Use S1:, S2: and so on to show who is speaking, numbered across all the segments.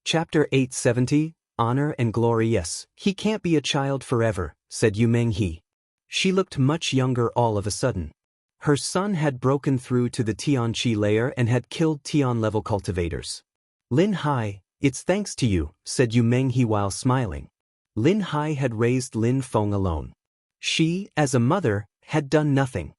S1: Chapter 870, Honor and Glory. Yes, he can't be a child forever, said Yu Menghe. She looked much younger all of a sudden. Her son had broken through to the Tianqi layer and had killed Tian-level cultivators. Lin Hai, it's thanks to you, said Yu Menghe while smiling. Lin Hai had raised Lin Feng alone. She, as a mother, had done nothing.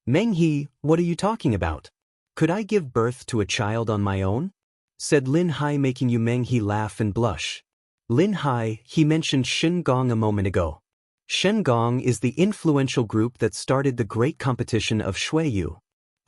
S1: Menghe, what are you talking about? Could I give birth to a child on my own? Said Lin Hai, making Yu Menghe laugh and blush. Lin Hai, he mentioned Shen Gong a moment ago. Shen Gong is the influential group that started the great competition of Shuiyu.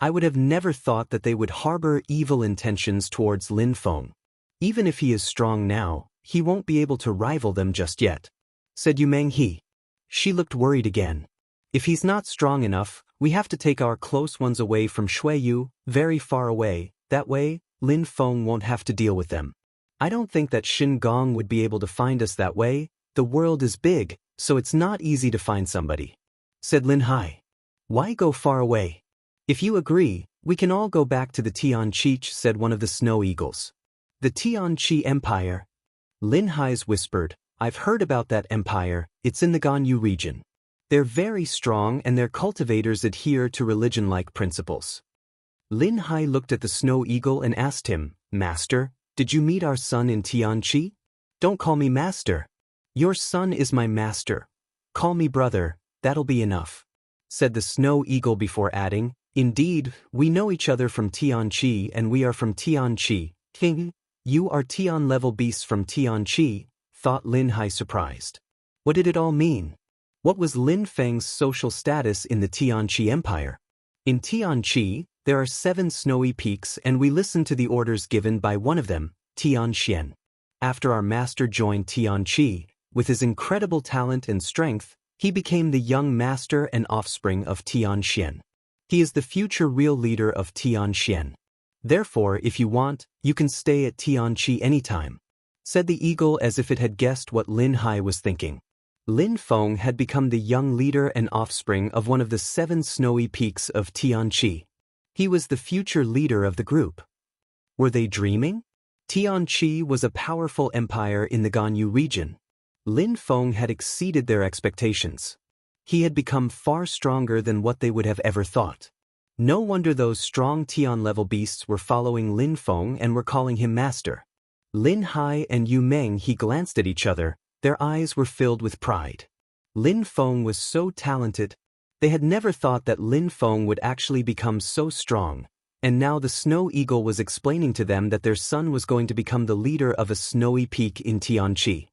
S1: I would have never thought that they would harbor evil intentions towards Lin Feng. Even if he is strong now, he won't be able to rival them just yet, said Yu Menghe. She looked worried again. If he's not strong enough, we have to take our close ones away from Shuiyu, very far away, that way, Lin Feng won't have to deal with them. I don't think that Shen Gong would be able to find us that way. The world is big, so it's not easy to find somebody, said Lin Hai. Why go far away? If you agree, we can all go back to the Tianqi, said one of the snow eagles. The Tianqi Empire? Lin Hai's whispered, I've heard about that empire, it's in the Ganyu region. They're very strong and their cultivators adhere to religion-like principles. Lin Hai looked at the snow eagle and asked him, Master, did you meet our son in Tianqi? Don't call me master. Your son is my master. Call me brother, that'll be enough, said the snow eagle before adding, Indeed, we know each other from Tianqi and we are from Tianqi. King, you are Tian-level beasts from Tianqi, thought Lin Hai surprised. What did it all mean? What was Lin Feng's social status in the Tianqi Empire? In Tianqi, there are 7 snowy peaks and we listen to the orders given by one of them, Tianxian. After our master joined Tianqi, with his incredible talent and strength, he became the young master and offspring of Tianxian. He is the future real leader of Tianxian. Therefore, if you want, you can stay at Tianqi anytime, said the eagle as if it had guessed what Lin Hai was thinking. Lin Feng had become the young leader and offspring of one of the 7 snowy peaks of Tianqi. He was the future leader of the group. Were they dreaming? Tianqi was a powerful empire in the Ganyu region. Lin Feng had exceeded their expectations. He had become far stronger than what they would have ever thought. No wonder those strong Tian-level beasts were following Lin Feng and were calling him master. Lin Hai and Yu Menghe glanced at each other, their eyes were filled with pride. Lin Feng was so talented. They had never thought that Lin Feng would actually become so strong, and now the snow eagle was explaining to them that their son was going to become the leader of a snowy peak in Tianqi.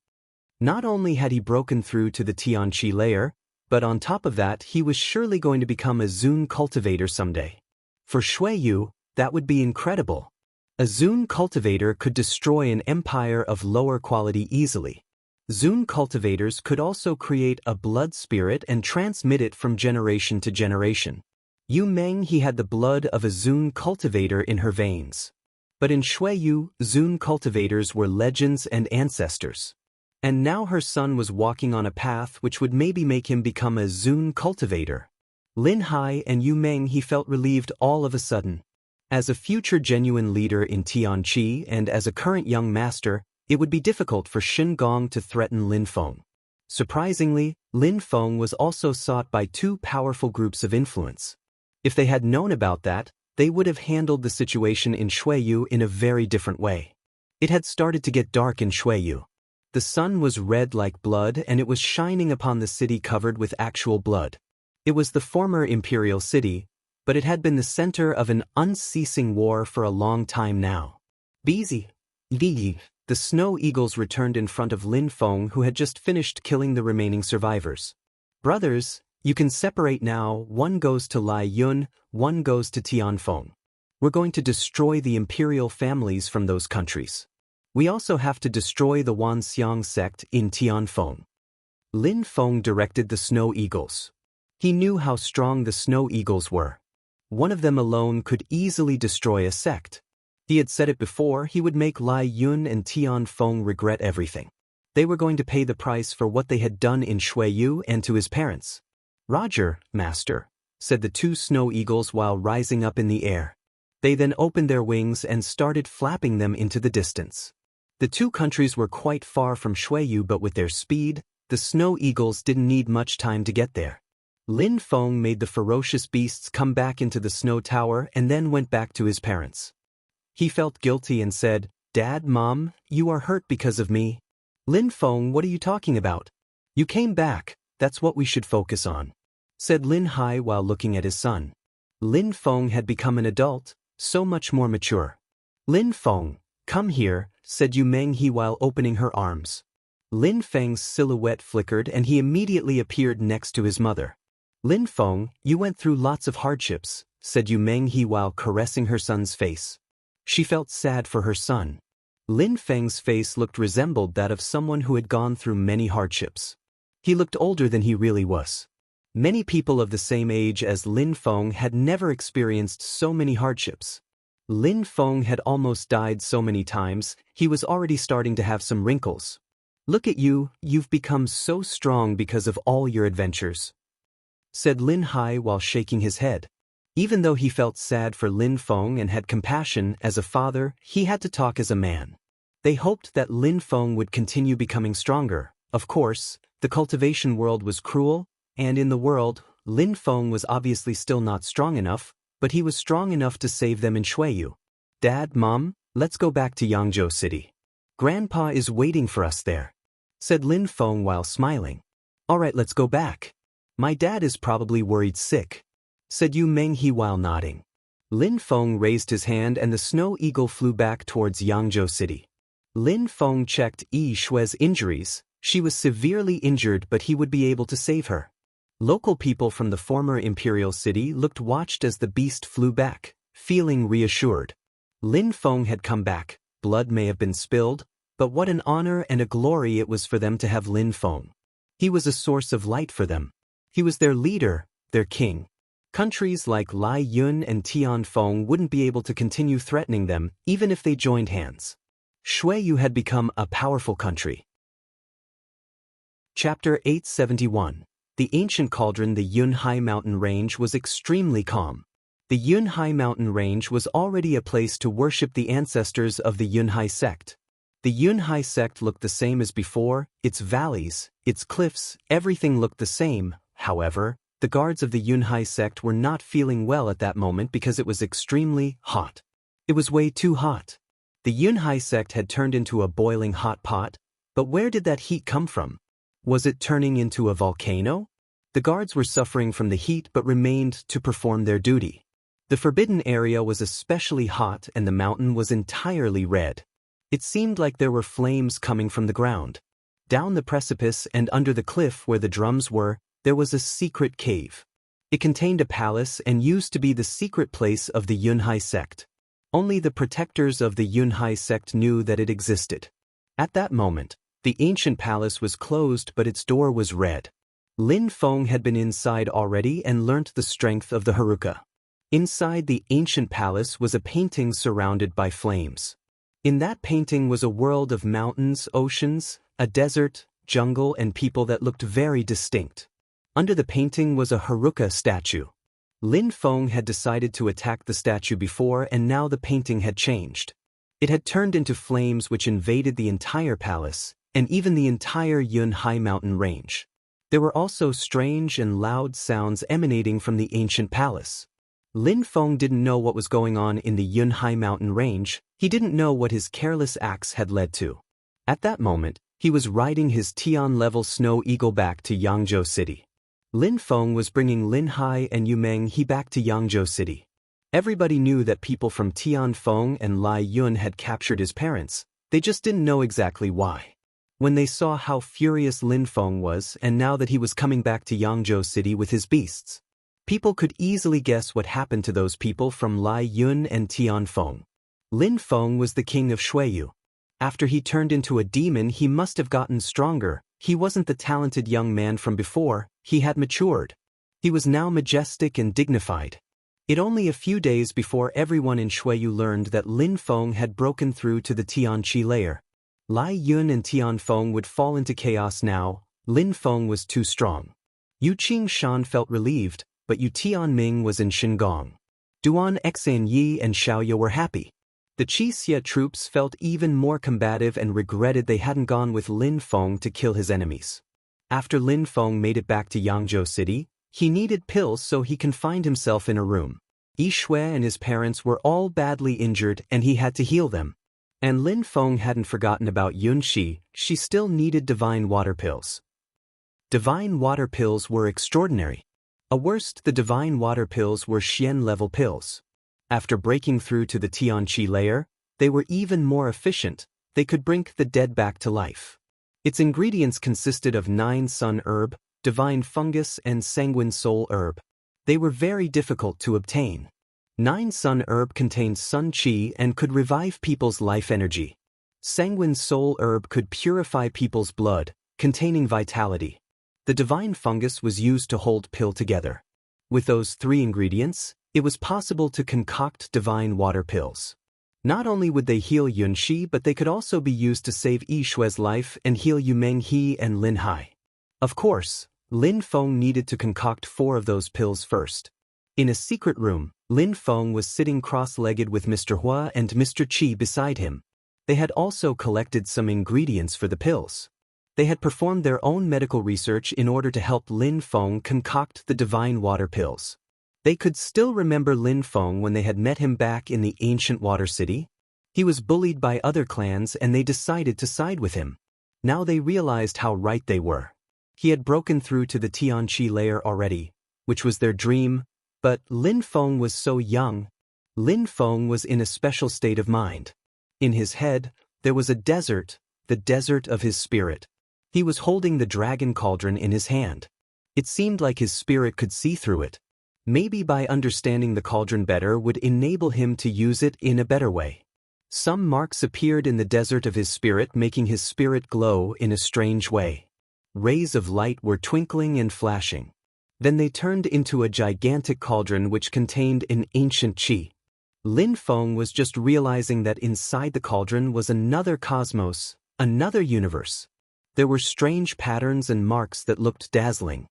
S1: Not only had he broken through to the Tianqi layer, but on top of that he was surely going to become a Zun cultivator someday. For Shuiyu, that would be incredible. A Zun cultivator could destroy an empire of lower quality easily. Zun cultivators could also create a blood spirit and transmit it from generation to generation. Yu Menghe had the blood of a Zun cultivator in her veins. But in Shuiyu, Zun cultivators were legends and ancestors. And now her son was walking on a path which would maybe make him become a Zun cultivator. Lin Hai and Yu Menghe felt relieved all of a sudden. As a future genuine leader in Tianqi and as a current young master, it would be difficult for Shen Gong to threaten Lin Feng. Surprisingly, Lin Feng was also sought by 2 powerful groups of influence. If they had known about that, they would have handled the situation in Shuiyu in a very different way. It had started to get dark in Shuiyu. The sun was red like blood and it was shining upon the city covered with actual blood. It was the former imperial city, but it had been the center of an unceasing war for a long time now. Busy. The snow eagles returned in front of Lin Feng, who had just finished killing the remaining survivors. Brothers, you can separate now, one goes to Lai Yun, one goes to Tianfeng. We're going to destroy the imperial families from those countries. We also have to destroy the Wanxiang sect in Tianfeng. Lin Feng directed the snow eagles. He knew how strong the snow eagles were. One of them alone could easily destroy a sect. He had said it before, he would make Lai Yun and Tianfeng regret everything. They were going to pay the price for what they had done in Shuiyu and to his parents. Roger, master, said the 2 snow eagles while rising up in the air. They then opened their wings and started flapping them into the distance. The two countries were quite far from Shuiyu, but with their speed, the snow eagles didn't need much time to get there. Lin Feng made the ferocious beasts come back into the snow tower and then went back to his parents. He felt guilty and said, "Dad, Mom, you are hurt because of me." "Lin Feng, what are you talking about? You came back, that's what we should focus on," said Lin Hai while looking at his son. Lin Feng had become an adult, so much more mature. "Lin Feng, come here," said Yu Menghe while opening her arms. Lin Feng's silhouette flickered and he immediately appeared next to his mother. "Lin Feng, you went through lots of hardships," said Yu Menghe while caressing her son's face. She felt sad for her son. Lin Feng's face resembled that of someone who had gone through many hardships. He looked older than he really was. Many people of the same age as Lin Feng had never experienced so many hardships. Lin Feng had almost died so many times, he was already starting to have some wrinkles. "Look at you, you've become so strong because of all your adventures," said Lin Hai while shaking his head. Even though he felt sad for Lin Feng and had compassion as a father, he had to talk as a man. They hoped that Lin Feng would continue becoming stronger. Of course, the cultivation world was cruel, and in the world, Lin Feng was obviously still not strong enough, but he was strong enough to save them in Shuiyu. "Dad, Mom, let's go back to Yangzhou City. Grandpa is waiting for us there," said Lin Feng while smiling. "All right, let's go back. My dad is probably worried sick," said Yu Menghe while nodding. Lin Feng raised his hand and the snow eagle flew back towards Yangzhou City. Lin Feng checked Yi Shui's injuries. She was severely injured, but he would be able to save her. Local people from the former imperial city watched as the beast flew back, feeling reassured. Lin Feng had come back. Blood may have been spilled, but what an honor and a glory it was for them to have Lin Feng. He was a source of light for them. He was their leader, their king. Countries like Lai Yun and Tianfeng wouldn't be able to continue threatening them, even if they joined hands. Shuiyu had become a powerful country. Chapter 871. The ancient cauldron. The Yunhai mountain range was extremely calm. The Yunhai mountain range was already a place to worship the ancestors of the Yunhai sect. The Yunhai sect looked the same as before, its valleys, its cliffs, everything looked the same. However, the guards of the Yunhai sect were not feeling well at that moment because it was extremely hot. It was way too hot. The Yunhai sect had turned into a boiling hot pot, but where did that heat come from? Was it turning into a volcano? The guards were suffering from the heat but remained to perform their duty. The forbidden area was especially hot and the mountain was entirely red. It seemed like there were flames coming from the ground. Down the precipice and under the cliff where the drums were, there was a secret cave. It contained a palace and used to be the secret place of the Yunhai sect. Only the protectors of the Yunhai sect knew that it existed. At that moment, the ancient palace was closed but its door was red. Lin Feng had been inside already and learnt the strength of the Haruka. Inside the ancient palace was a painting surrounded by flames. In that painting was a world of mountains, oceans, a desert, jungle and people that looked very distinct. Under the painting was a Haruka statue. Lin Feng had decided to attack the statue before and now the painting had changed. It had turned into flames which invaded the entire palace, and even the entire Yunhai mountain range. There were also strange and loud sounds emanating from the ancient palace. Lin Feng didn't know what was going on in the Yunhai mountain range, he didn't know what his careless acts had led to. At that moment, he was riding his Tian-level snow eagle back to Yangzhou City. Lin Feng was bringing Lin Hai and Yu Menghe back to Yangzhou City. Everybody knew that people from Tianfeng and Lai Yun had captured his parents, they just didn't know exactly why. When they saw how furious Lin Feng was and now that he was coming back to Yangzhou City with his beasts, people could easily guess what happened to those people from Lai Yun and Tianfeng. Lin Feng was the king of Shuiyu. After he turned into a demon he must have gotten stronger, he wasn't the talented young man from before, he had matured. He was now majestic and dignified. It only a few days before everyone in Shuiyu learned that Lin Feng had broken through to the Tianqi layer. Lai Yun and Tianfeng would fall into chaos now, Lin Feng was too strong. Yu Qingshan felt relieved, but Yu Tianming was in Shingang. Duan Xan Yi and Xiaoya were happy. The Qixia troops felt even more combative and regretted they hadn't gone with Lin Feng to kill his enemies. After Lin Feng made it back to Yangzhou City, he needed pills so he confined himself in a room. Yi Shui and his parents were all badly injured and he had to heal them. And Lin Feng hadn't forgotten about Yunxi, she still needed divine water pills. Divine water pills were extraordinary. At worst, the divine water pills were Xian-level pills. After breaking through to the Tianqi layer, they were even more efficient. They could bring the dead back to life. Its ingredients consisted of 9 sun herb, divine fungus and sanguine soul herb. They were very difficult to obtain. 9 sun herb contained sun qi and could revive people's life energy. Sanguine soul herb could purify people's blood, containing vitality. The divine fungus was used to hold pill together. With those 3 ingredients, it was possible to concoct divine water pills. Not only would they heal Yunxi, but they could also be used to save Yi Shui's life and heal Yu Menghe and Lin Hai. Of course, Lin Feng needed to concoct 4 of those pills first. In a secret room, Lin Feng was sitting cross-legged with Mr. Hua and Mr. Qi beside him. They had also collected some ingredients for the pills. They had performed their own medical research in order to help Lin Feng concoct the divine water pills. They could still remember Lin Feng when they had met him back in the ancient water city. He was bullied by other clans and they decided to side with him. Now they realized how right they were. He had broken through to the Tianqi layer already, which was their dream, but Lin Feng was so young. Lin Feng was in a special state of mind. In his head, there was a desert, the desert of his spirit. He was holding the dragon cauldron in his hand. It seemed like his spirit could see through it. Maybe by understanding the cauldron better would enable him to use it in a better way. Some marks appeared in the desert of his spirit, making his spirit glow in a strange way. Rays of light were twinkling and flashing. Then they turned into a gigantic cauldron which contained an ancient qi. Lin Feng was just realizing that inside the cauldron was another cosmos, another universe. There were strange patterns and marks that looked dazzling.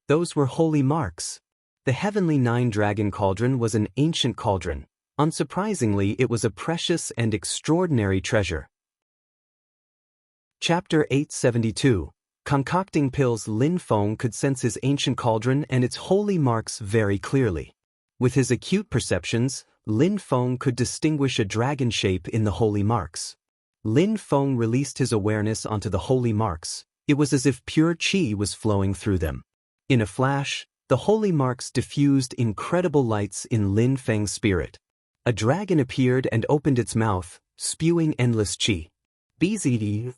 S1: Those were holy marks. The heavenly 9-dragon cauldron was an ancient cauldron. Unsurprisingly, it was a precious and extraordinary treasure. Chapter 872. Concocting pills. Lin Feng could sense his ancient cauldron and its holy marks very clearly. With his acute perceptions, Lin Feng could distinguish a dragon shape in the holy marks. Lin Feng released his awareness onto the holy marks. It was as if pure qi was flowing through them. In a flash, the holy marks diffused incredible lights in Lin Feng's spirit. A dragon appeared and opened its mouth, spewing endless qi. BZD.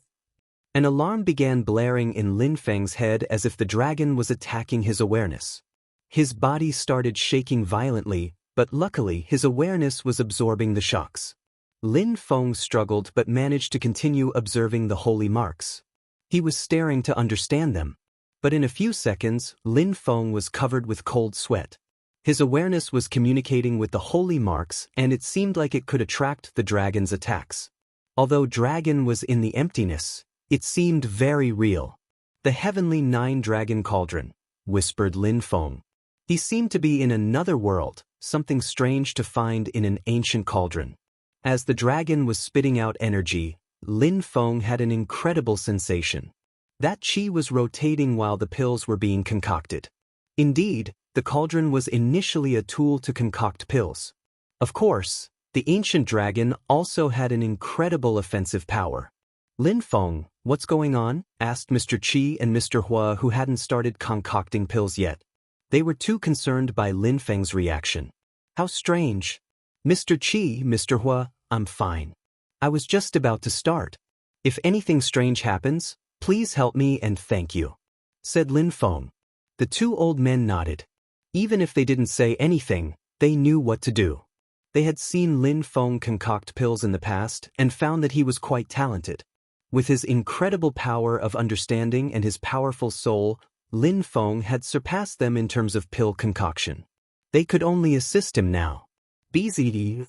S1: An alarm began blaring in Lin Feng's head as if the dragon was attacking his awareness. His body started shaking violently, but luckily his awareness was absorbing the shocks. Lin Feng struggled but managed to continue observing the holy marks. He was staring to understand them. But in a few seconds, Lin Feng was covered with cold sweat. His awareness was communicating with the holy marks and it seemed like it could attract the dragon's attacks. Although dragon was in the emptiness, it seemed very real. The heavenly 9-dragon cauldron, whispered Lin Feng. He seemed to be in another world, something strange to find in an ancient cauldron. As the dragon was spitting out energy, Lin Feng had an incredible sensation. That qi was rotating while the pills were being concocted. Indeed, the cauldron was initially a tool to concoct pills. Of course, the ancient dragon also had an incredible offensive power. Lin Feng, what's going on? Asked Mr. Qi and Mr. Hua, who hadn't started concocting pills yet. They were too concerned by Lin Feng's reaction. How strange. Mr. Qi, Mr. Hua, I'm fine. I was just about to start. If anything strange happens, please help me and thank you, said Lin Feng. The 2 old men nodded. Even if they didn't say anything, they knew what to do. They had seen Lin Feng concoct pills in the past and found that he was quite talented. With his incredible power of understanding and his powerful soul, Lin Feng had surpassed them in terms of pill concoction. They could only assist him now. BZD.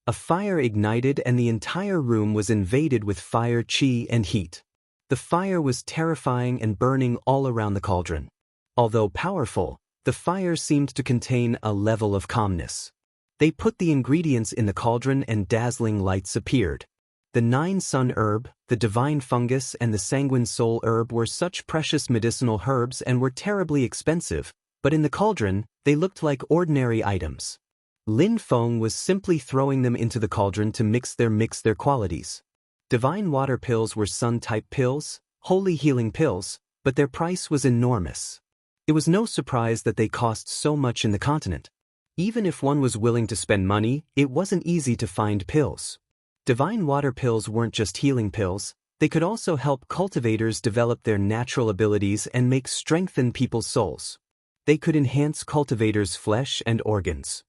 S1: A fire ignited and the entire room was invaded with fire, qi, and heat. The fire was terrifying and burning all around the cauldron. Although powerful, the fire seemed to contain a level of calmness. They put the ingredients in the cauldron and dazzling lights appeared. The 9-sun herb, the divine fungus and the sanguine soul herb were such precious medicinal herbs and were terribly expensive, but in the cauldron, they looked like ordinary items. Lin Feng was simply throwing them into the cauldron to mix their qualities. Divine water pills were sun-type pills, holy healing pills, but their price was enormous. It was no surprise that they cost so much in the continent. Even if one was willing to spend money, it wasn't easy to find pills. Divine water pills weren't just healing pills, they could also help cultivators develop their natural abilities and make strength in people's souls. They could enhance cultivators' flesh and organs.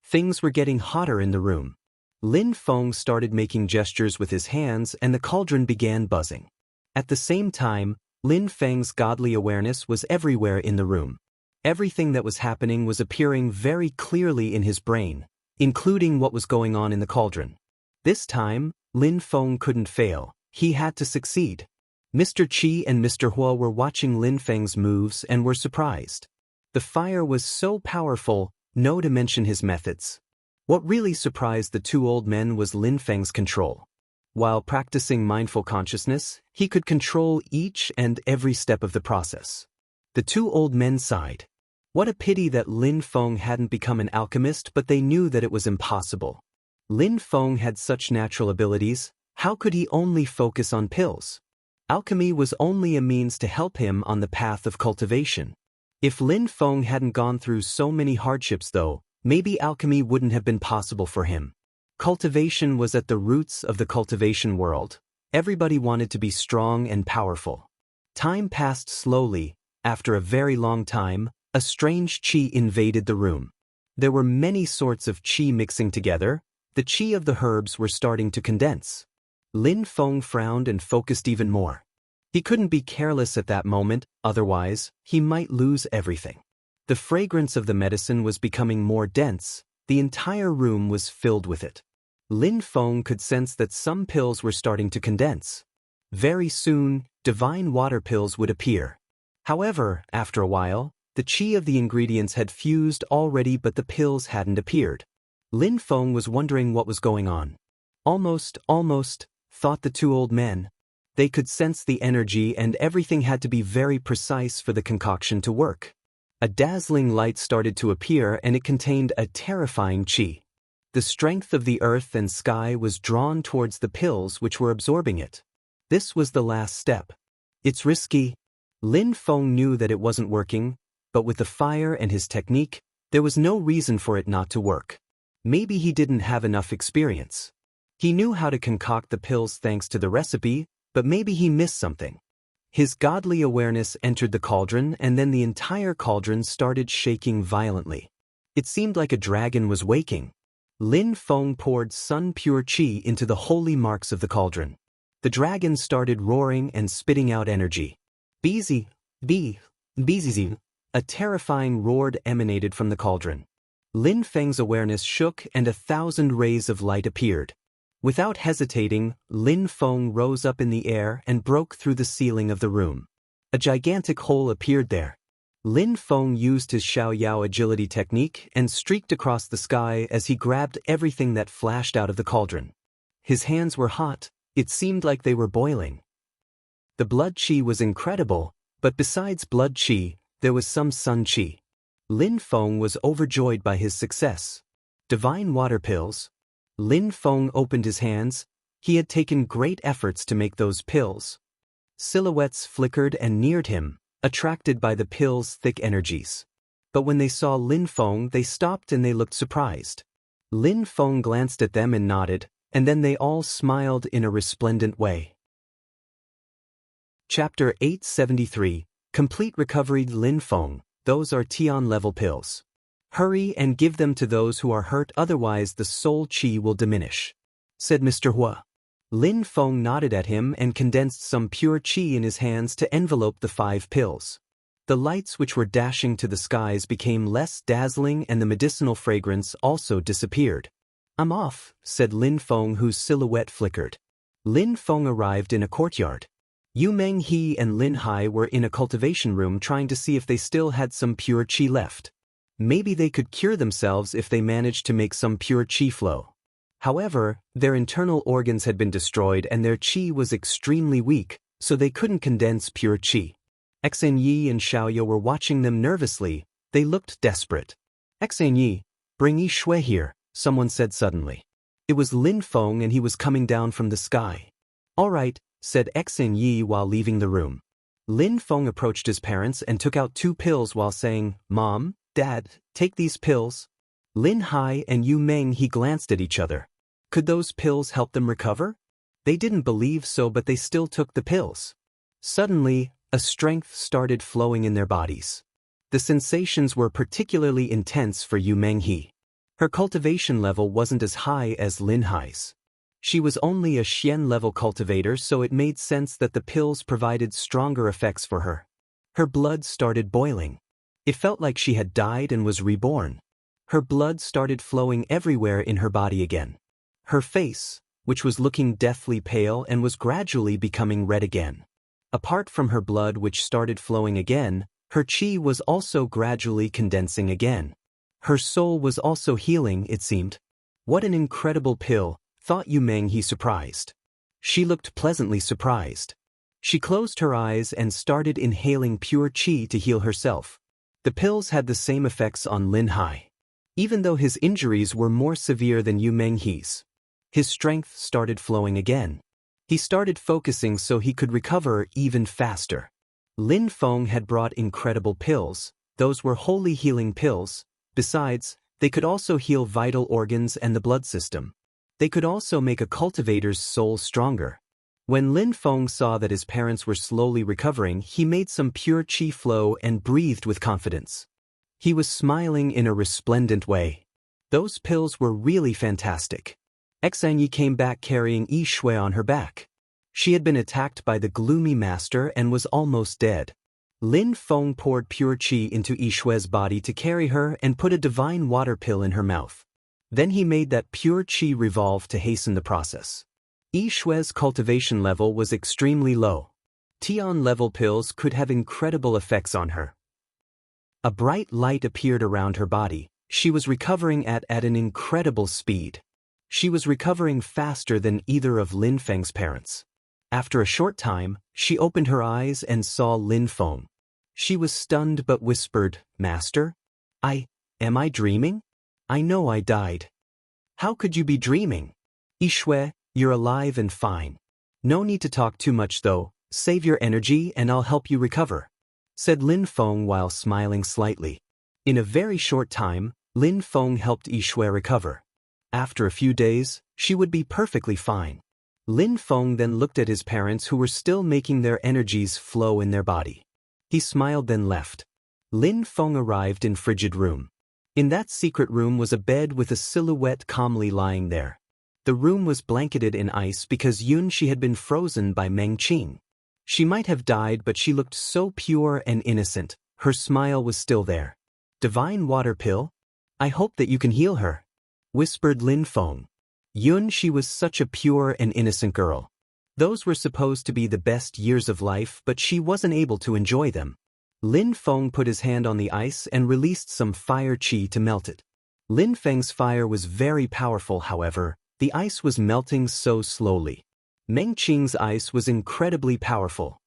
S1: Things were getting hotter in the room. Lin Feng started making gestures with his hands and the cauldron began buzzing. At the same time, Lin Feng's godly awareness was everywhere in the room. Everything that was happening was appearing very clearly in his brain, including what was going on in the cauldron. This time, Lin Feng couldn't fail. He had to succeed. Mr. Qi and Mr. Hua were watching Lin Feng's moves and were surprised. The fire was so powerful, no to mention his methods. What really surprised the two old men was Lin Feng's control. While practicing mindful consciousness, he could control each and every step of the process. The two old men sighed. What a pity that Lin Feng hadn't become an alchemist, but they knew that it was impossible. Lin Feng had such natural abilities, how could he only focus on pills? Alchemy was only a means to help him on the path of cultivation. If Lin Feng hadn't gone through so many hardships though, maybe alchemy wouldn't have been possible for him. Cultivation was at the roots of the cultivation world. Everybody wanted to be strong and powerful. Time passed slowly. After a very long time, a strange qi invaded the room. There were many sorts of qi mixing together. The qi of the herbs were starting to condense. Lin Feng frowned and focused even more. He couldn't be careless at that moment, otherwise, he might lose everything. The fragrance of the medicine was becoming more dense. The entire room was filled with it. Lin Feng could sense that some pills were starting to condense. Very soon, divine water pills would appear. However, after a while, the qi of the ingredients had fused already, but the pills hadn't appeared. Lin Feng was wondering what was going on. Almost, thought the two old men. They could sense the energy and everything had to be very precise for the concoction to work. A dazzling light started to appear and it contained a terrifying qi. The strength of the earth and sky was drawn towards the pills which were absorbing it. This was the last step. It's risky. Lin Feng knew that it wasn't working, but with the fire and his technique, there was no reason for it not to work. Maybe he didn't have enough experience. He knew how to concoct the pills thanks to the recipe, but maybe he missed something. His godly awareness entered the cauldron and then the entire cauldron started shaking violently. It seemed like a dragon was waking. Lin Feng poured sun-pure qi into the holy marks of the cauldron. The dragon started roaring and spitting out energy. Beezy, a terrifying roar emanated from the cauldron. Lin Feng's awareness shook and 1,000 rays of light appeared. Without hesitating, Lin Feng rose up in the air and broke through the ceiling of the room. A gigantic hole appeared there. Lin Feng used his Xiaoyao agility technique and streaked across the sky as he grabbed everything that flashed out of the cauldron. His hands were hot, it seemed like they were boiling. The blood qi was incredible, but besides blood qi, there was some sun qi. Lin Feng was overjoyed by his success. Divine water pills. Lin Feng opened his hands. He had taken great efforts to make those pills. Silhouettes flickered and neared him, attracted by the pills' thick energies. But when they saw Lin Feng, they stopped and they looked surprised. Lin Feng glanced at them and nodded, and then they all smiled in a resplendent way. Chapter 873, Complete Recovery. Lin Feng, those are Tian-level pills. Hurry and give them to those who are hurt, otherwise the soul qi will diminish, said Mr. Hua. Lin Feng nodded at him and condensed some pure qi in his hands to envelope the 5 pills. The lights which were dashing to the skies became less dazzling and the medicinal fragrance also disappeared. I'm off, said Lin Feng, whose silhouette flickered. Lin Feng arrived in a courtyard. Yu Menghe and Lin Hai were in a cultivation room trying to see if they still had some pure qi left. Maybe they could cure themselves if they managed to make some pure qi flow. However, their internal organs had been destroyed and their qi was extremely weak, so they couldn't condense pure qi. Xinyi and Xiaoyu were watching them nervously. They looked desperate. Xinyi, bring Yi Shui here, someone said suddenly. It was Lin Feng and he was coming down from the sky. All right, said Xinyi while leaving the room. Lin Feng approached his parents and took out 2 pills while saying, Mom, Dad, take these pills. Lin Hai and Yu Meng he glanced at each other. Could those pills help them recover? They didn't believe so, but they still took the pills. Suddenly, a strength started flowing in their bodies. The sensations were particularly intense for Yu Menghe. Her cultivation level wasn't as high as Lin Hai's. She was only a Xian-level cultivator, so it made sense that the pills provided stronger effects for her. Her blood started boiling. It felt like she had died and was reborn. Her blood started flowing everywhere in her body again. Her face, which was looking deathly pale and was gradually becoming red again. Apart from her blood which started flowing again, her qi was also gradually condensing again. Her soul was also healing, it seemed. What an incredible pill, thought Yu Menghe surprised. She looked pleasantly surprised. She closed her eyes and started inhaling pure qi to heal herself. The pills had the same effects on Lin Hai. Even though his injuries were more severe than Yu Menghe's, his strength started flowing again. He started focusing so he could recover even faster. Lin Feng had brought incredible pills. Those were wholly healing pills. Besides, they could also heal vital organs and the blood system. They could also make a cultivator's soul stronger. When Lin Feng saw that his parents were slowly recovering, he made some pure qi flow and breathed with confidence. He was smiling in a resplendent way. Those pills were really fantastic. Xanyi came back carrying Yi Shui on her back. She had been attacked by the gloomy master and was almost dead. Lin Feng poured pure qi into Yi Shui's body to carry her and put a divine water pill in her mouth. Then he made that pure qi revolve to hasten the process. Yi Shui's cultivation level was extremely low. Tian-level pills could have incredible effects on her. A bright light appeared around her body. She was recovering at an incredible speed. She was recovering faster than either of Lin Feng's parents. After a short time, she opened her eyes and saw Lin Feng. She was stunned but whispered, Master? Am I dreaming? I know I died. How could you be dreaming? Yi Shui, you're alive and fine. No need to talk too much though, save your energy and I'll help you recover, said Lin Feng while smiling slightly. In a very short time, Lin Feng helped Yi Shui recover. After a few days, she would be perfectly fine. Lin Feng then looked at his parents who were still making their energies flow in their body. He smiled then left. Lin Feng arrived in frigid room. In that secret room was a bed with a silhouette calmly lying there. The room was blanketed in ice because Yunxi had been frozen by Meng Qing. She might have died, but she looked so pure and innocent. Her smile was still there. Divine water pill? I hope that you can heal her, whispered Lin Feng. Yunxi was such a pure and innocent girl. Those were supposed to be the best years of life, but she wasn't able to enjoy them. Lin Feng put his hand on the ice and released some fire qi to melt it. Lin Feng's fire was very powerful, however, the ice was melting so slowly. Meng Qing's ice was incredibly powerful.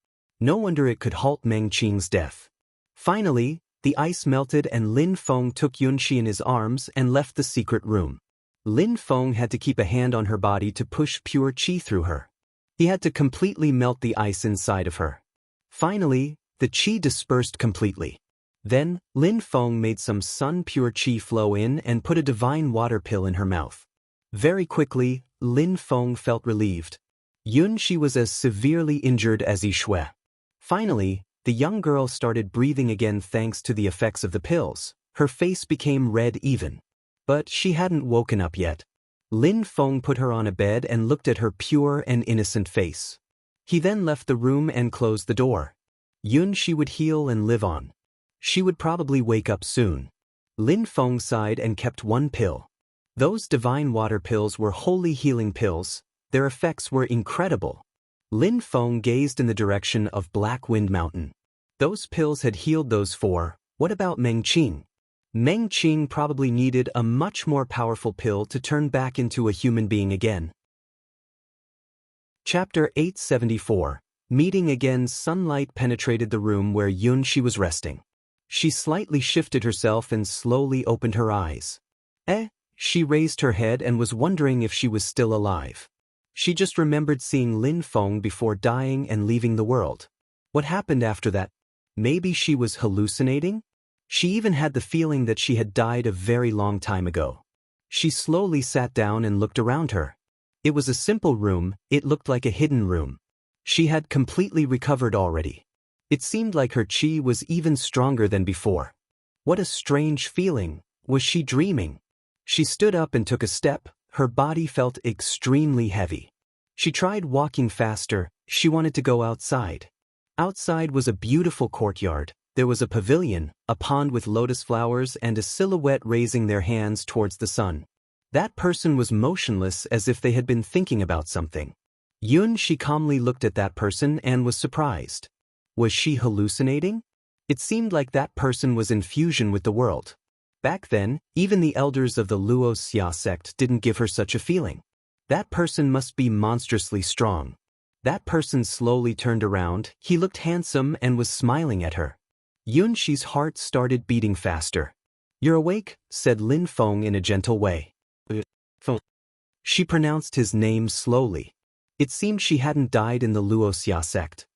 S1: No wonder it could halt Meng Qing's death. Finally, the ice melted and Lin Feng took Yunxi in his arms and left the secret room. Lin Feng had to keep a hand on her body to push pure qi through her. He had to completely melt the ice inside of her. Finally, the qi dispersed completely. Then, Lin Feng made some sun-pure qi flow in and put a divine water pill in her mouth. Very quickly, Lin Feng felt relieved. Yunxi was as severely injured as Yi Shui. Finally, the young girl started breathing again thanks to the effects of the pills. Her face became red even. But she hadn't woken up yet. Lin Feng put her on a bed and looked at her pure and innocent face. He then left the room and closed the door. Yunxi would heal and live on. She would probably wake up soon. Lin Feng sighed and kept one pill. Those divine water pills were wholly healing pills. Their effects were incredible. Lin Feng gazed in the direction of Black Wind Mountain. Those pills had healed those four. What about Meng Qing? Meng Qing probably needed a much more powerful pill to turn back into a human being again. Chapter 874. Meeting again. Sunlight penetrated the room where Yunshi was resting. She slightly shifted herself and slowly opened her eyes. She raised her head and was wondering if she was still alive. She just remembered seeing Lin Feng before dying and leaving the world. What happened after that? Maybe she was hallucinating? She even had the feeling that she had died a very long time ago. She slowly sat down and looked around her. It was a simple room. It looked like a hidden room. She had completely recovered already. It seemed like her chi was even stronger than before. What a strange feeling. Was she dreaming? She stood up and took a step. Her body felt extremely heavy. She tried walking faster. She wanted to go outside. Outside was a beautiful courtyard. There was a pavilion, a pond with lotus flowers, and a silhouette raising their hands towards the sun. That person was motionless as if they had been thinking about something. She calmly looked at that person and was surprised. Was she hallucinating? It seemed like that person was in fusion with the world. Back then, even the elders of the Luo Xia sect didn't give her such a feeling. That person must be monstrously strong. That person slowly turned around. He looked handsome and was smiling at her. Yunshi's heart started beating faster. "You're awake," said Lin Feng in a gentle way. She pronounced his name slowly. It seemed she hadn't died in the Luo Xia sect.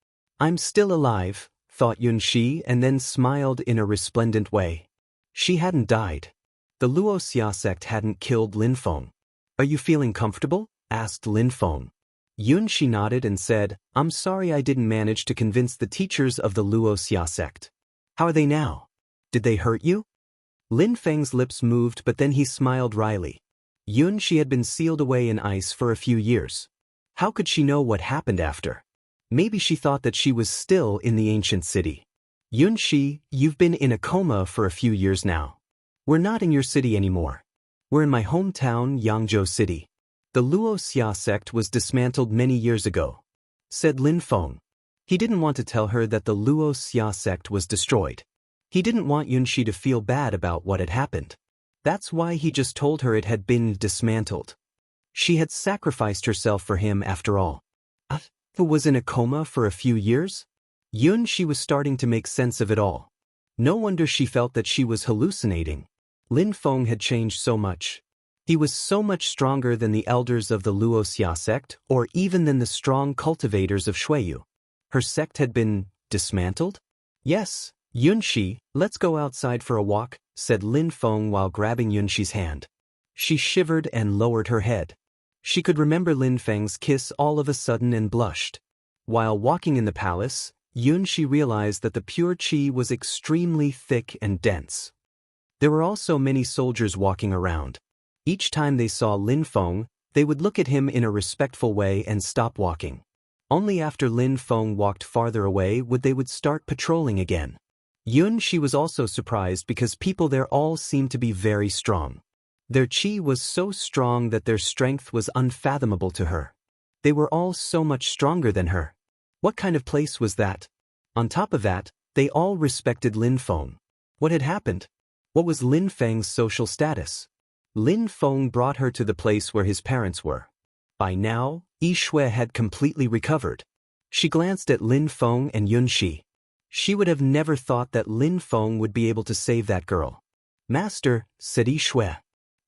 S1: "I'm still alive," thought Yunshi, and then smiled in a resplendent way. She hadn't died. The Luo Xia sect hadn't killed Lin Feng. "Are you feeling comfortable?" asked Lin Feng. Yunshi nodded and said, "I'm sorry I didn't manage to convince the teachers of the Luo Xia sect. How are they now? Did they hurt you?" Lin Feng's lips moved, but then he smiled wryly. Yunshi had been sealed away in ice for a few years. How could she know what happened after? Maybe she thought that she was still in the ancient city. "Yunshi, you've been in a coma for a few years now. We're not in your city anymore. We're in my hometown, Yangzhou City. The Luo Xia sect was dismantled many years ago," said Lin Feng. He didn't want to tell her that the Luo Xia sect was destroyed. He didn't want Yunshi to feel bad about what had happened. That's why he just told her it had been dismantled. She had sacrificed herself for him after all. Who was in a coma for a few years? Yunshi was starting to make sense of it all. No wonder she felt that she was hallucinating. Lin Feng had changed so much. He was so much stronger than the elders of the Luo Xia sect, or even than the strong cultivators of Shuiyu. Her sect had been dismantled? "Yes, Yunshi, let's go outside for a walk," said Lin Feng while grabbing Yunshi's hand. She shivered and lowered her head. She could remember Lin Feng's kiss all of a sudden and blushed. While walking in the palace, Yunshi realized that the pure qi was extremely thick and dense. There were also many soldiers walking around. Each time they saw Lin Feng, they would look at him in a respectful way and stop walking. Only after Lin Feng walked farther away would start patrolling again. Yunshi was also surprised because people there all seemed to be very strong. Their qi was so strong that their strength was unfathomable to her. They were all so much stronger than her. What kind of place was that? On top of that, they all respected Lin Feng. What had happened? What was Lin Feng's social status? Lin Feng brought her to the place where his parents were. By now, Yi Shui had completely recovered. She glanced at Lin Feng and Yunshi. She would have never thought that Lin Feng would be able to save that girl. "Master," said Yi Shui.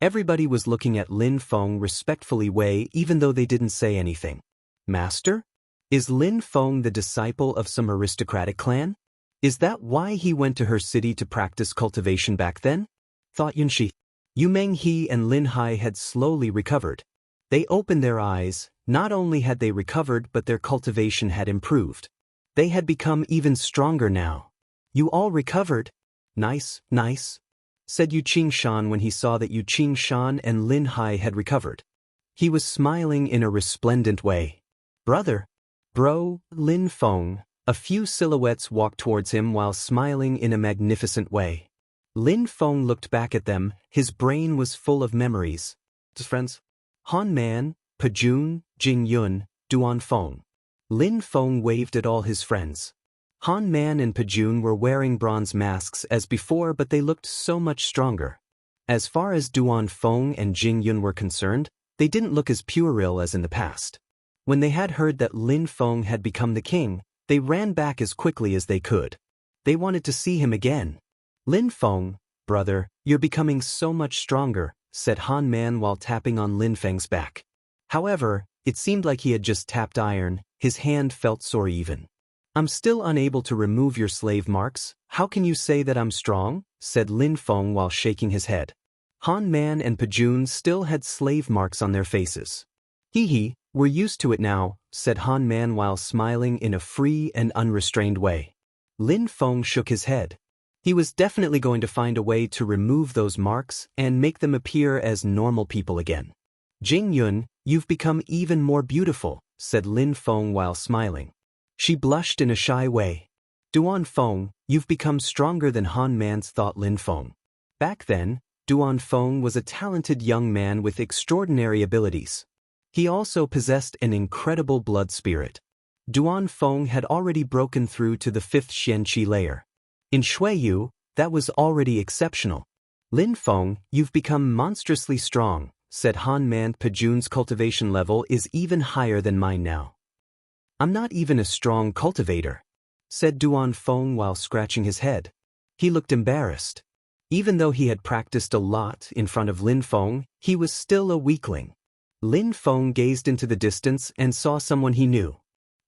S1: Everybody was looking at Lin Feng respectfully even though they didn't say anything. "Master? Is Lin Feng the disciple of some aristocratic clan? Is that why he went to her city to practice cultivation back then?" thought Yunshi. Yu Menghe and Lin Hai had slowly recovered. They opened their eyes. Not only had they recovered, but their cultivation had improved. They had become even stronger now. "You all recovered? Nice, nice," said Yu Qingshan when he saw that Yu Qingshan and Lin Hai had recovered. He was smiling in a resplendent way. "Brother." "Bro," Lin Feng. A few silhouettes walked towards him while smiling in a magnificent way. Lin Feng looked back at them. His brain was full of memories. His friends? Han Man, Pajun, Jing Yun, Duan Feng. Lin Feng waved at all his friends. Han Man and Pajun were wearing bronze masks as before, but they looked so much stronger. As far as Duan Feng and Jing Yun were concerned, they didn't look as puerile as in the past. When they had heard that Lin Feng had become the king, they ran back as quickly as they could. They wanted to see him again. Lin Feng, brother, you're becoming so much stronger, said Han Man while tapping on Lin Feng's back. However, it seemed like he had just tapped iron, his hand felt sore even. I'm still unable to remove your slave marks, how can you say that I'm strong? Said Lin Feng while shaking his head. Han Man and Pajun still had slave marks on their faces. Hee, we're used to it now, said Han Man while smiling in a free and unrestrained way. Lin Feng shook his head. He was definitely going to find a way to remove those marks and make them appear as normal people again. Jing Yun, you've become even more beautiful, said Lin Feng while smiling. She blushed in a shy way. Duan Feng, you've become stronger than Han Man's, thought Lin Feng. Back then, Duan Feng was a talented young man with extraordinary abilities. He also possessed an incredible blood spirit. Duan Feng had already broken through to the 5th Xianqi layer. In Shuiyu, that was already exceptional. Lin Feng, you've become monstrously strong, said Han Man. Pajun's cultivation level is even higher than mine now. I'm not even a strong cultivator, said Duan Feng while scratching his head. He looked embarrassed. Even though he had practiced a lot in front of Lin Feng, he was still a weakling. Lin Feng gazed into the distance and saw someone he knew.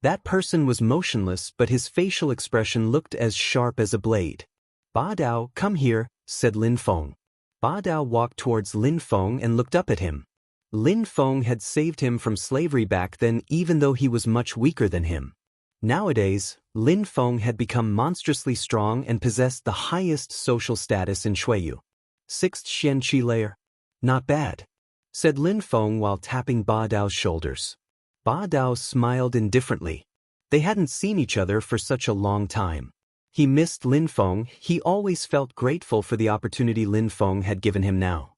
S1: That person was motionless, but his facial expression looked as sharp as a blade. Ba Dao, come here, said Lin Feng. Ba Dao walked towards Lin Feng and looked up at him. Lin Feng had saved him from slavery back then, even though he was much weaker than him. Nowadays, Lin Feng had become monstrously strong and possessed the highest social status in Shuiyu. 6th Xianqi layer. Not bad, said Lin Feng while tapping Ba Dao's shoulders. Ba Dao smiled indifferently. They hadn't seen each other for such a long time. He missed Lin Feng. He always felt grateful for the opportunity Lin Feng had given him now.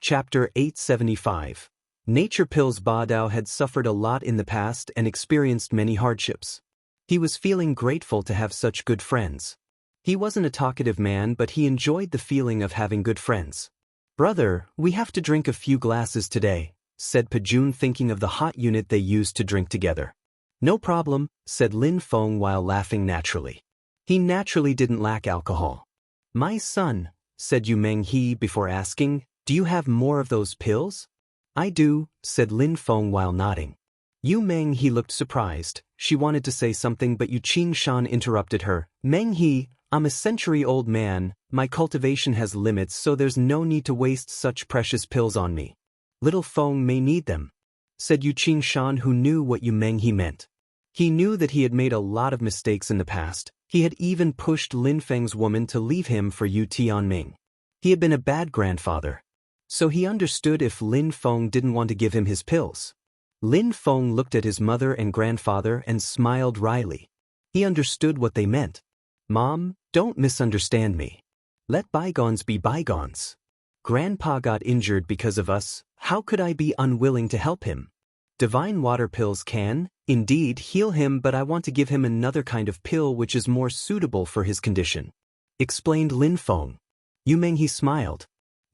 S1: Chapter 875. Nature Pills. Ba Dao had suffered a lot in the past and experienced many hardships. He was feeling grateful to have such good friends. He wasn't a talkative man, but he enjoyed the feeling of having good friends. Brother, we have to drink a few glasses today, said Pajun, thinking of the hot unit they used to drink together. No problem, said Lin Feng while laughing naturally. He naturally didn't lack alcohol. My son, said Yu Menghe before asking, do you have more of those pills? I do, said Lin Feng while nodding. Yu Menghe looked surprised. She wanted to say something, but Yu Qingshan interrupted her. Menghe, I'm a century-old man, my cultivation has limits, so there's no need to waste such precious pills on me. Little Feng may need them, said Yu Qingshan, who knew what Yu Menghe meant. He knew that he had made a lot of mistakes in the past. He had even pushed Lin Feng's woman to leave him for Yu Tianming. He had been a bad grandfather. So he understood if Lin Feng didn't want to give him his pills. Lin Feng looked at his mother and grandfather and smiled wryly. He understood what they meant. Mom, don't misunderstand me. Let bygones be bygones. Grandpa got injured because of us. How could I be unwilling to help him? Divine water pills can, indeed, heal him, but I want to give him another kind of pill which is more suitable for his condition, explained Lin Feng. Yu Menghe smiled.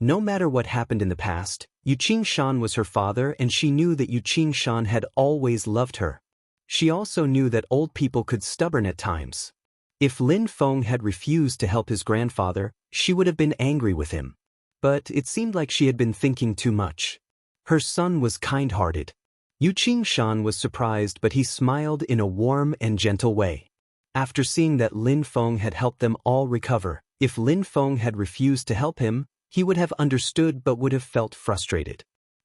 S1: No matter what happened in the past, Yu Qingshan was her father, and she knew that Yu Qingshan had always loved her. She also knew that old people could be stubborn at times. If Lin Feng had refused to help his grandfather, she would have been angry with him. But it seemed like she had been thinking too much. Her son was kind-hearted. Yu Qingshan was surprised, but he smiled in a warm and gentle way. After seeing that Lin Feng had helped them all recover, if Lin Feng had refused to help him, he would have understood but would have felt frustrated.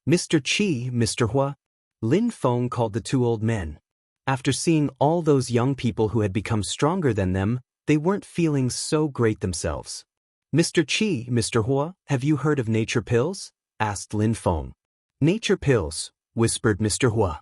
S1: Mr. Qi, Mr. Hua. Lin Feng called the two old men. After seeing all those young people who had become stronger than them, they weren't feeling so great themselves. Mr. Qi, Mr. Hua, have you heard of nature pills? Asked Lin Feng. Nature pills, whispered Mr. Hua.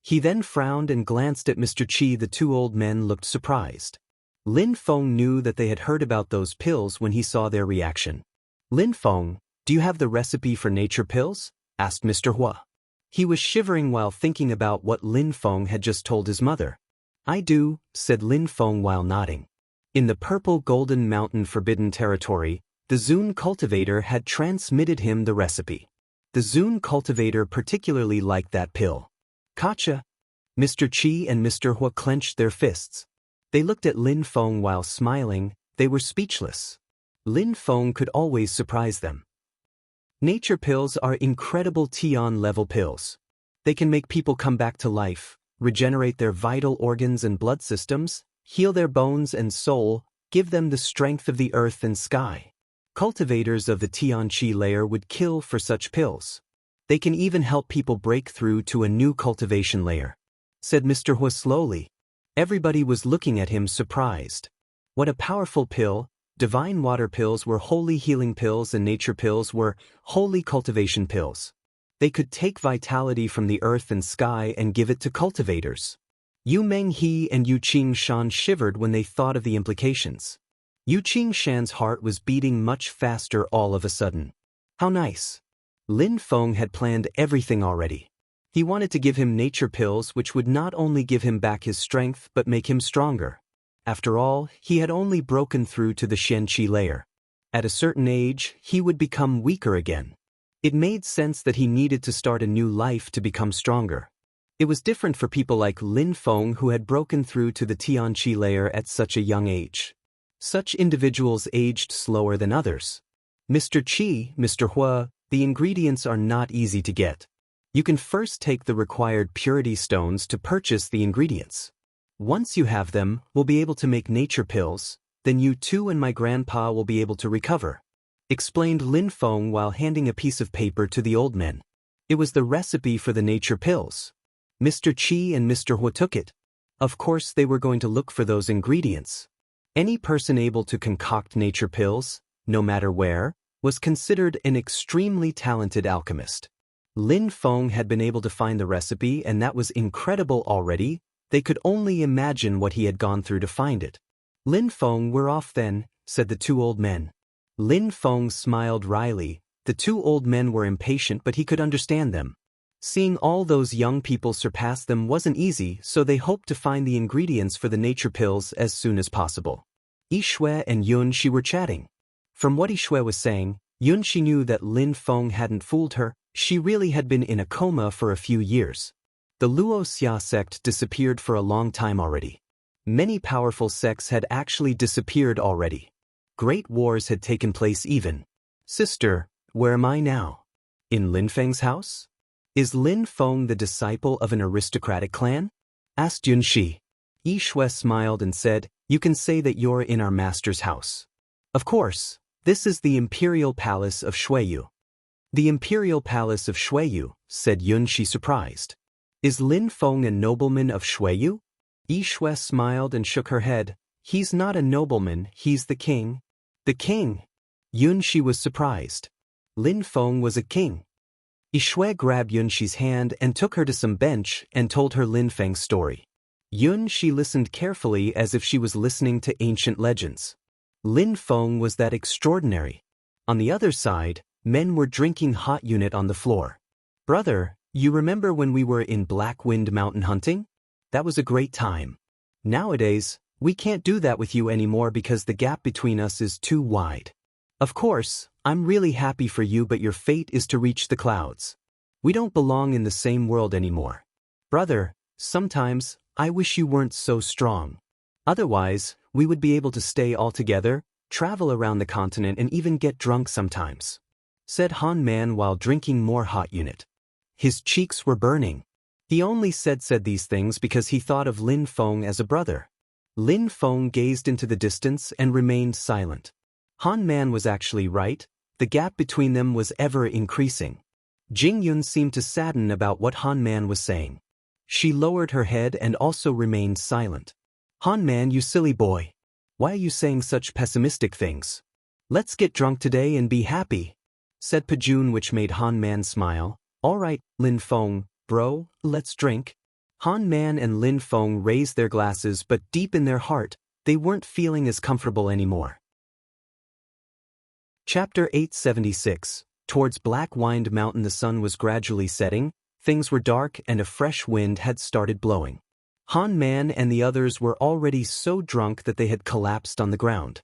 S1: He then frowned and glanced at Mr. Qi. The two old men looked surprised. Lin Feng knew that they had heard about those pills when he saw their reaction. Lin Feng, do you have the recipe for nature pills? Asked Mr. Hua. He was shivering while thinking about what Lin Feng had just told his mother. I do, said Lin Feng while nodding. In the purple golden mountain forbidden territory, the Zun cultivator had transmitted him the recipe. The Zun cultivator particularly liked that pill. Gotcha. Mr. Qi and Mr. Hua clenched their fists. They looked at Lin Feng while smiling. They were speechless. Lin Feng could always surprise them. Nature pills are incredible Tian-level pills. They can make people come back to life, regenerate their vital organs and blood systems, heal their bones and soul, give them the strength of the earth and sky. Cultivators of the Tianqi layer would kill for such pills. They can even help people break through to a new cultivation layer, said Mr. Hua slowly. Everybody was looking at him surprised. What a powerful pill! Divine water pills were holy healing pills and nature pills were holy cultivation pills. They could take vitality from the earth and sky and give it to cultivators. Yu Menghe and Yu Qingshan shivered when they thought of the implications. Yu Qingshan's heart was beating much faster all of a sudden. How nice! Lin Feng had planned everything already. He wanted to give him nature pills which would not only give him back his strength but make him stronger. After all, he had only broken through to the Xianqi layer. At a certain age, he would become weaker again. It made sense that he needed to start a new life to become stronger. It was different for people like Lin Feng who had broken through to the Tianqi layer at such a young age. Such individuals aged slower than others. Mr. Qi, Mr. Hua, the ingredients are not easy to get. You can first take the required purity stones to purchase the ingredients. Once you have them, we'll be able to make nature pills, then you too and my grandpa will be able to recover, explained Lin Feng while handing a piece of paper to the old men. It was the recipe for the nature pills. Mr. Qi and Mr. Hua took it. Of course they were going to look for those ingredients. Any person able to concoct nature pills, no matter where, was considered an extremely talented alchemist. Lin Feng had been able to find the recipe and that was incredible already. They could only imagine what he had gone through to find it. Lin Feng, we're off then, said the two old men. Lin Feng smiled wryly. The two old men were impatient but he could understand them. Seeing all those young people surpass them wasn't easy, so they hoped to find the ingredients for the nature pills as soon as possible. Yishui and Yunxi were chatting. From what Yishui was saying, Yunxi knew that Lin Feng hadn't fooled her. She really had been in a coma for a few years. The Luo Xia sect disappeared for a long time already. Many powerful sects had actually disappeared already. Great wars had taken place even. Sister, where am I now? In Lin Feng's house? Is Lin Feng the disciple of an aristocratic clan? Asked Yunxi. Yishui smiled and said, you can say that you're in our master's house. Of course, this is the Imperial Palace of Shuiyu. The Imperial Palace of Shuiyu, said Yunxi surprised. Is Lin Feng a nobleman of Shuiyu? Yishui smiled and shook her head. He's not a nobleman, he's the king. The king? Yunxi was surprised. Lin Feng was a king. Yishui grabbed Yunxi's hand and took her to some bench and told her Lin Feng's story. Yunxi listened carefully as if she was listening to ancient legends. Lin Feng was that extraordinary. On the other side, men were drinking hot unit on the floor. Brother, you remember when we were in Blackwind Mountain hunting? That was a great time. Nowadays, we can't do that with you anymore because the gap between us is too wide. Of course, I'm really happy for you but your fate is to reach the clouds. We don't belong in the same world anymore. Brother, sometimes, I wish you weren't so strong. Otherwise, we would be able to stay all together, travel around the continent and even get drunk sometimes, said Han Man while drinking more hot unit. His cheeks were burning. He only said these things because he thought of Lin Feng as a brother. Lin Feng gazed into the distance and remained silent. Han Man was actually right. The gap between them was ever increasing. Jing Yun seemed to sadden about what Han Man was saying. She lowered her head and also remained silent. Han Man, you silly boy. Why are you saying such pessimistic things? Let's get drunk today and be happy, said Pajun, which made Han Man smile. All right, Lin Feng, bro, let's drink. Han Man and Lin Feng raised their glasses but deep in their heart, they weren't feeling as comfortable anymore. Chapter 876. Towards Blackwind Mountain the sun was gradually setting, things were dark and a fresh wind had started blowing. Han Man and the others were already so drunk that they had collapsed on the ground.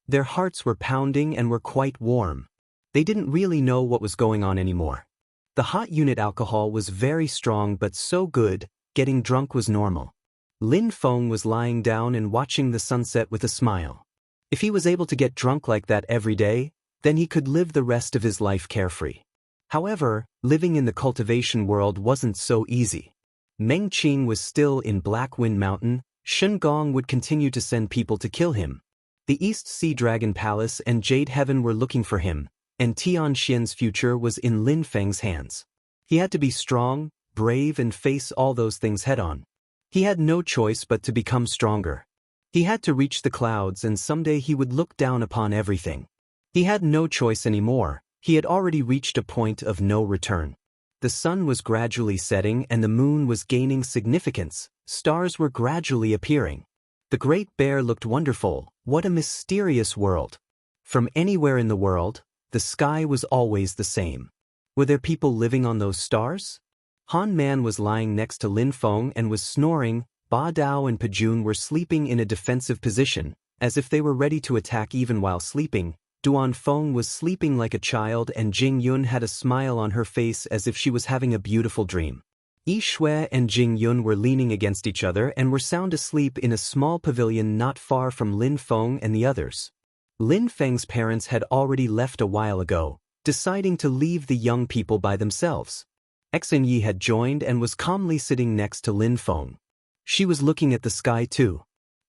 S1: Their hearts were pounding and were quite warm. They didn't really know what was going on anymore. The hot unit alcohol was very strong but so good, getting drunk was normal. Lin Feng was lying down and watching the sunset with a smile. If he was able to get drunk like that every day, then he could live the rest of his life carefree. However, living in the cultivation world wasn't so easy. Meng Qing was still in Black Wind Mountain. Shen Gong would continue to send people to kill him. The East Sea Dragon Palace and Jade Heaven were looking for him, and Tian Xian's future was in Lin Feng's hands. He had to be strong, brave and face all those things head-on. He had no choice but to become stronger. He had to reach the clouds and someday he would look down upon everything. He had no choice anymore. He had already reached a point of no return. The sun was gradually setting and the moon was gaining significance. Stars were gradually appearing. The Great Bear looked wonderful. What a mysterious world. From anywhere in the world, the sky was always the same. Were there people living on those stars? Han Man was lying next to Lin Feng and was snoring. Ba Dao and Pajun were sleeping in a defensive position, as if they were ready to attack even while sleeping. Duan Feng was sleeping like a child and Jing Yun had a smile on her face as if she was having a beautiful dream. Yi Shui and Jing Yun were leaning against each other and were sound asleep in a small pavilion not far from Lin Feng and the others. Lin Feng's parents had already left a while ago, deciding to leave the young people by themselves. Xen Yi had joined and was calmly sitting next to Lin Feng. She was looking at the sky too.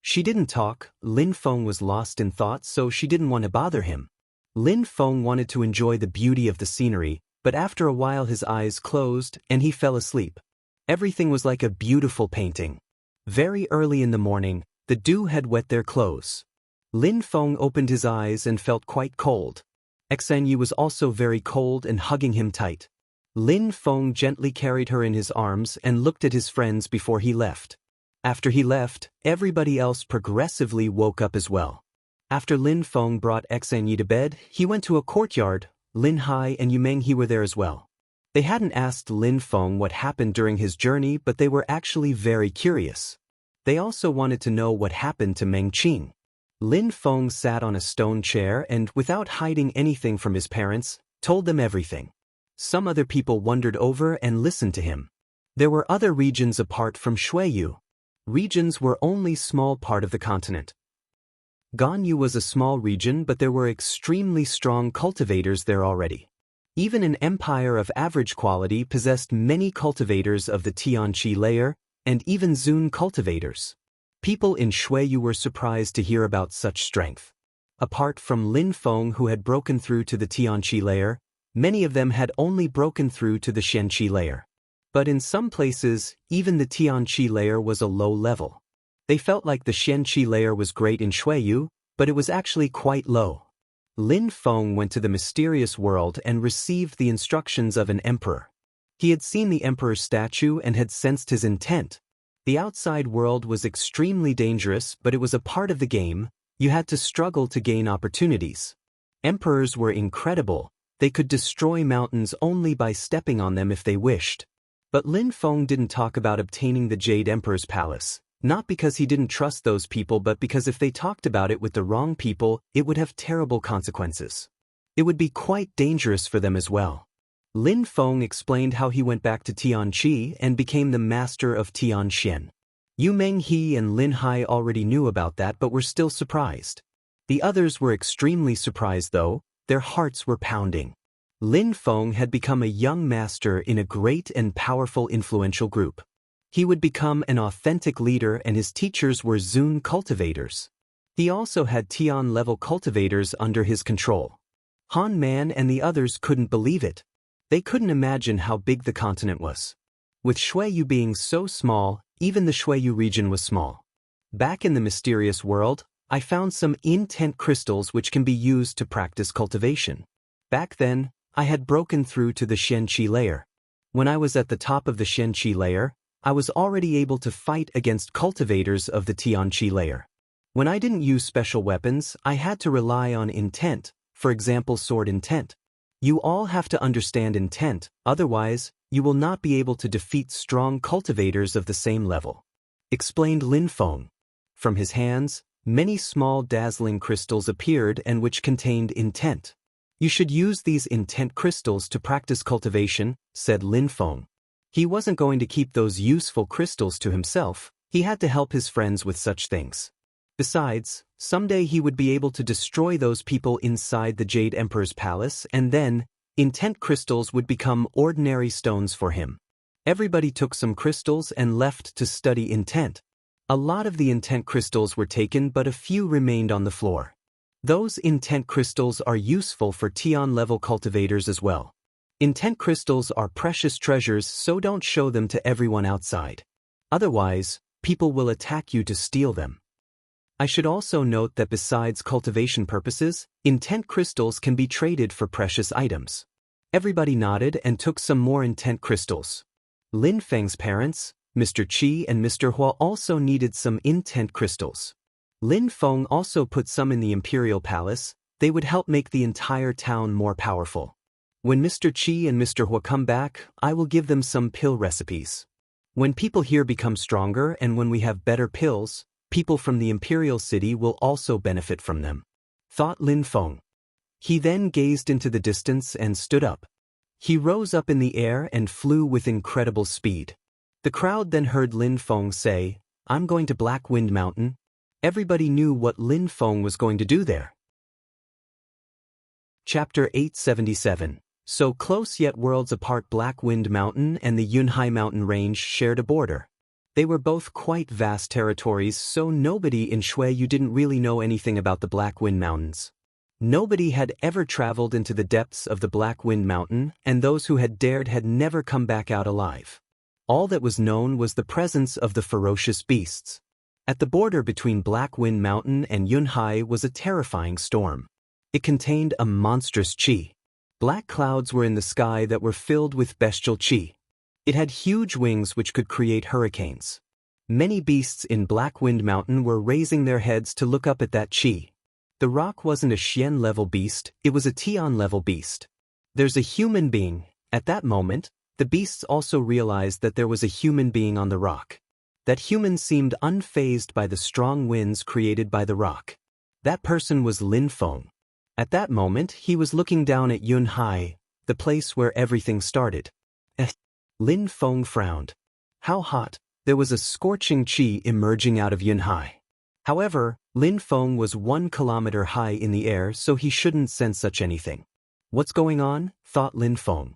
S1: She didn't talk. Lin Feng was lost in thought, so she didn't want to bother him. Lin Feng wanted to enjoy the beauty of the scenery, but after a while his eyes closed and he fell asleep. Everything was like a beautiful painting. Very early in the morning, the dew had wet their clothes. Lin Feng opened his eyes and felt quite cold. Xen Yi was also very cold and hugging him tight. Lin Feng gently carried her in his arms and looked at his friends before he left. After he left, everybody else progressively woke up as well. After Lin Feng brought Xen Yi to bed, he went to a courtyard. Lin Hai and Yu Menghe were there as well. They hadn't asked Lin Feng what happened during his journey, but they were actually very curious. They also wanted to know what happened to Meng Qing. Lin Feng sat on a stone chair and, without hiding anything from his parents, told them everything. Some other people wondered over and listened to him. There were other regions apart from Xueyu. Regions were only small part of the continent. Ganyu was a small region, but there were extremely strong cultivators there already. Even an empire of average quality possessed many cultivators of the Tianqi layer, and even Zun cultivators. People in Xueyu were surprised to hear about such strength. Apart from Lin Feng, who had broken through to the Tianqi layer, many of them had only broken through to the Xianqi layer. But in some places, even the Tianqi layer was a low level. They felt like the Xianqi layer was great in Xueyu, but it was actually quite low. Lin Feng went to the mysterious world and received the instructions of an emperor. He had seen the emperor's statue and had sensed his intent. The outside world was extremely dangerous, but it was a part of the game. You had to struggle to gain opportunities. Emperors were incredible. They could destroy mountains only by stepping on them if they wished. But Lin Feng didn't talk about obtaining the Jade Emperor's palace, not because he didn't trust those people, but because if they talked about it with the wrong people, it would have terrible consequences. It would be quite dangerous for them as well. Lin Feng explained how he went back to Tianqi and became the master of Tianxian. Yu Menghe and Lin Hai already knew about that but were still surprised. The others were extremely surprised though. Their hearts were pounding. Lin Feng had become a young master in a great and powerful influential group. He would become an authentic leader and his teachers were Zun cultivators. He also had Tian-level cultivators under his control. Han Man and the others couldn't believe it. They couldn't imagine how big the continent was. With Xueyu being so small, even the Xueyu region was small. Back in the mysterious world, I found some intent crystals which can be used to practice cultivation. Back then, I had broken through to the Xianqi layer. When I was at the top of the Xianqi layer, I was already able to fight against cultivators of the Tianqi layer. When I didn't use special weapons, I had to rely on intent, for example sword intent. You all have to understand intent, otherwise, you will not be able to defeat strong cultivators of the same level. explained Lin Feng. From his hands, many small dazzling crystals appeared and which contained intent. You should use these intent crystals to practice cultivation, said Lin Feng. He wasn't going to keep those useful crystals to himself, he had to help his friends with such things. Besides, someday he would be able to destroy those people inside the Jade Emperor's palace, and then, intent crystals would become ordinary stones for him. Everybody took some crystals and left to study intent. A lot of the intent crystals were taken, but a few remained on the floor. Those intent crystals are useful for Tian-level cultivators as well. Intent crystals are precious treasures, so don't show them to everyone outside. Otherwise, people will attack you to steal them. I should also note that besides cultivation purposes, intent crystals can be traded for precious items. Everybody nodded and took some more intent crystals. Lin Feng's parents, Mr. Qi and Mr. Hua, also needed some intent crystals. Lin Feng also put some in the Imperial Palace. They would help make the entire town more powerful. When Mr. Qi and Mr. Hua come back, I will give them some pill recipes. When people here become stronger and when we have better pills, people from the Imperial City will also benefit from them, thought Lin Feng. He then gazed into the distance and stood up. He rose up in the air and flew with incredible speed. The crowd then heard Lin Feng say, "I'm going to Black Wind Mountain." Everybody knew what Lin Feng was going to do there. Chapter 877. So close yet worlds apart, Black Wind Mountain and the Yunhai Mountain Range shared a border. They were both quite vast territories, so nobody in Shuiyu didn't really know anything about the Black Wind Mountains. Nobody had ever traveled into the depths of the Black Wind Mountain, and those who had dared had never come back out alive. All that was known was the presence of the ferocious beasts. At the border between Black Wind Mountain and Yunhai was a terrifying storm. It contained a monstrous qi. Black clouds were in the sky that were filled with bestial qi. It had huge wings which could create hurricanes. Many beasts in Black Wind Mountain were raising their heads to look up at that qi. The rock wasn't a Xian-level beast, it was a Tian-level beast. There's a human being. At that moment, the beasts also realized that there was a human being on the rock. That human seemed unfazed by the strong winds created by the rock. That person was Lin Feng. At that moment, he was looking down at Yunhai, the place where everything started. Lin Feng frowned. How hot! There was a scorching qi emerging out of Yunhai. However, Lin Feng was 1 kilometer high in the air, so he shouldn't sense such anything. What's going on? Thought Lin Feng.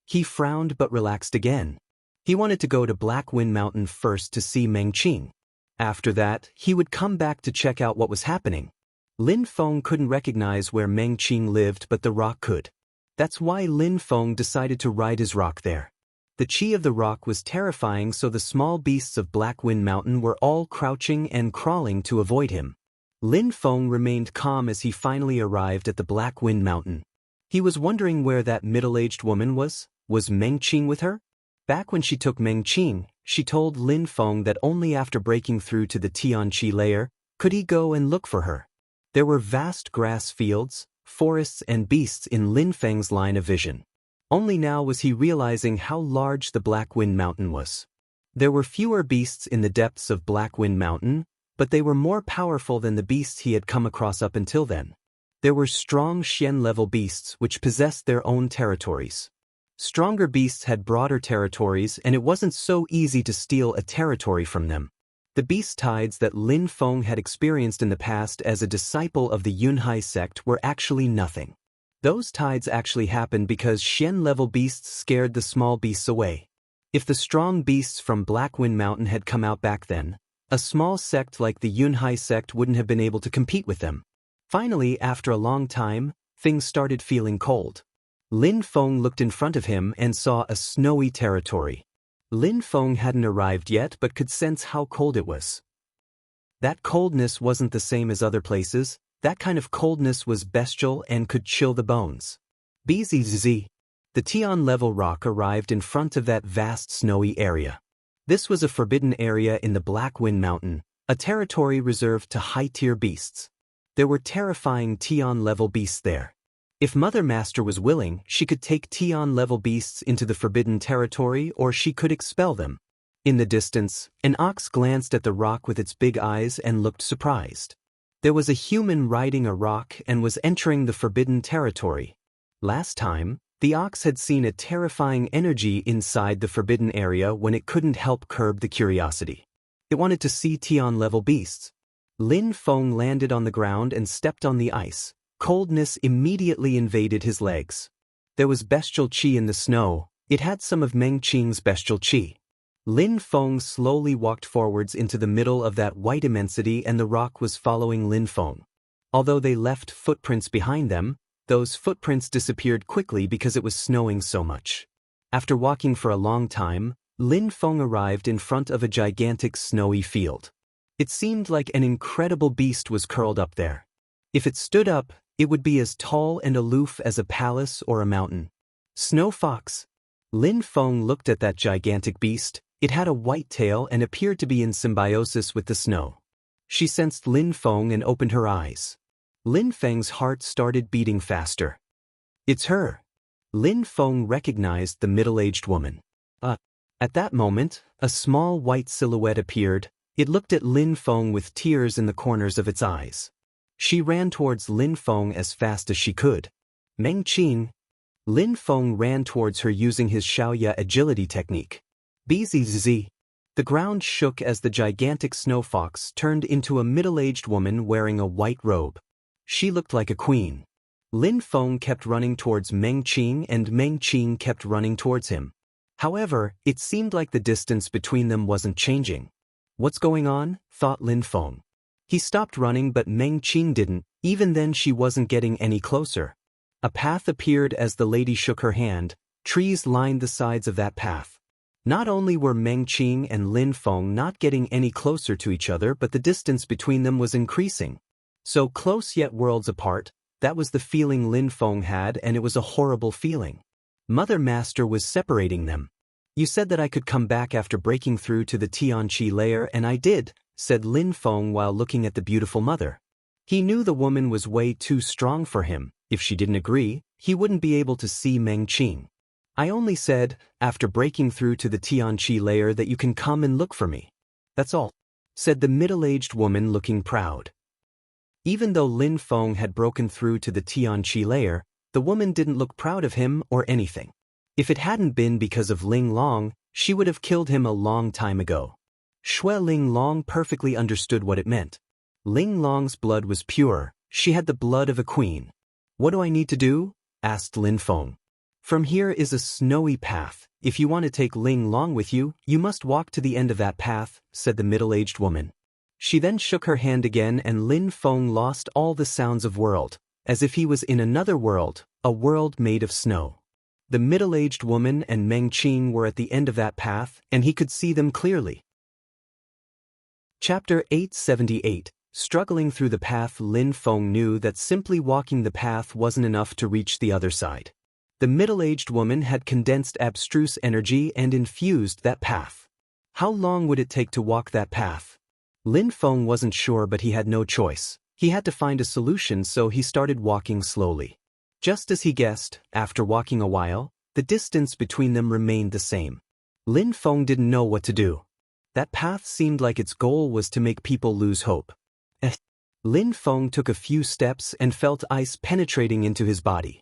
S1: He frowned but relaxed again. He wanted to go to Black Wind Mountain first to see Meng Qing. After that, he would come back to check out what was happening. Lin Feng couldn't recognize where Meng Qing lived, but the rock could. That's why Lin Feng decided to ride his rock there. The qi of the rock was terrifying, so the small beasts of Black Wind Mountain were all crouching and crawling to avoid him. Lin Feng remained calm as he finally arrived at the Black Wind Mountain. He was wondering where that middle-aged woman was. Was Meng Qing with her? Back when she took Meng Qing, she told Lin Feng that only after breaking through to the Tianqi layer could he go and look for her. There were vast grass fields, forests and beasts in Lin Feng's line of vision. Only now was he realizing how large the Black Wind Mountain was. There were fewer beasts in the depths of Black Wind Mountain, but they were more powerful than the beasts he had come across up until then. There were strong Xian-level beasts which possessed their own territories. Stronger beasts had broader territories, and it wasn't so easy to steal a territory from them. The beast tides that Lin Feng had experienced in the past as a disciple of the Yunhai sect were actually nothing. Those tides actually happened because Xian-level beasts scared the small beasts away. If the strong beasts from Black Wind Mountain had come out back then, a small sect like the Yunhai sect wouldn't have been able to compete with them. Finally, after a long time, things started feeling cold. Lin Feng looked in front of him and saw a snowy territory. Lin Feng hadn't arrived yet but could sense how cold it was. That coldness wasn't the same as other places. That kind of coldness was bestial and could chill the bones. Bzz. The Tian-level rock arrived in front of that vast snowy area. This was a forbidden area in the Black Wind Mountain, a territory reserved to high-tier beasts. There were terrifying Tian-level beasts there. If Mother Master was willing, she could take Tian-level beasts into the forbidden territory, or she could expel them. In the distance, an ox glanced at the rock with its big eyes and looked surprised. There was a human riding a rock and was entering the forbidden territory. Last time, the ox had seen a terrifying energy inside the forbidden area when it couldn't help curb the curiosity. It wanted to see Tian-level beasts. Lin Feng landed on the ground and stepped on the ice. Coldness immediately invaded his legs. There was bestial qi in the snow. It had some of Meng Qing's bestial qi. Lin Feng slowly walked forwards into the middle of that white immensity, and the rock was following Lin Feng. Although they left footprints behind them, those footprints disappeared quickly because it was snowing so much. After walking for a long time, Lin Feng arrived in front of a gigantic snowy field. It seemed like an incredible beast was curled up there. If it stood up, it would be as tall and aloof as a palace or a mountain. Snow fox. Lin Feng looked at that gigantic beast. It had a white tail and appeared to be in symbiosis with the snow. She sensed Lin Feng and opened her eyes. Lin Feng's heart started beating faster. It's her. Lin Feng recognized the middle-aged woman. At that moment, a small white silhouette appeared. It looked at Lin Feng with tears in the corners of its eyes. She ran towards Lin Feng as fast as she could. Meng Qing. Lin Feng ran towards her using his Xiaoya agility technique. Bzzz. The ground shook as the gigantic snow fox turned into a middle-aged woman wearing a white robe. She looked like a queen. Lin Feng kept running towards Meng Qing and Meng Qing kept running towards him. However, it seemed like the distance between them wasn't changing. What's going on? Thought Lin Feng. He stopped running, but Meng Qing didn't. Even then she wasn't getting any closer. A path appeared as the lady shook her hand. Trees lined the sides of that path. Not only were Meng Qing and Lin Feng not getting any closer to each other, but the distance between them was increasing. So close yet worlds apart, that was the feeling Lin Feng had, and it was a horrible feeling. Mother Master was separating them. You said that I could come back after breaking through to the Tianqi layer, and I did, said Lin Feng while looking at the beautiful mother. He knew the woman was way too strong for him. If she didn't agree, he wouldn't be able to see Meng Qing. I only said, after breaking through to the Tianqi layer, that you can come and look for me. That's all, said the middle-aged woman looking proud. Even though Lin Feng had broken through to the Tianqi layer, the woman didn't look proud of him or anything. If it hadn't been because of Ling Long, she would have killed him a long time ago. Shui Ling Long perfectly understood what it meant. Ling Long's blood was pure. She had the blood of a queen. What do I need to do? Asked Lin Feng. From here is a snowy path. If you want to take Ling Long with you, you must walk to the end of that path, said the middle-aged woman. She then shook her hand again, and Lin Feng lost all the sounds of world, as if he was in another world, a world made of snow. The middle-aged woman and Meng Qing were at the end of that path, and he could see them clearly. Chapter 878. Struggling through the path, Lin Feng knew that simply walking the path wasn't enough to reach the other side. The middle-aged woman had condensed abstruse energy and infused that path. How long would it take to walk that path? Lin Feng wasn't sure, but he had no choice. He had to find a solution, so he started walking slowly. Just as he guessed, after walking a while, the distance between them remained the same. Lin Feng didn't know what to do. That path seemed like its goal was to make people lose hope. Lin Feng took a few steps and felt ice penetrating into his body.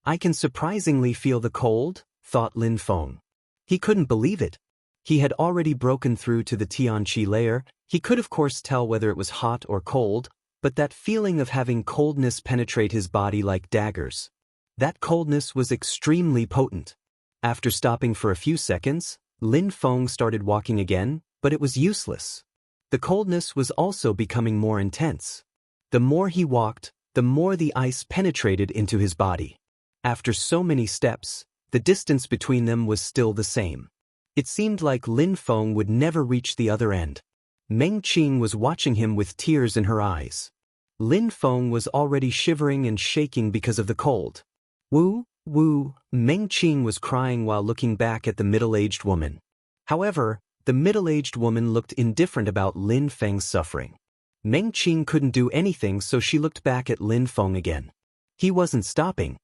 S1: I can surprisingly feel the cold, thought Lin Feng. He couldn't believe it. He had already broken through to the Tianqi layer. He could of course tell whether it was hot or cold, but that feeling of having coldness penetrate his body like daggers. That coldness was extremely potent. After stopping for a few seconds, Lin Feng started walking again, but it was useless. The coldness was also becoming more intense. The more he walked, the more the ice penetrated into his body. After so many steps, the distance between them was still the same. It seemed like Lin Feng would never reach the other end. Meng Qing was watching him with tears in her eyes. Lin Feng was already shivering and shaking because of the cold. Woo, woo, Meng Qing was crying while looking back at the middle-aged woman. However, the middle-aged woman looked indifferent about Lin Feng's suffering. Meng Qing couldn't do anything, so she looked back at Lin Feng again. He wasn't stopping.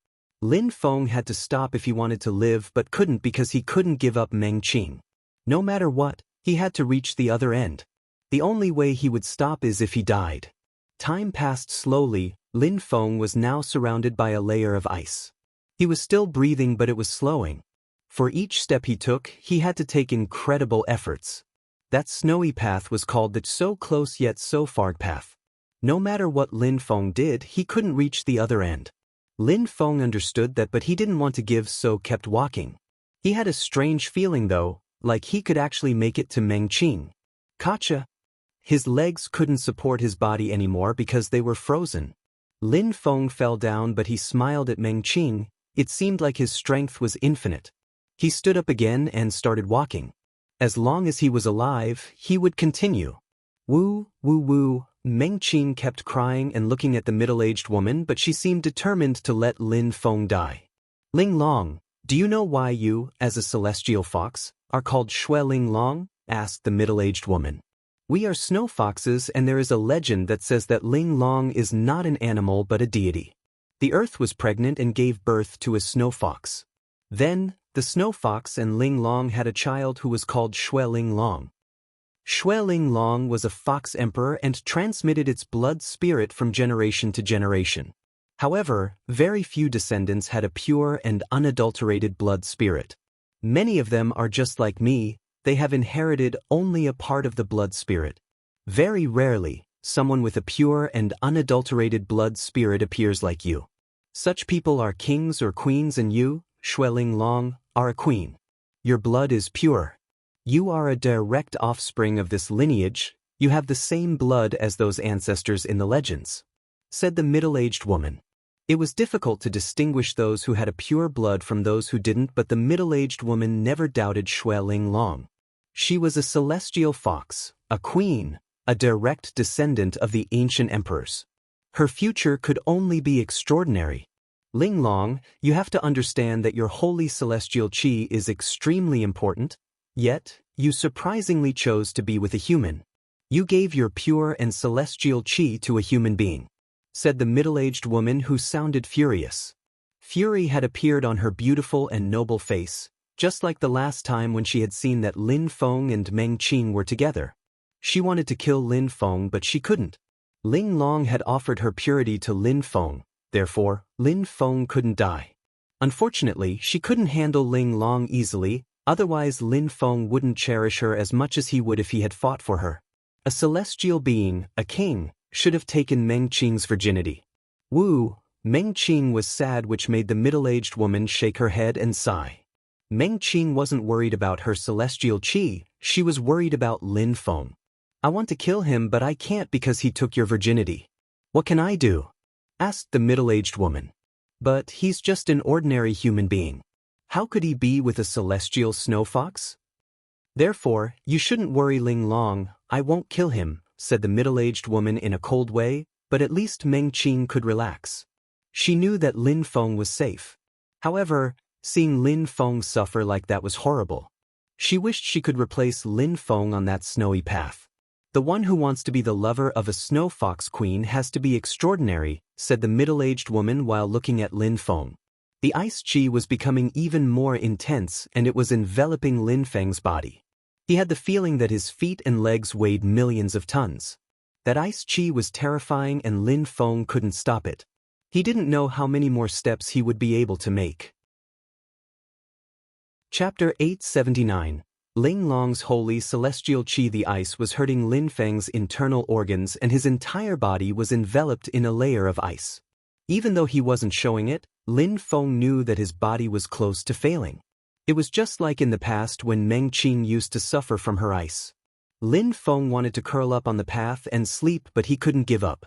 S1: Lin Feng had to stop if he wanted to live, but couldn't because he couldn't give up Meng Qing. No matter what, He had to reach the other end. The only way he would stop is if he died. Time passed slowly. Lin Feng was now surrounded by a layer of ice. He was still breathing, but it was slowing. For each step he took, he had to take incredible efforts. That snowy path was called the so close yet so far path. No matter what Lin Feng did, he couldn't reach the other end. Lin Feng understood that, but he didn't want to give, so kept walking. He had a strange feeling though, like he could actually make it to Mengqing. Gotcha! His legs couldn't support his body anymore because they were frozen. Lin Feng fell down, but he smiled at Mengqing. It seemed like his strength was infinite. He stood up again and started walking. As long as he was alive, he would continue. Woo, woo, woo. Mengqing kept crying and looking at the middle-aged woman, but she seemed determined to let Lin Feng die. Ling Long, do you know why you, as a celestial fox, are called Shui Ling Long? Asked the middle-aged woman. We are snow foxes, and there is a legend that says that Ling Long is not an animal but a deity. The earth was pregnant and gave birth to a snow fox. Then, the snow fox and Ling Long had a child who was called Shui Ling Long. Shui Ling Long was a fox emperor and transmitted its blood spirit from generation to generation. However, very few descendants had a pure and unadulterated blood spirit. Many of them are just like me, they have inherited only a part of the blood spirit. Very rarely, someone with a pure and unadulterated blood spirit appears like you. Such people are kings or queens, and you, Shui Ling Long, are a queen. Your blood is pure. You are a direct offspring of this lineage, you have the same blood as those ancestors in the legends, said the middle-aged woman. It was difficult to distinguish those who had a pure blood from those who didn't, but the middle-aged woman never doubted Shui Ling Long. She was a celestial fox, a queen, a direct descendant of the ancient emperors. Her future could only be extraordinary. Ling Long, you have to understand that your holy celestial qi is extremely important. Yet, you surprisingly chose to be with a human. You gave your pure and celestial qi to a human being, said the middle-aged woman, who sounded furious. Fury had appeared on her beautiful and noble face, just like the last time when she had seen that Lin Feng and Mengqing were together. She wanted to kill Lin Feng, but she couldn't. Ling Long had offered her purity to Lin Feng, therefore, Lin Feng couldn't die. Unfortunately, she couldn't handle Ling Long easily. Otherwise, Lin Feng wouldn't cherish her as much as he would if he had fought for her. A celestial being, a king, should have taken Mengqing's virginity. Woo, Mengqing was sad, which made the middle-aged woman shake her head and sigh. Mengqing wasn't worried about her celestial qi, she was worried about Lin Feng. I want to kill him, but I can't because he took your virginity. What can I do? Asked the middle-aged woman. But he's just an ordinary human being. How could he be with a celestial snow fox? Therefore, you shouldn't worry, Ling Long, I won't kill him, said the middle-aged woman in a cold way, but at least Mengqing could relax. She knew that Lin Feng was safe. However, seeing Lin Feng suffer like that was horrible. She wished she could replace Lin Feng on that snowy path. The one who wants to be the lover of a snow fox queen has to be extraordinary, said the middle-aged woman while looking at Lin Feng. The ice qi was becoming even more intense, and it was enveloping Lin Feng's body. He had the feeling that his feet and legs weighed millions of tons. That ice qi was terrifying, and Lin Feng couldn't stop it. He didn't know how many more steps he would be able to make. Chapter 879. Ling Long's holy celestial qi. The ice was hurting Lin Feng's internal organs, and his entire body was enveloped in a layer of ice. Even though he wasn't showing it, Lin Feng knew that his body was close to failing. It was just like in the past when Mengqing used to suffer from her ice. Lin Feng wanted to curl up on the path and sleep, but he couldn't give up.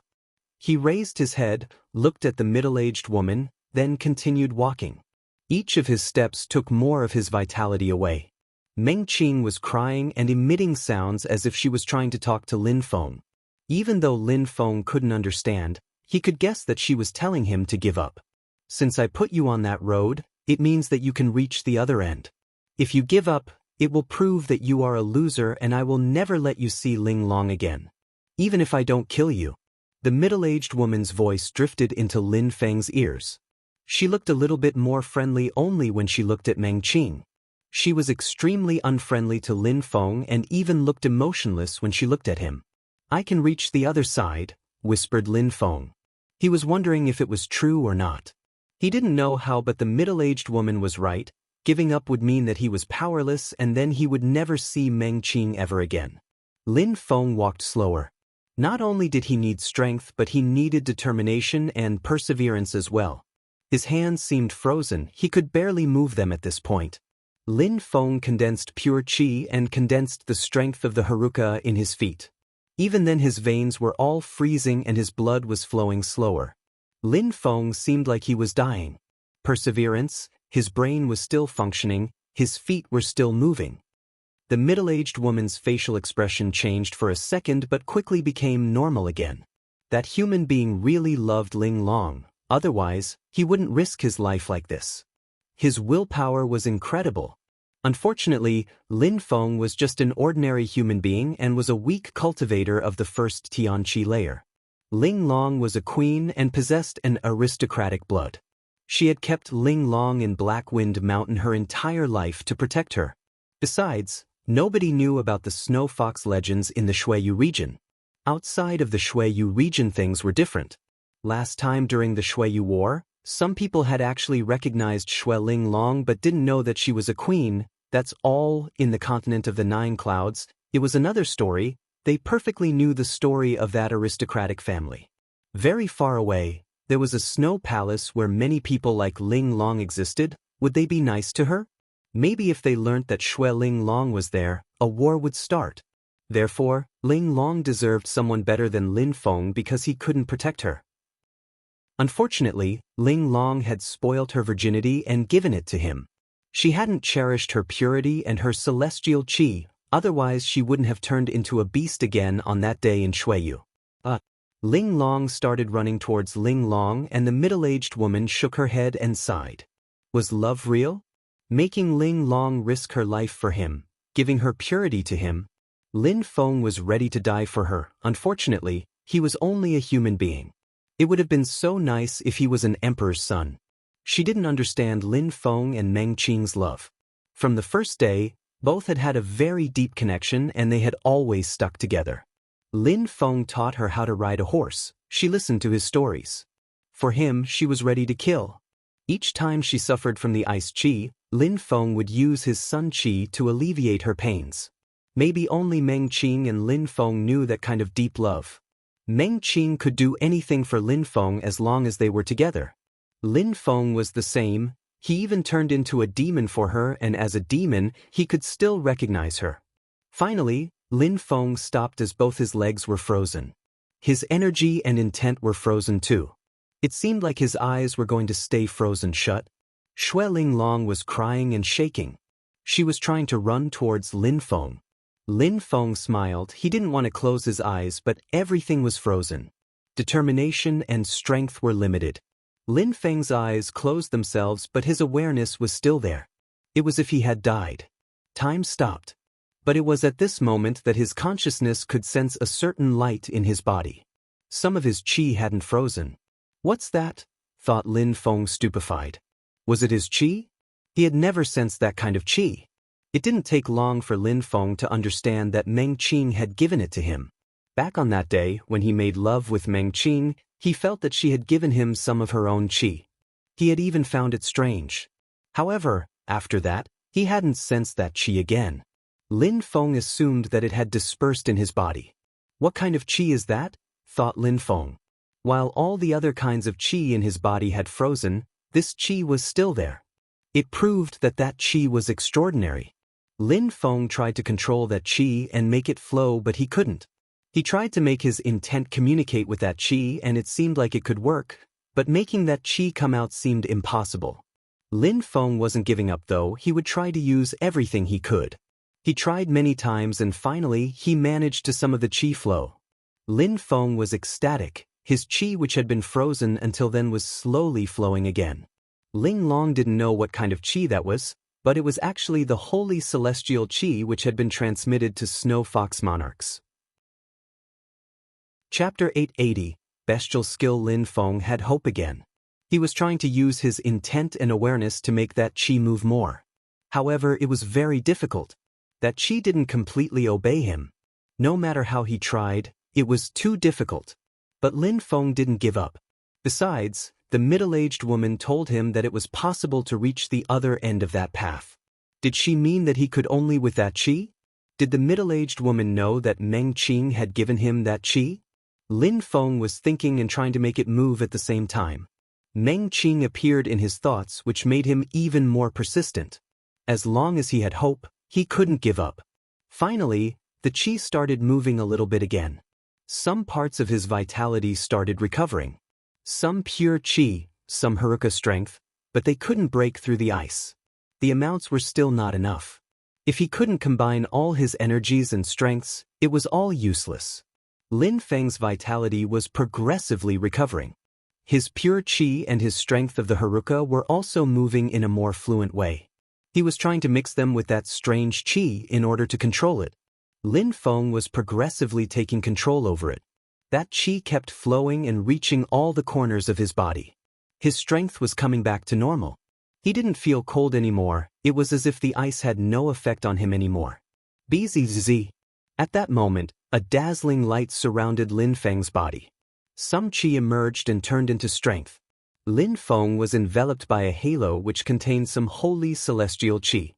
S1: He raised his head, looked at the middle-aged woman, then continued walking. Each of his steps took more of his vitality away. Mengqing was crying and emitting sounds as if she was trying to talk to Lin Feng. Even though Lin Feng couldn't understand, he could guess that she was telling him to give up. Since I put you on that road, it means that you can reach the other end. If you give up, it will prove that you are a loser, and I will never let you see Ling Long again. Even if I don't kill you. The middle-aged woman's voice drifted into Lin Feng's ears. She looked a little bit more friendly only when she looked at Mengqing. She was extremely unfriendly to Lin Feng and even looked emotionless when she looked at him. "I can reach the other side," whispered Lin Feng. He was wondering if it was true or not. He didn't know how, but the middle-aged woman was right. Giving up would mean that he was powerless and then he would never see Meng Qing ever again. Lin Feng walked slower. Not only did he need strength, but he needed determination and perseverance as well. His hands seemed frozen, he could barely move them at this point. Lin Feng condensed pure qi and condensed the strength of the Haruka in his feet. Even then his veins were all freezing and his blood was flowing slower. Lin Feng seemed like he was dying. Perseverance, his brain was still functioning, his feet were still moving. The middle-aged woman's facial expression changed for a second but quickly became normal again. That human being really loved Ling Long, otherwise, he wouldn't risk his life like this. His willpower was incredible. Unfortunately, Lin Feng was just an ordinary human being and was a weak cultivator of the first Tianqi layer. Ling Long was a queen and possessed an aristocratic blood. She had kept Ling Long in Blackwind Mountain her entire life to protect her. Besides, nobody knew about the snow fox legends in the Shuiyu region. Outside of the Shuiyu region things were different. Last time during the Shuiyu War, some people had actually recognized Shui Ling Long but didn't know that she was a queen. That's all in the continent of the Nine Clouds. It was another story. They perfectly knew the story of that aristocratic family. Very far away, there was a snow palace where many people like Ling Long existed. Would they be nice to her? Maybe if they learnt that Shui Ling Long was there, a war would start. Therefore, Ling Long deserved someone better than Lin Feng because he couldn't protect her. Unfortunately, Ling Long had spoilt her virginity and given it to him. She hadn't cherished her purity and her celestial qi, otherwise she wouldn't have turned into a beast again on that day in Shuiyu. Ling Long started running towards Ling Long and the middle-aged woman shook her head and sighed. Was love real? Making Ling Long risk her life for him, giving her purity to him. Lin Feng was ready to die for her. Unfortunately, he was only a human being. It would have been so nice if he was an emperor's son. She didn't understand Lin Feng and Meng Qing's love. From the first day, both had had a very deep connection and they had always stuck together. Lin Feng taught her how to ride a horse. She listened to his stories. For him, she was ready to kill. Each time she suffered from the ice qi, Lin Feng would use his sun qi to alleviate her pains. Maybe only Meng Qing and Lin Feng knew that kind of deep love. Meng Qing could do anything for Lin Feng as long as they were together. Lin Feng was the same. He even turned into a demon for her, and as a demon, he could still recognize her. Finally, Lin Feng stopped as both his legs were frozen. His energy and intent were frozen too. It seemed like his eyes were going to stay frozen shut. Shui Ling Long was crying and shaking. She was trying to run towards Lin Feng. Lin Feng smiled. He didn't want to close his eyes, but everything was frozen. Determination and strength were limited. Lin Feng's eyes closed themselves, but his awareness was still there. It was as if he had died. Time stopped. But it was at this moment that his consciousness could sense a certain light in his body. Some of his qi hadn't frozen. What's that? Thought Lin Feng, stupefied. Was it his qi? He had never sensed that kind of qi. It didn't take long for Lin Feng to understand that Meng Qing had given it to him. Back on that day, when he made love with Meng Qing, he felt that she had given him some of her own qi. He had even found it strange. However, after that, he hadn't sensed that qi again. Lin Feng assumed that it had dispersed in his body. What kind of qi is that? Thought Lin Feng. While all the other kinds of qi in his body had frozen, this qi was still there. It proved that that qi was extraordinary. Lin Feng tried to control that qi and make it flow, but he couldn't. He tried to make his intent communicate with that qi and it seemed like it could work, but making that qi come out seemed impossible. Lin Feng wasn't giving up though. He would try to use everything he could. He tried many times and finally he managed to some of the qi flow. Lin Feng was ecstatic. His qi, which had been frozen until then, was slowly flowing again. Ling Long didn't know what kind of qi that was, but it was actually the holy celestial qi which had been transmitted to snow fox monarchs. Chapter 880, Bestial Skill. Lin Feng had hope again. He was trying to use his intent and awareness to make that qi move more. However, it was very difficult. That chi didn't completely obey him. No matter how he tried, it was too difficult. But Lin Feng didn't give up. Besides, the middle-aged woman told him that it was possible to reach the other end of that path. Did she mean that he could only with that chi? Did the middle-aged woman know that Meng Qing had given him that chi? Lin Feng was thinking and trying to make it move at the same time. Meng Qing appeared in his thoughts, which made him even more persistent. As long as he had hope, he couldn't give up. Finally, the chi started moving a little bit again. Some parts of his vitality started recovering. Some pure chi, some Haruka strength, but they couldn't break through the ice. The amounts were still not enough. If he couldn't combine all his energies and strengths, it was all useless. Lin Feng's vitality was progressively recovering. His pure chi and his strength of the Haruka were also moving in a more fluent way. He was trying to mix them with that strange chi in order to control it. Lin Feng was progressively taking control over it. That chi kept flowing and reaching all the corners of his body. His strength was coming back to normal. He didn't feel cold anymore. It was as if the ice had no effect on him anymore. Bzzz. At that moment, a dazzling light surrounded Lin Feng's body. Some chi emerged and turned into strength. Lin Feng was enveloped by a halo which contained some holy celestial chi.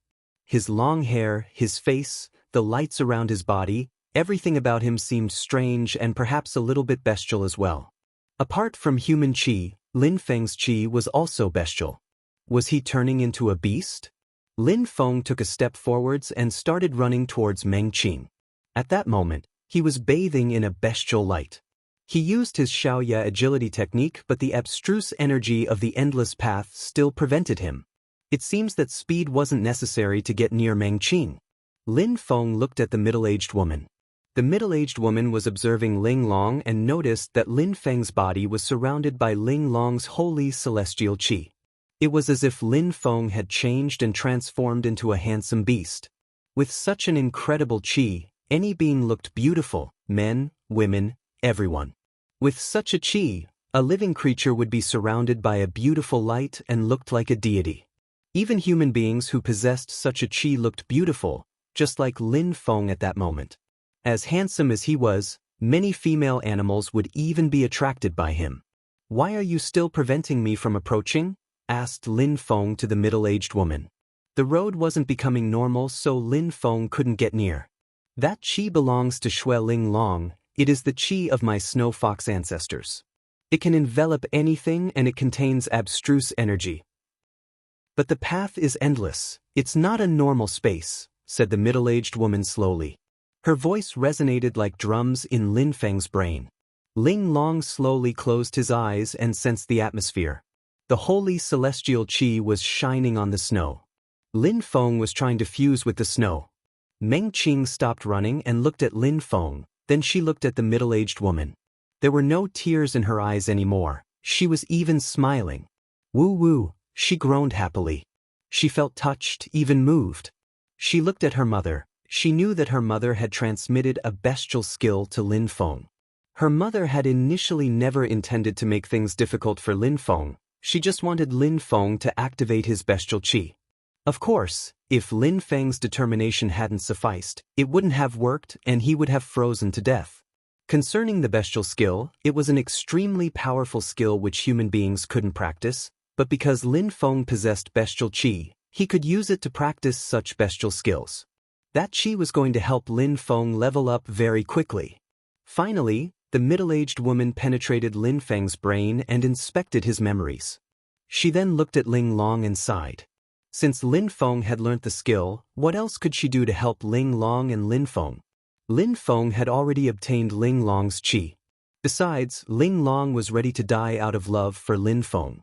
S1: His long hair, his face, the lights around his body, everything about him seemed strange and perhaps a little bit bestial as well. Apart from human chi, Lin Feng's chi was also bestial. Was he turning into a beast? Lin Feng took a step forwards and started running towards Meng Qing. At that moment, he was bathing in a bestial light. He used his Shaoya agility technique, but the abstruse energy of the endless path still prevented him. It seems that speed wasn't necessary to get near Meng Qing. Lin Feng looked at the middle-aged woman. The middle-aged woman was observing Ling Long and noticed that Lin Feng's body was surrounded by Ling Long's holy celestial chi. It was as if Lin Feng had changed and transformed into a handsome beast. With such an incredible chi, any being looked beautiful, men, women, everyone. With such a chi, a living creature would be surrounded by a beautiful light and looked like a deity. Even human beings who possessed such a chi looked beautiful, just like Lin Feng at that moment. As handsome as he was, many female animals would even be attracted by him. "Why are you still preventing me from approaching?" asked Lin Feng to the middle-aged woman. The road wasn't becoming normal, so Lin Feng couldn't get near. "That chi belongs to Shui Ling Long. It is the chi of my snow fox ancestors. It can envelop anything and it contains abstruse energy. But the path is endless. It's not a normal space," said the middle-aged woman slowly. Her voice resonated like drums in Lin Feng's brain. Ling Long slowly closed his eyes and sensed the atmosphere. The holy celestial chi was shining on the snow. Lin Feng was trying to fuse with the snow. Meng Qing stopped running and looked at Lin Feng, then she looked at the middle-aged woman. There were no tears in her eyes anymore. She was even smiling. "Woo-woo," she groaned happily. She felt touched, even moved. She looked at her mother. She knew that her mother had transmitted a bestial skill to Lin Feng. Her mother had initially never intended to make things difficult for Lin Feng. She just wanted Lin Feng to activate his bestial chi. Of course, if Lin Feng's determination hadn't sufficed, it wouldn't have worked and he would have frozen to death. Concerning the bestial skill, it was an extremely powerful skill which human beings couldn't practice, but because Lin Feng possessed bestial chi, he could use it to practice such bestial skills. That chi was going to help Lin Feng level up very quickly. Finally, the middle-aged woman penetrated Lin Feng's brain and inspected his memories. She then looked at Ling Long and sighed. Since Lin Feng had learnt the skill, what else could she do to help Ling Long and Lin Feng? Lin Feng had already obtained Ling Long's chi. Besides, Ling Long was ready to die out of love for Lin Feng.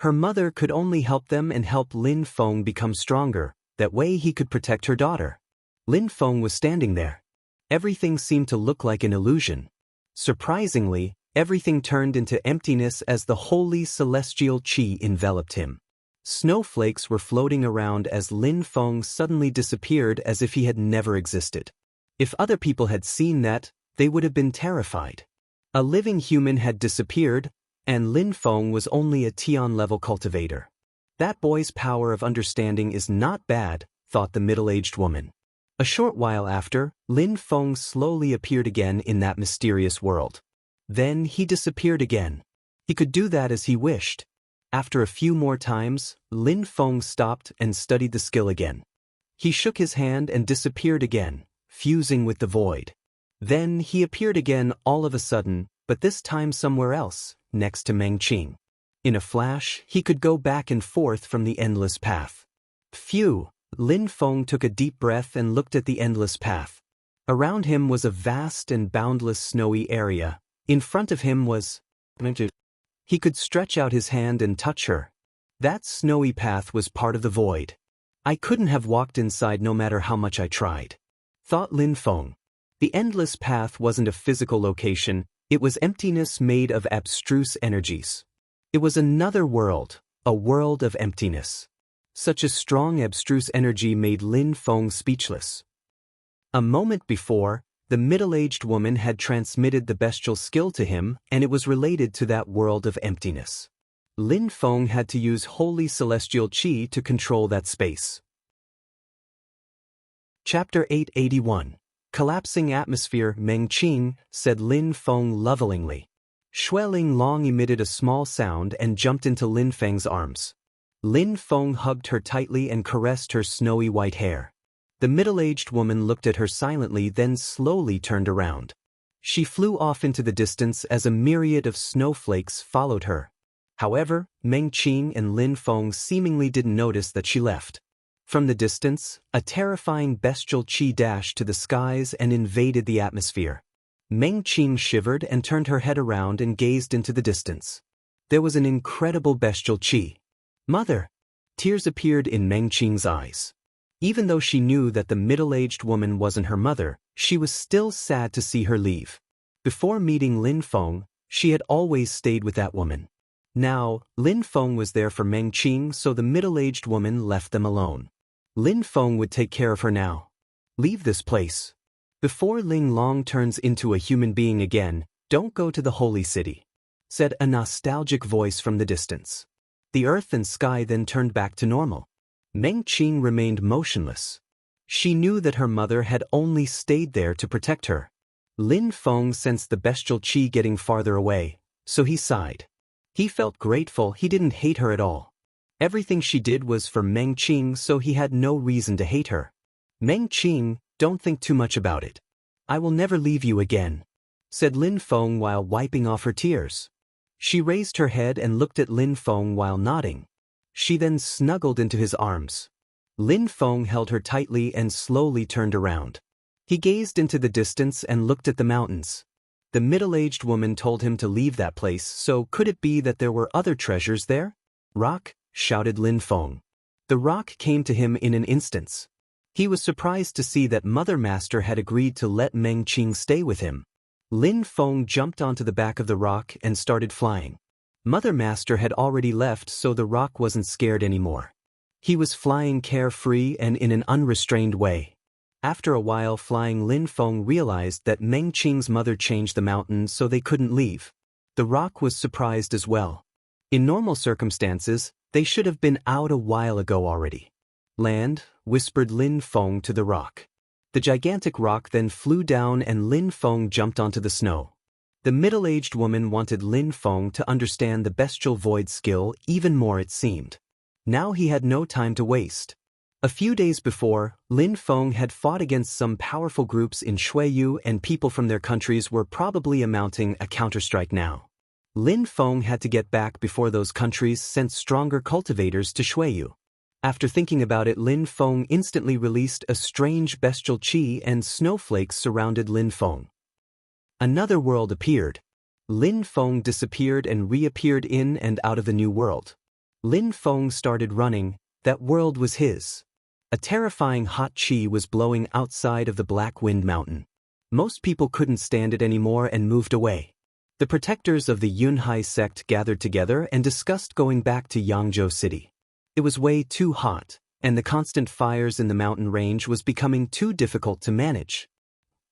S1: Her mother could only help them and help Lin Feng become stronger. That way he could protect her daughter. Lin Feng was standing there. Everything seemed to look like an illusion. Surprisingly, everything turned into emptiness as the holy celestial chi enveloped him. Snowflakes were floating around as Lin Feng suddenly disappeared as if he had never existed. If other people had seen that, they would have been terrified. A living human had disappeared, and Lin Feng was only a Tian-level cultivator. That boy's power of understanding is not bad, thought the middle-aged woman. A short while after, Lin Feng slowly appeared again in that mysterious world. Then he disappeared again. He could do that as he wished. After a few more times, Lin Feng stopped and studied the skill again. He shook his hand and disappeared again, fusing with the void. Then he appeared again all of a sudden, but this time somewhere else, next to Meng Qing. In a flash, he could go back and forth from the endless path. Phew! Lin Feng took a deep breath and looked at the endless path. Around him was a vast and boundless snowy area. In front of him was... He could stretch out his hand and touch her. That snowy path was part of the void. I couldn't have walked inside no matter how much I tried, thought Lin Feng. The endless path wasn't a physical location, it was emptiness made of abstruse energies. It was another world, a world of emptiness. Such a strong abstruse energy made Lin Feng speechless. A moment before, the middle-aged woman had transmitted the bestial skill to him, and it was related to that world of emptiness. Lin Feng had to use holy celestial qi to control that space. Chapter 881. Collapsing Atmosphere. Meng Qing, said Lin Feng lovingly. Shui Ling Long emitted a small sound and jumped into Lin Feng's arms. Lin Feng hugged her tightly and caressed her snowy white hair. The middle-aged woman looked at her silently, then slowly turned around. She flew off into the distance as a myriad of snowflakes followed her. However, Meng Qing and Lin Feng seemingly didn't notice that she left. From the distance, a terrifying bestial qi dashed to the skies and invaded the atmosphere. Meng Qing shivered and turned her head around and gazed into the distance. There was an incredible bestial qi. Mother! Tears appeared in Meng Qing's eyes. Even though she knew that the middle-aged woman wasn't her mother, she was still sad to see her leave. Before meeting Lin Feng, she had always stayed with that woman. Now, Lin Feng was there for Meng Qing, so the middle-aged woman left them alone. Lin Feng would take care of her now. Leave this place. Before Ling Long turns into a human being again, don't go to the holy city, said a nostalgic voice from the distance. The earth and sky then turned back to normal. Meng Qing remained motionless. She knew that her mother had only stayed there to protect her. Lin Feng sensed the bestial qi getting farther away, so he sighed. He felt grateful. He didn't hate her at all. Everything she did was for Meng Qing, so he had no reason to hate her. Meng Qing, don't think too much about it. I will never leave you again, said Lin Feng while wiping off her tears. She raised her head and looked at Lin Feng while nodding. She then snuggled into his arms. Lin Feng held her tightly and slowly turned around. He gazed into the distance and looked at the mountains. The middle-aged woman told him to leave that place, so could it be that there were other treasures there? Rock, shouted Lin Feng. The rock came to him in an instant. He was surprised to see that Mother Master had agreed to let Meng Qing stay with him. Lin Feng jumped onto the back of the rock and started flying. Mother Master had already left, so the rock wasn't scared anymore. He was flying carefree and in an unrestrained way. After a while flying, Lin Feng realized that Meng Qing's mother changed the mountain so they couldn't leave. The rock was surprised as well. In normal circumstances, they should have been out a while ago already. Land, whispered Lin Feng to the rock. The gigantic rock then flew down and Lin Feng jumped onto the snow. The middle-aged woman wanted Lin Feng to understand the bestial void skill even more, it seemed. Now he had no time to waste. A few days before, Lin Feng had fought against some powerful groups in Shuiyu, and people from their countries were probably mounting a counterstrike now. Lin Feng had to get back before those countries sent stronger cultivators to Shuiyu. After thinking about it, Lin Feng instantly released a strange bestial qi and snowflakes surrounded Lin Feng. Another world appeared. Lin Feng disappeared and reappeared in and out of the new world. Lin Feng started running. That world was his. A terrifying hot qi was blowing outside of the Black Wind Mountain. Most people couldn't stand it anymore and moved away. The protectors of the Yunhai sect gathered together and discussed going back to Yangzhou City. It was way too hot, and the constant fires in the mountain range was becoming too difficult to manage.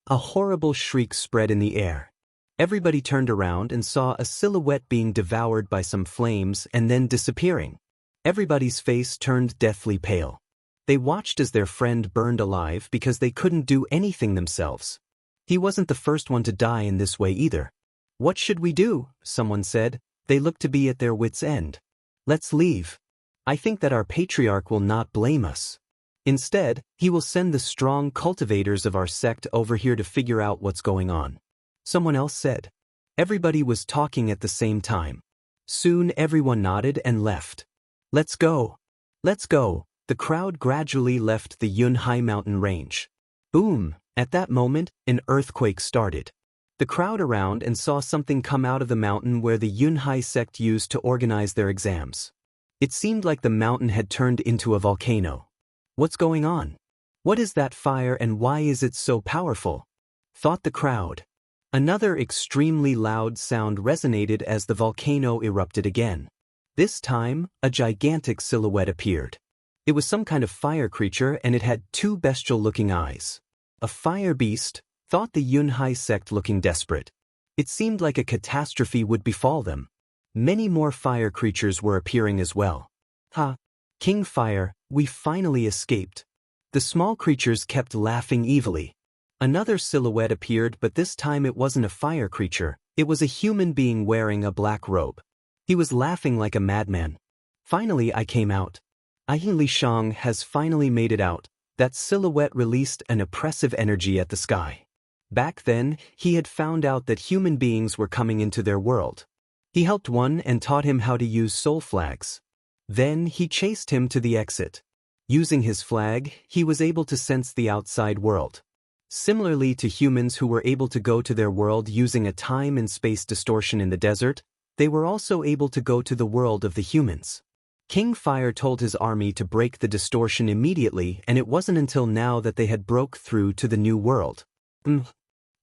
S1: A horrible shriek spread in the air. Everybody turned around and saw a silhouette being devoured by some flames and then disappearing. Everybody's face turned deathly pale. They watched as their friend burned alive because they couldn't do anything themselves. He wasn't the first one to die in this way either. "What should we do?" someone said. They looked to be at their wits' end. "Let's leave. I think that our patriarch will not blame us. Instead, he will send the strong cultivators of our sect over here to figure out what's going on," someone else said. Everybody was talking at the same time. Soon everyone nodded and left. "Let's go. Let's go." The crowd gradually left the Yunhai mountain range. Boom! At that moment, an earthquake started. The crowd around and saw something come out of the mountain where the Yunhai sect used to organize their exams. It seemed like the mountain had turned into a volcano. "What's going on? What is that fire and why is it so powerful?" thought the crowd. Another extremely loud sound resonated as the volcano erupted again. This time, a gigantic silhouette appeared. It was some kind of fire creature and it had two bestial-looking eyes. A fire beast, thought the Yunhai sect, looking desperate. It seemed like a catastrophe would befall them. Many more fire creatures were appearing as well. "Ha! King Fire, we finally escaped." The small creatures kept laughing evilly. Another silhouette appeared, but this time it wasn't a fire creature, it was a human being wearing a black robe. He was laughing like a madman. "Finally I came out. Li Shang has finally made it out." That silhouette released an oppressive energy at the sky. Back then, he had found out that human beings were coming into their world. He helped one and taught him how to use soul flags. Then he chased him to the exit. Using his flag, he was able to sense the outside world. Similarly to humans who were able to go to their world using a time and space distortion in the desert, they were also able to go to the world of the humans. King Fire told his army to break the distortion immediately, and it wasn't until now that they had broke through to the new world.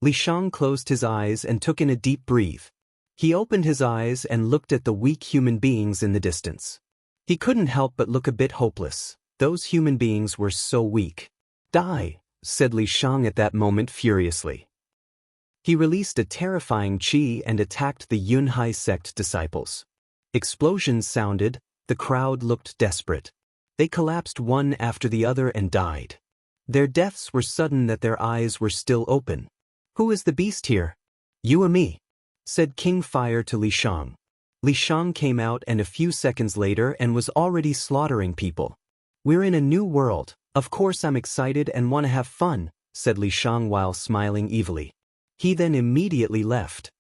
S1: Li Shang closed his eyes and took in a deep breath. He opened his eyes and looked at the weak human beings in the distance. He couldn't help but look a bit hopeless. Those human beings were so weak. "Die," said Li Shang at that moment furiously. He released a terrifying chi and attacked the Yunhai sect disciples. Explosions sounded. The crowd looked desperate. They collapsed one after the other and died. Their deaths were sudden that their eyes were still open. "Who is the beast here?" "You or me?" said King Fire to Li Shang. Li Shang came out and a few seconds later and was already slaughtering people. "We're in a new world. Of course I'm excited and want to have fun," said Li Shang while smiling evilly. He then immediately left.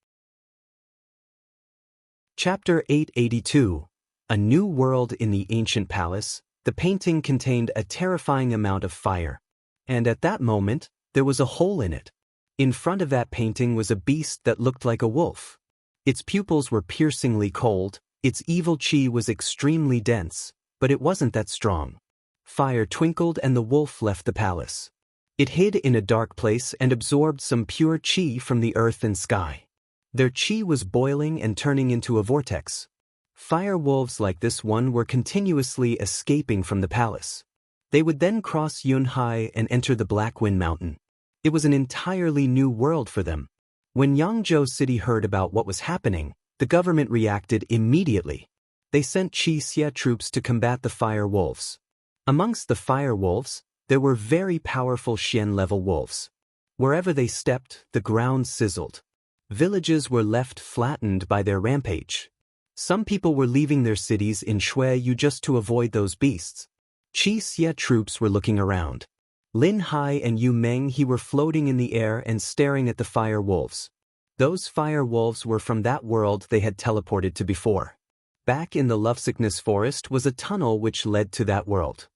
S1: Chapter 882. A New World in the Ancient Palace. The painting contained a terrifying amount of fire. And at that moment, there was a hole in it. In front of that painting was a beast that looked like a wolf. Its pupils were piercingly cold, its evil chi was extremely dense, but it wasn't that strong. Fire twinkled and the wolf left the palace. It hid in a dark place and absorbed some pure chi from the earth and sky. Their chi was boiling and turning into a vortex. Fire wolves like this one were continuously escaping from the palace. They would then cross Yunhai and enter the Black Wind Mountain. It was an entirely new world for them. When Yangzhou City heard about what was happening, the government reacted immediately. They sent Qixia troops to combat the fire wolves. Amongst the fire wolves, there were very powerful Xian-level wolves. Wherever they stepped, the ground sizzled. Villages were left flattened by their rampage. Some people were leaving their cities in Shuiyu just to avoid those beasts. Qixia troops were looking around. Lin Hai and Yu Menghe were floating in the air and staring at the fire wolves. Those fire wolves were from that world they had teleported to before. Back in the Lovesickness Forest was a tunnel which led to that world.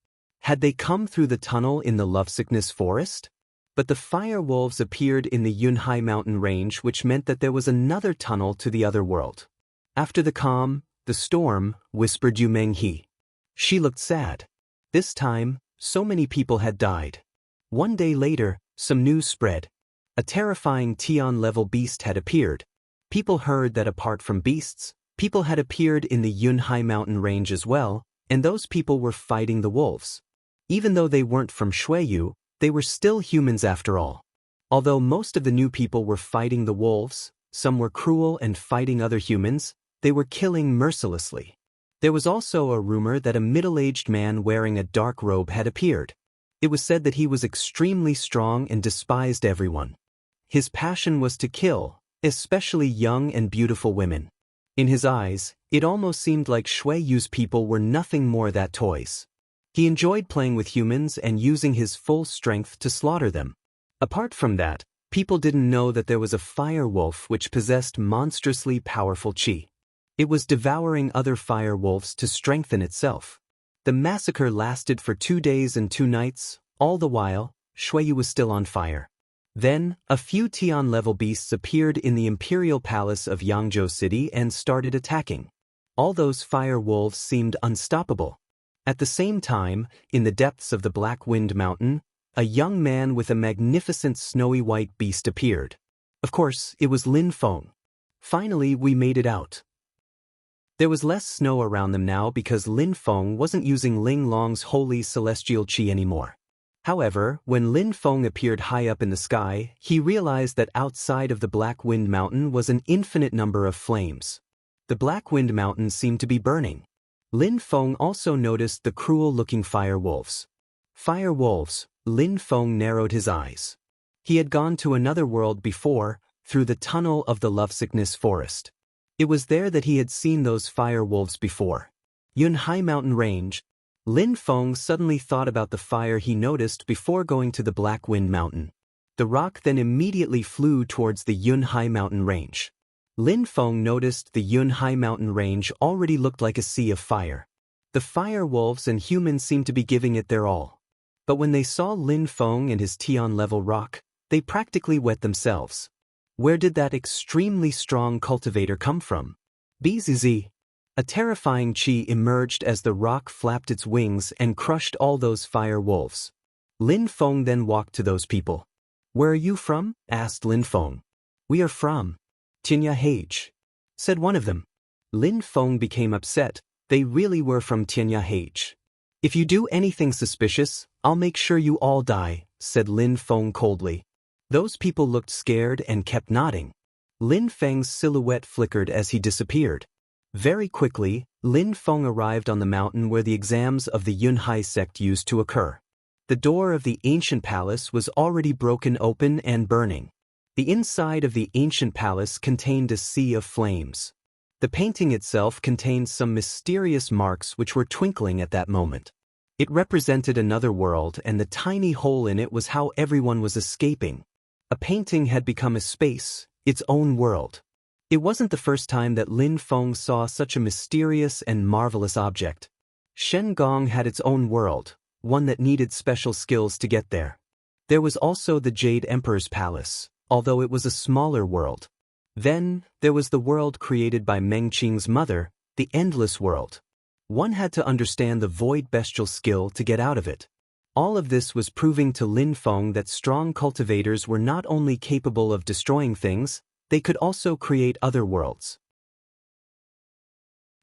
S1: Had they come through the tunnel in the Lovesickness Forest? But the fire wolves appeared in the Yunhai mountain range, which meant that there was another tunnel to the other world. "After the calm, the storm," whispered Yu Menghe. She looked sad. This time, so many people had died. One day later, some news spread. A terrifying Tian-level beast had appeared. People heard that apart from beasts, people had appeared in the Yunhai mountain range as well, and those people were fighting the wolves. Even though they weren't from Shuiyu, they were still humans after all. Although most of the new people were fighting the wolves, some were cruel and fighting other humans, they were killing mercilessly. There was also a rumor that a middle-aged man wearing a dark robe had appeared. It was said that he was extremely strong and despised everyone. His passion was to kill, especially young and beautiful women. In his eyes, it almost seemed like Shui Yu's people were nothing more than toys. He enjoyed playing with humans and using his full strength to slaughter them. Apart from that, people didn't know that there was a fire wolf which possessed monstrously powerful qi. It was devouring other fire wolves to strengthen itself. The massacre lasted for 2 days and 2 nights, all the while, Shui Yu was still on fire. Then, a few Tian-level beasts appeared in the imperial palace of Yangzhou City and started attacking. All those fire wolves seemed unstoppable. At the same time, in the depths of the Black Wind Mountain, a young man with a magnificent snowy white beast appeared. Of course, it was Lin Feng. Finally, we made it out. There was less snow around them now because Lin Feng wasn't using Ling Long's holy celestial qi anymore. However, when Lin Feng appeared high up in the sky, he realized that outside of the Black Wind Mountain was an infinite number of flames. The Black Wind Mountain seemed to be burning. Lin Feng also noticed the cruel-looking fire wolves. Fire wolves, Lin Feng narrowed his eyes. He had gone to another world before, through the tunnel of the Lovesickness Forest. It was there that he had seen those fire wolves before. Yunhai Mountain Range. Lin Feng suddenly thought about the fire he noticed before going to the Black Wind Mountain. The rock then immediately flew towards the Yunhai Mountain Range. Lin Feng noticed the Yunhai Mountain Range already looked like a sea of fire. The fire wolves and humans seemed to be giving it their all. But when they saw Lin Feng and his Tian-level rock, they practically wet themselves. Where did that extremely strong cultivator come from? Bzz. A terrifying qi emerged as the rock flapped its wings and crushed all those fire wolves. Lin Feng then walked to those people. "Where are you from?" asked Lin Feng. "We are from Tianya Hage," said one of them. Lin Feng became upset. They really were from Tianya Hage. "If you do anything suspicious, I'll make sure you all die," said Lin Feng coldly. Those people looked scared and kept nodding. Lin Feng's silhouette flickered as he disappeared. Very quickly, Lin Feng arrived on the mountain where the exams of the Yunhai sect used to occur. The door of the ancient palace was already broken open and burning. The inside of the ancient palace contained a sea of flames. The painting itself contained some mysterious marks which were twinkling at that moment. It represented another world, and the tiny hole in it was how everyone was escaping. A painting had become a space, its own world. It wasn't the first time that Lin Feng saw such a mysterious and marvelous object. Shen Gong had its own world, one that needed special skills to get there. There was also the Jade Emperor's Palace, although it was a smaller world. Then, there was the world created by Meng Qing's mother, the Endless World. One had to understand the Void Bestial skill to get out of it. All of this was proving to Lin Feng that strong cultivators were not only capable of destroying things, they could also create other worlds.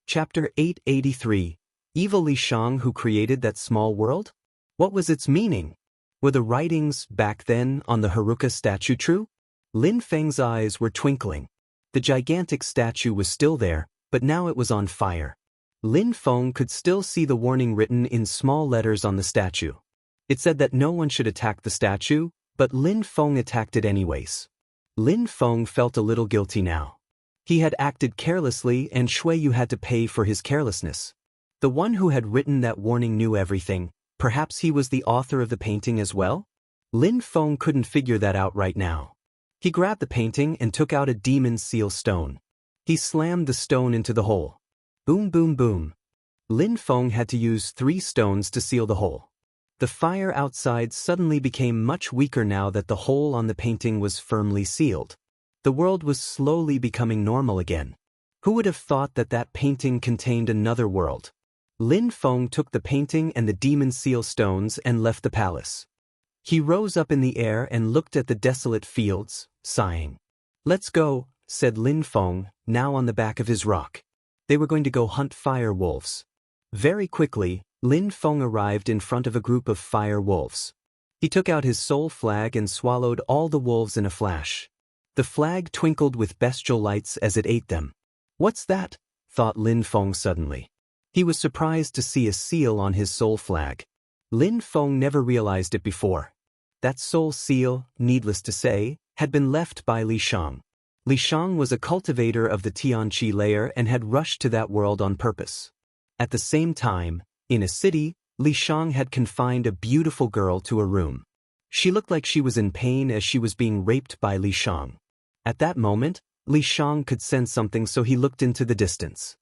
S1: Chapter 883. Evil Li Shang who created that small world? What was its meaning? Were the writings, back then, on the Haruka statue true? Lin Feng's eyes were twinkling. The gigantic statue was still there, but now it was on fire. Lin Feng could still see the warning written in small letters on the statue. It said that no one should attack the statue, but Lin Feng attacked it anyways. Lin Feng felt a little guilty now. He had acted carelessly and Shui Yu had to pay for his carelessness. The one who had written that warning knew everything. Perhaps he was the author of the painting as well? Lin Feng couldn't figure that out right now. He grabbed the painting and took out a demon seal stone. He slammed the stone into the hole. Boom boom boom. Lin Feng had to use 3 stones to seal the hole. The fire outside suddenly became much weaker now that the hole on the painting was firmly sealed. The world was slowly becoming normal again. Who would have thought that that painting contained another world? Lin Feng took the painting and the demon seal stones and left the palace. He rose up in the air and looked at the desolate fields, sighing. "Let's go," said Lin Feng, now on the back of his rock. They were going to go hunt fire wolves. Very quickly, Lin Feng arrived in front of a group of fire wolves. He took out his soul flag and swallowed all the wolves in a flash. The flag twinkled with bestial lights as it ate them. "What's that?" thought Lin Feng suddenly. He was surprised to see a seal on his soul flag. Lin Feng never realized it before. That soul seal, needless to say, had been left by Li Shang. Li Shang was a cultivator of the Tianqi layer and had rushed to that world on purpose. At the same time, in a city, Li Shang had confined a beautiful girl to a room. She looked like she was in pain as she was being raped by Li Shang. At that moment, Li Shang could sense something, so he looked into the distance.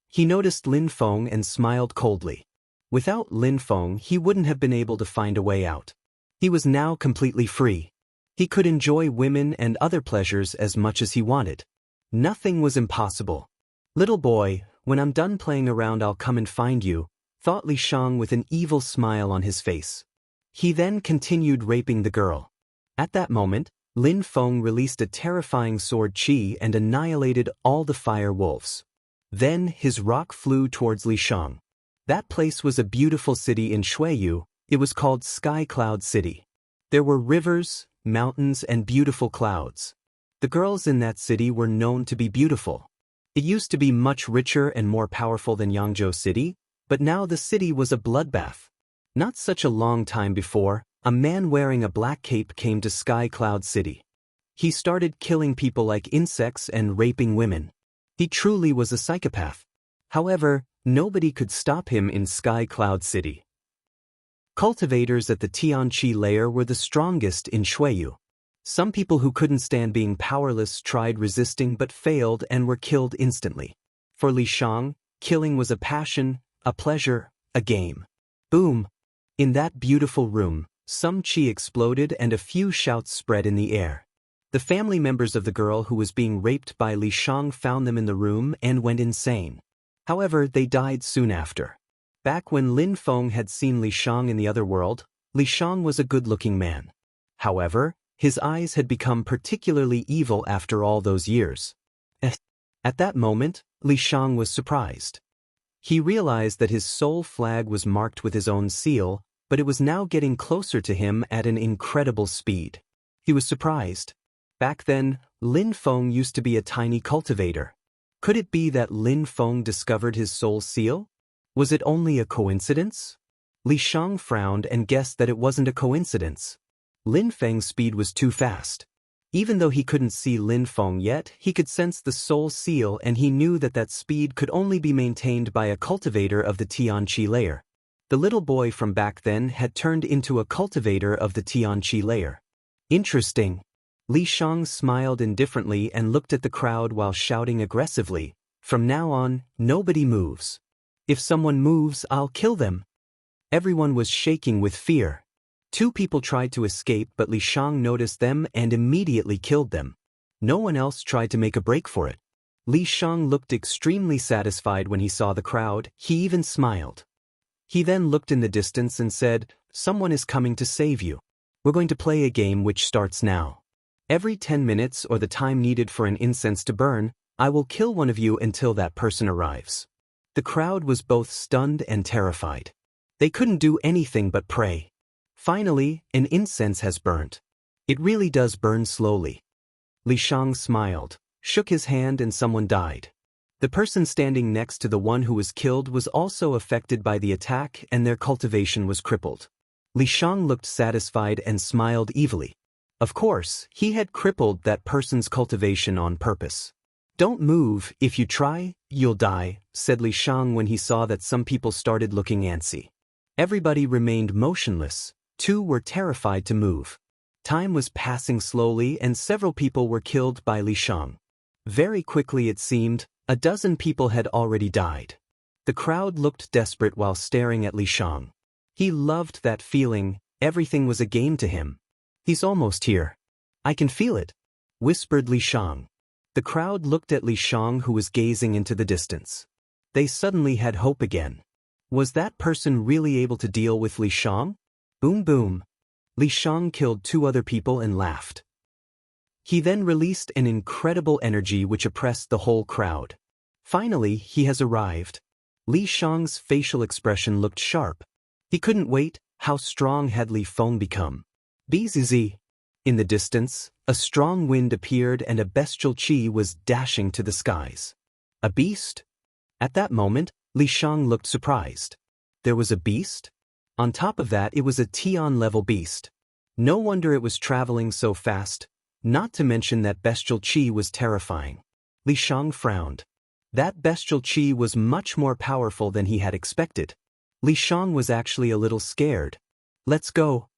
S1: He noticed Lin Feng and smiled coldly. Without Lin Feng, he wouldn't have been able to find a way out. He was now completely free. He could enjoy women and other pleasures as much as he wanted. Nothing was impossible. "Little boy, when I'm done playing around I'll come and find you," thought Li Shang with an evil smile on his face. He then continued raping the girl. At that moment, Lin Feng released a terrifying sword qi and annihilated all the fire wolves. Then his rock flew towards Li Shang. That place was a beautiful city in Shuiyu. It was called Sky Cloud City. There were rivers, mountains, and beautiful clouds. The girls in that city were known to be beautiful. It used to be much richer and more powerful than Yangzhou City, but now the city was a bloodbath. Not such a long time before, a man wearing a black cape came to Sky Cloud City. He started killing people like insects and raping women. He truly was a psychopath. However, nobody could stop him in Sky Cloud City. Cultivators at the Tianqi layer were the strongest in Shuiyu. Some people who couldn't stand being powerless tried resisting but failed and were killed instantly. For Li Shang, killing was a passion, a pleasure, a game. Boom! In that beautiful room, some qi exploded and a few shouts spread in the air. The family members of the girl who was being raped by Li Shang found them in the room and went insane. However, they died soon after. Back when Lin Feng had seen Li Shang in the other world, Li Shang was a good-looking man. However, his eyes had become particularly evil after all those years. At that moment, Li Shang was surprised. He realized that his soul flag was marked with his own seal, but it was now getting closer to him at an incredible speed. He was surprised. Back then, Lin Feng used to be a tiny cultivator. Could it be that Lin Feng discovered his soul seal? Was it only a coincidence? Li Shang frowned and guessed that it wasn't a coincidence. Lin Feng's speed was too fast. Even though he couldn't see Lin Feng yet, he could sense the soul seal, and he knew that that speed could only be maintained by a cultivator of the Tianqi layer. The little boy from back then had turned into a cultivator of the Tianqi layer. Interesting. Li Shang smiled indifferently and looked at the crowd while shouting aggressively, "From now on, nobody moves. If someone moves, I'll kill them." Everyone was shaking with fear. Two people tried to escape, but Li Shang noticed them and immediately killed them. No one else tried to make a break for it. Li Shang looked extremely satisfied when he saw the crowd. He even smiled. He then looked in the distance and said, "Someone is coming to save you. We're going to play a game which starts now. Every 10 minutes or the time needed for an incense to burn, I will kill one of you until that person arrives." The crowd was both stunned and terrified. They couldn't do anything but pray. Finally, an incense has burnt. It really does burn slowly. Li Shang smiled, shook his hand, and someone died. The person standing next to the one who was killed was also affected by the attack, and their cultivation was crippled. Li Shang looked satisfied and smiled evilly. Of course, he had crippled that person's cultivation on purpose. "Don't move. If you try, you'll die," said Li Shang when he saw that some people started looking antsy. Everybody remained motionless. Two were terrified to move. Time was passing slowly and several people were killed by Li Shang. Very quickly it seemed, a dozen people had already died. The crowd looked desperate while staring at Li Shang. He loved that feeling. Everything was a game to him. "He's almost here. I can feel it," whispered Li Shang. The crowd looked at Li Shang, who was gazing into the distance. They suddenly had hope again. Was that person really able to deal with Li Shang? Boom boom. Li Shang killed two other people and laughed. He then released an incredible energy which oppressed the whole crowd. Finally, he has arrived. Li Shang's facial expression looked sharp. He couldn't wait. How strong had Li Feng become? Bzz. In the distance, a strong wind appeared and a bestial qi was dashing to the skies. A beast? At that moment, Li Shang looked surprised. There was a beast? On top of that, it was a Tian-level beast. No wonder it was traveling so fast, not to mention that bestial chi was terrifying. Li Shang frowned. That bestial chi was much more powerful than he had expected. Li Shang was actually a little scared. Let's go.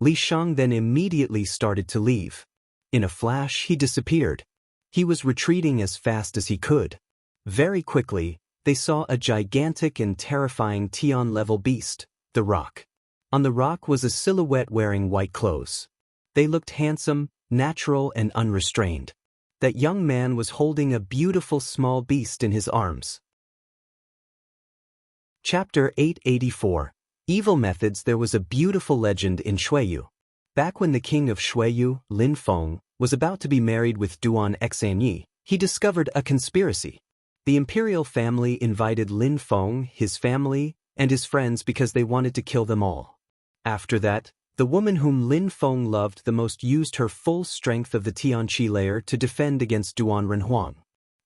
S1: Li Shang then immediately started to leave. In a flash, he disappeared. He was retreating as fast as he could. Very quickly, they saw a gigantic and terrifying Tian-level beast, the rock. On the rock was a silhouette wearing white clothes. They looked handsome, natural, and unrestrained. That young man was holding a beautiful small beast in his arms. Chapter 884. Evil Methods. There was a beautiful legend in Shuiyu. Back when the king of Shuiyu, Lin Feng, was about to be married with Duan Xanyi, he discovered a conspiracy. The imperial family invited Lin Feng, his family, and his friends because they wanted to kill them all. After that, the woman whom Lin Feng loved the most used her full strength of the Tianqi layer to defend against Duan Renhuang.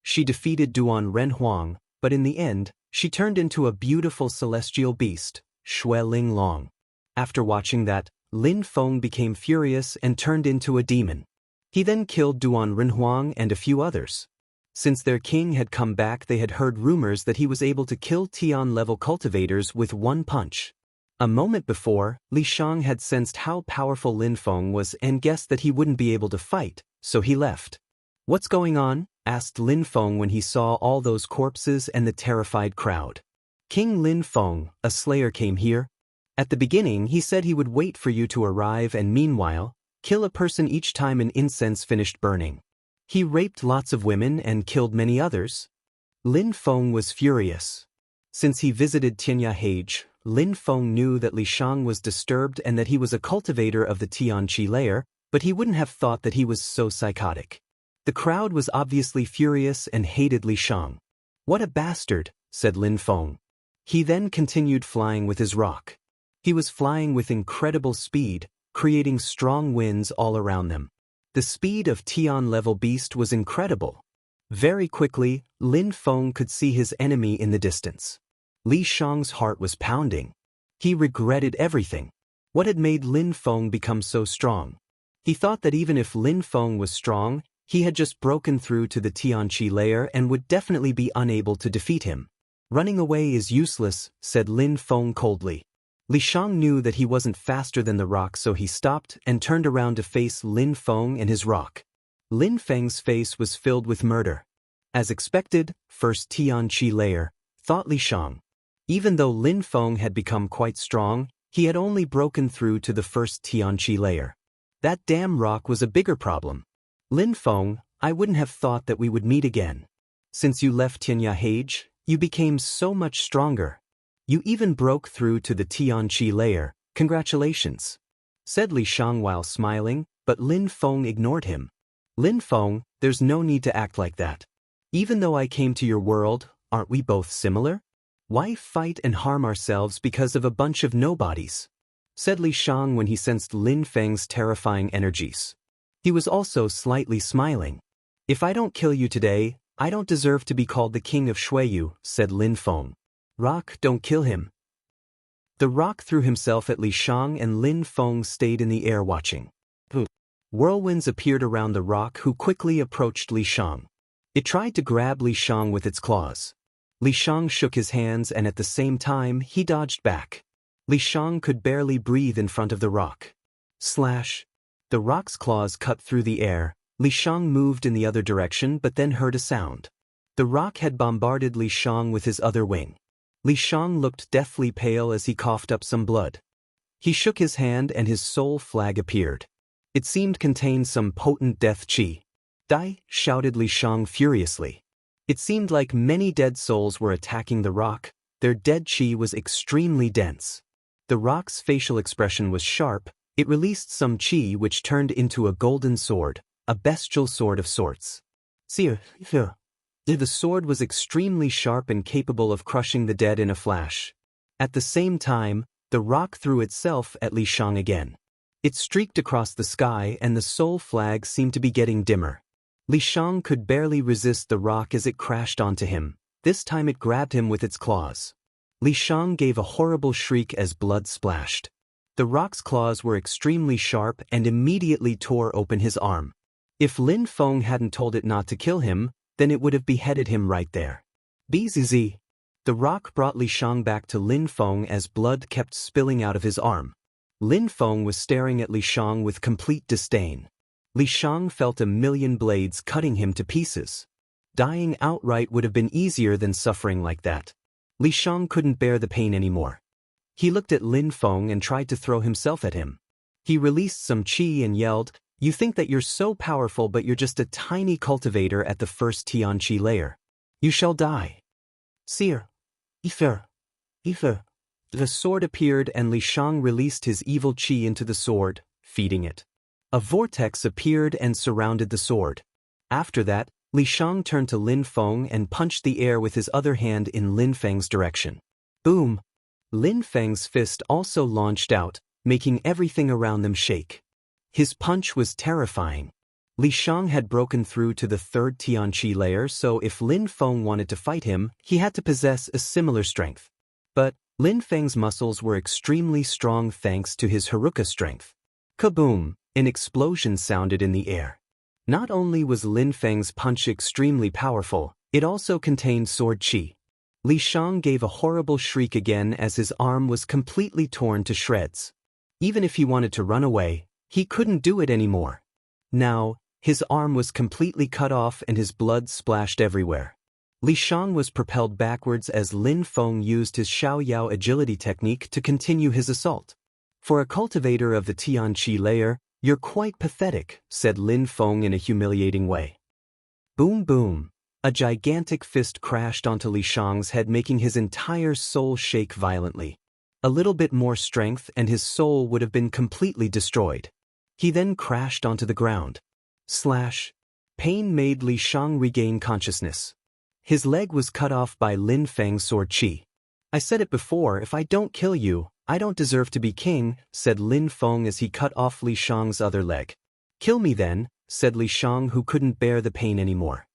S1: She defeated Duan Renhuang, but in the end, she turned into a beautiful celestial beast, Shui Ling Long. After watching that, Lin Feng became furious and turned into a demon. He then killed Duan Renhuang and a few others. Since their king had come back, they had heard rumors that he was able to kill Tian-level cultivators with one punch. A moment before, Li Shang had sensed how powerful Lin Feng was and guessed that he wouldn't be able to fight, so he left. "What's going on?" asked Lin Feng when he saw all those corpses and the terrified crowd. "King Lin Feng, a slayer came here. At the beginning, he said he would wait for you to arrive and meanwhile, kill a person each time an incense finished burning. He raped lots of women and killed many others." Lin Feng was furious. Since he visited Tianyahage, Lin Feng knew that Li Shang was disturbed and that he was a cultivator of the Tianqi layer, but he wouldn't have thought that he was so psychotic. The crowd was obviously furious and hated Li Shang. "What a bastard," said Lin Feng. He then continued flying with his rock. He was flying with incredible speed, creating strong winds all around them. The speed of Tian-level beast was incredible. Very quickly, Lin Feng could see his enemy in the distance. Li Shang's heart was pounding. He regretted everything. What had made Lin Feng become so strong? He thought that even if Lin Feng was strong, he had just broken through to the Tianqi layer and would definitely be unable to defeat him. "Running away is useless," said Lin Feng coldly. Li Shang knew that he wasn't faster than the rock, so he stopped and turned around to face Lin Feng and his rock. Lin Feng's face was filled with murder. As expected, first Tianqi layer, thought Li Shang. Even though Lin Feng had become quite strong, he had only broken through to the first Tianqi layer. That damn rock was a bigger problem. "Lin Feng, I wouldn't have thought that we would meet again. Since you left Tianyahage, you became so much stronger. You even broke through to the Tianqi layer. Congratulations," said Li Shang while smiling, but Lin Feng ignored him. "Lin Feng, there's no need to act like that. Even though I came to your world, aren't we both similar? Why fight and harm ourselves because of a bunch of nobodies?" said Li Shang when he sensed Lin Feng's terrifying energies. He was also slightly smiling. "If I don't kill you today, I don't deserve to be called the king of Shuiyu," said Lin Feng. "Rock, don't kill him." The rock threw himself at Li Shang and Lin Feng stayed in the air watching. Whirlwinds appeared around the rock, who quickly approached Li Shang. It tried to grab Li Shang with its claws. Li Shang shook his hands and at the same time he dodged back. Li Shang could barely breathe in front of the rock. Slash! The rock's claws cut through the air. Li Shang moved in the other direction but then heard a sound. The rock had bombarded Li Shang with his other wing. Li Shang looked deathly pale as he coughed up some blood. He shook his hand and his soul flag appeared. It seemed contained some potent death chi. "Die!" shouted Li Shang furiously. It seemed like many dead souls were attacking the rock. Their dead chi was extremely dense. The rock's facial expression was sharp. It released some chi which turned into a golden sword, a bestial sword of sorts. The sword was extremely sharp and capable of crushing the dead in a flash. At the same time, the rock threw itself at Li Shang again. It streaked across the sky and the soul flag seemed to be getting dimmer. Li Shang could barely resist the rock as it crashed onto him. This time it grabbed him with its claws. Li Shang gave a horrible shriek as blood splashed. The rock's claws were extremely sharp and immediately tore open his arm. If Lin Feng hadn't told it not to kill him, then it would have beheaded him right there. Bzz. The rock brought Li Shang back to Lin Feng as blood kept spilling out of his arm. Lin Feng was staring at Li Shang with complete disdain. Li Shang felt a million blades cutting him to pieces. Dying outright would have been easier than suffering like that. Li Shang couldn't bear the pain anymore. He looked at Lin Feng and tried to throw himself at him. He released some qi and yelled, "You think that you're so powerful, but you're just a tiny cultivator at the first Tianqi layer. You shall die." Seer. Ifer. The sword appeared and Li Shang released his evil qi into the sword, feeding it. A vortex appeared and surrounded the sword. After that, Li Shang turned to Lin Feng and punched the air with his other hand in Lin Feng's direction. Boom! Lin Feng's fist also launched out, making everything around them shake. His punch was terrifying. Li Shang had broken through to the third Tianqi layer, so if Lin Feng wanted to fight him, he had to possess a similar strength. But Lin Feng's muscles were extremely strong thanks to his Haruka strength. Kaboom! An explosion sounded in the air. Not only was Lin Feng's punch extremely powerful, it also contained sword qi. Li Shang gave a horrible shriek again as his arm was completely torn to shreds. Even if he wanted to run away, he couldn't do it anymore. Now, his arm was completely cut off and his blood splashed everywhere. Li Shang was propelled backwards as Lin Feng used his Xiaoyao agility technique to continue his assault. For a cultivator of the Tianqi layer, "You're quite pathetic," said Lin Feng in a humiliating way. Boom boom. A gigantic fist crashed onto Li Shang's head, making his entire soul shake violently. A little bit more strength and his soul would have been completely destroyed. He then crashed onto the ground. Slash. Pain made Li Shang regain consciousness. His leg was cut off by Lin Feng's sword qi. "I said it before, if I don't kill you, I don't deserve to be king," said Lin Feng as he cut off Li Shang's other leg. "Kill me then," said Li Shang, who couldn't bear the pain anymore.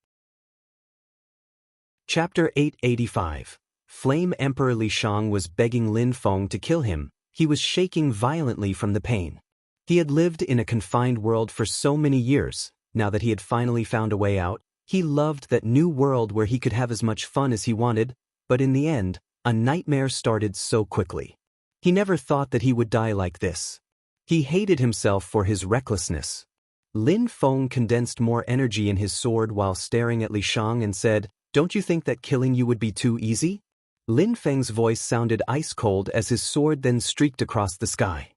S1: Chapter 885. Flame Emperor Li Shang was begging Lin Feng to kill him. He was shaking violently from the pain. He had lived in a confined world for so many years. Now that he had finally found a way out, he loved that new world where he could have as much fun as he wanted, but in the end, a nightmare started so quickly. He never thought that he would die like this. He hated himself for his recklessness. Lin Feng condensed more energy in his sword while staring at Li Shang and said, "Don't you think that killing you would be too easy?" Lin Feng's voice sounded ice-cold as his sword then streaked across the sky.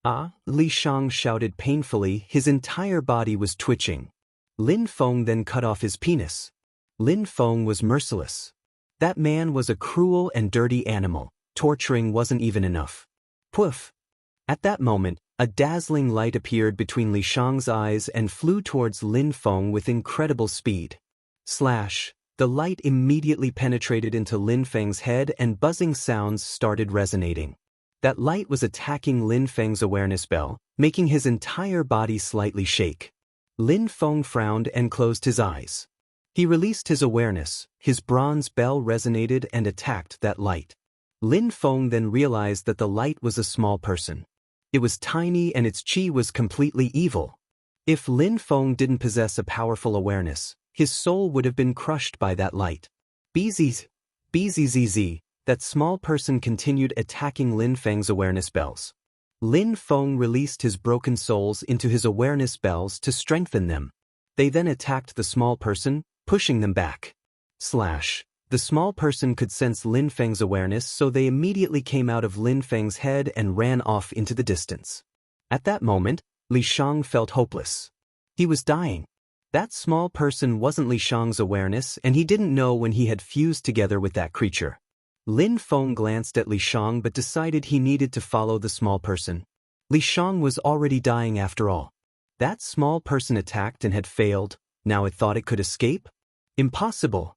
S1: "Ah!" Li Shang shouted painfully, his entire body was twitching. Lin Feng then cut off his penis. Lin Feng was merciless. That man was a cruel and dirty animal. Torturing wasn't even enough. Poof! At that moment, a dazzling light appeared between Li Shang's eyes and flew towards Lin Feng with incredible speed. Slash! The light immediately penetrated into Lin Feng's head and buzzing sounds started resonating. That light was attacking Lin Feng's awareness bell, making his entire body slightly shake. Lin Feng frowned and closed his eyes. He released his awareness, his bronze bell resonated and attacked that light. Lin Feng then realized that the light was a small person. It was tiny and its qi was completely evil. If Lin Feng didn't possess a powerful awareness, his soul would have been crushed by that light. Bzzz. That small person continued attacking Lin Feng's awareness bells. Lin Feng released his broken souls into his awareness bells to strengthen them. They then attacked the small person, pushing them back. Slash. The small person could sense Lin Feng's awareness, so they immediately came out of Lin Feng's head and ran off into the distance. At that moment, Li Shang felt hopeless. He was dying. That small person wasn't Li Shang's awareness, and he didn't know when he had fused together with that creature. Lin Feng glanced at Li Shang but decided he needed to follow the small person. Li Shang was already dying after all. That small person attacked and had failed. Now it thought it could escape? Impossible.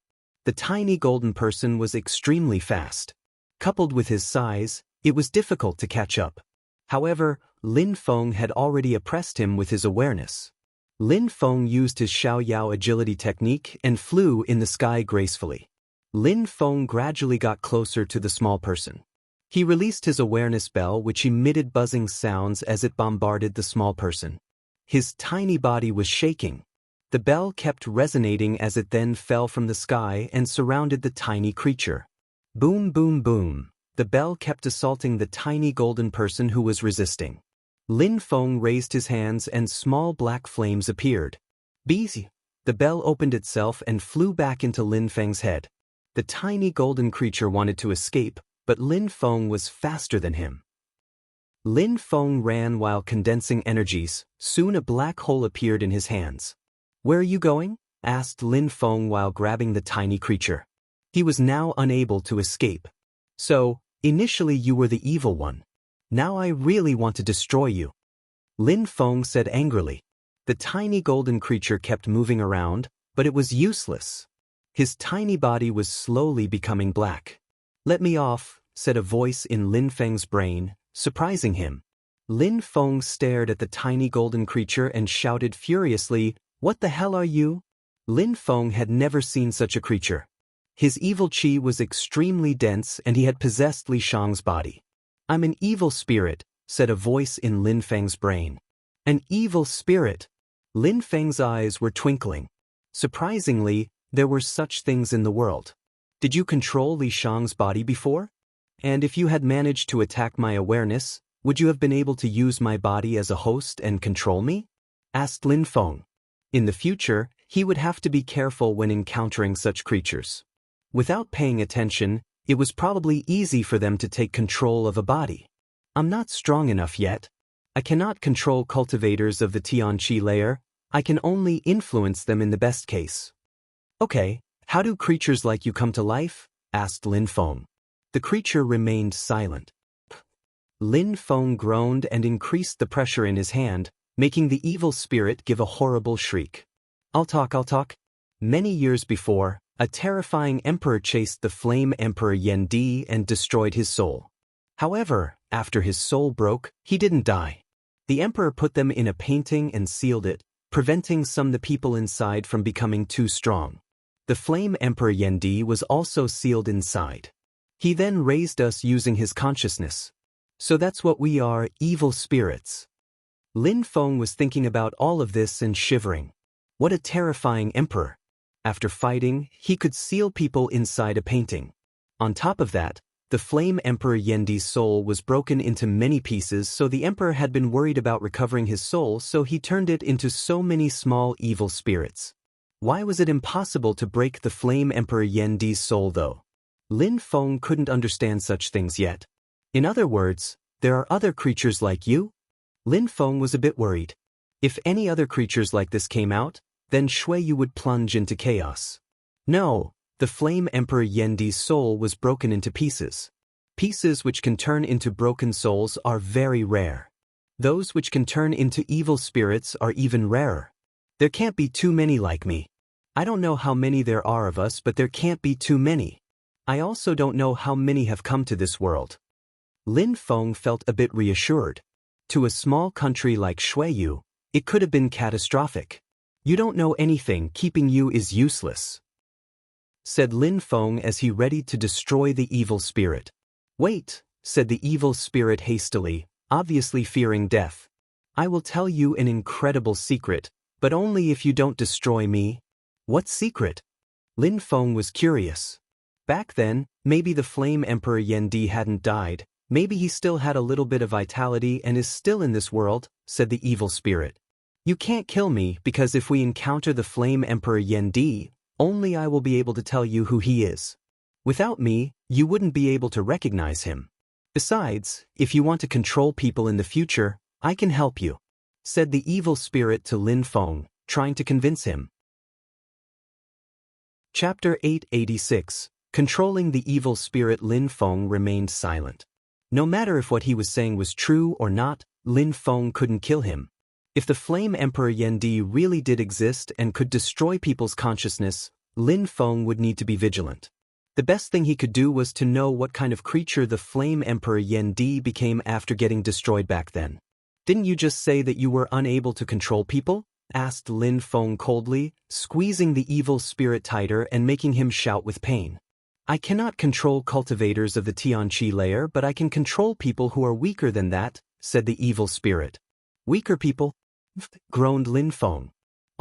S1: The tiny golden person was extremely fast. Coupled with his size, it was difficult to catch up. However, Lin Feng had already oppressed him with his awareness. Lin Feng used his Xiaoyao agility technique and flew in the sky gracefully. Lin Feng gradually got closer to the small person. He released his awareness bell, which emitted buzzing sounds as it bombarded the small person. His tiny body was shaking. The bell kept resonating as it then fell from the sky and surrounded the tiny creature. Boom, boom, boom. The bell kept assaulting the tiny golden person who was resisting. Lin Feng raised his hands and small black flames appeared. Beezy. The bell opened itself and flew back into Lin Feng's head. The tiny golden creature wanted to escape, but Lin Feng was faster than him. Lin Feng ran while condensing energies. Soon a black hole appeared in his hands. "Where are you going?" asked Lin Feng while grabbing the tiny creature. He was now unable to escape. "So, initially you were the evil one. Now I really want to destroy you," Lin Feng said angrily. The tiny golden creature kept moving around, but it was useless. His tiny body was slowly becoming black. "Let me off," said a voice in Lin Feng's brain, surprising him. Lin Feng stared at the tiny golden creature and shouted furiously, "What the hell are you?" Lin Feng had never seen such a creature. His evil qi was extremely dense and he had possessed Li Shang's body. "I'm an evil spirit," said a voice in Lin Feng's brain. An evil spirit? Lin Feng's eyes were twinkling. Surprisingly, there were such things in the world. "Did you control Li Shang's body before? And if you had managed to attack my awareness, would you have been able to use my body as a host and control me?" asked Lin Feng. In the future, he would have to be careful when encountering such creatures. Without paying attention, it was probably easy for them to take control of a body. "I'm not strong enough yet. I cannot control cultivators of the Tianqi layer. I can only influence them in the best case." "Okay, how do creatures like you come to life?" asked Lin Feng. The creature remained silent. Lin Feng groaned and increased the pressure in his hand, making the evil spirit give a horrible shriek. I'll talk. Many years before, a terrifying emperor chased the flame emperor Yen Di and destroyed his soul. However, after his soul broke, he didn't die. The emperor put them in a painting and sealed it, preventing some of the people inside from becoming too strong. The flame emperor Yen Di was also sealed inside. He then raised us using his consciousness. So that's what we are, evil spirits. Lin Feng was thinking about all of this and shivering. What a terrifying emperor. After fighting, he could seal people inside a painting. On top of that, the flame emperor Yen Di's soul was broken into many pieces, so the emperor had been worried about recovering his soul, so he turned it into so many small evil spirits. Why was it impossible to break the flame emperor Yen Di's soul though? Lin Feng couldn't understand such things yet. In other words, there are other creatures like you? Lin Feng was a bit worried. If any other creatures like this came out, then Shuiyu would plunge into chaos. No, the flame emperor Yen Di's soul was broken into pieces. Pieces which can turn into broken souls are very rare. Those which can turn into evil spirits are even rarer. There can't be too many like me. I don't know how many there are of us, but there can't be too many. I also don't know how many have come to this world. Lin Feng felt a bit reassured. To a small country like Shuiyu, it could have been catastrophic. "You don't know anything, keeping you is useless," said Lin Feng as he readied to destroy the evil spirit. "Wait," said the evil spirit hastily, obviously fearing death. "I will tell you an incredible secret, but only if you don't destroy me." "What secret?" Lin Feng was curious. Back then, maybe the flame emperor Yen Di hadn't died, maybe he still had a little bit of vitality and is still in this world, said the evil spirit. "You can't kill me because if we encounter the flame emperor Yen Di, only I will be able to tell you who he is. Without me, you wouldn't be able to recognize him. Besides, if you want to control people in the future, I can help you," said the evil spirit to Lin Feng, trying to convince him. Chapter 886. Controlling the evil spirit. Lin Feng remained silent. No matter if what he was saying was true or not, Lin Feng couldn't kill him. If the flame emperor Yen Di really did exist and could destroy people's consciousness, Lin Feng would need to be vigilant. The best thing he could do was to know what kind of creature the flame emperor Yen Di became after getting destroyed back then. "Didn't you just say that you were unable to control people?" asked Lin Feng coldly, squeezing the evil spirit tighter and making him shout with pain. I cannot control cultivators of the Tianqi layer, but I can control people who are weaker than that, said the evil spirit. Weaker people? Groaned Lin Feng.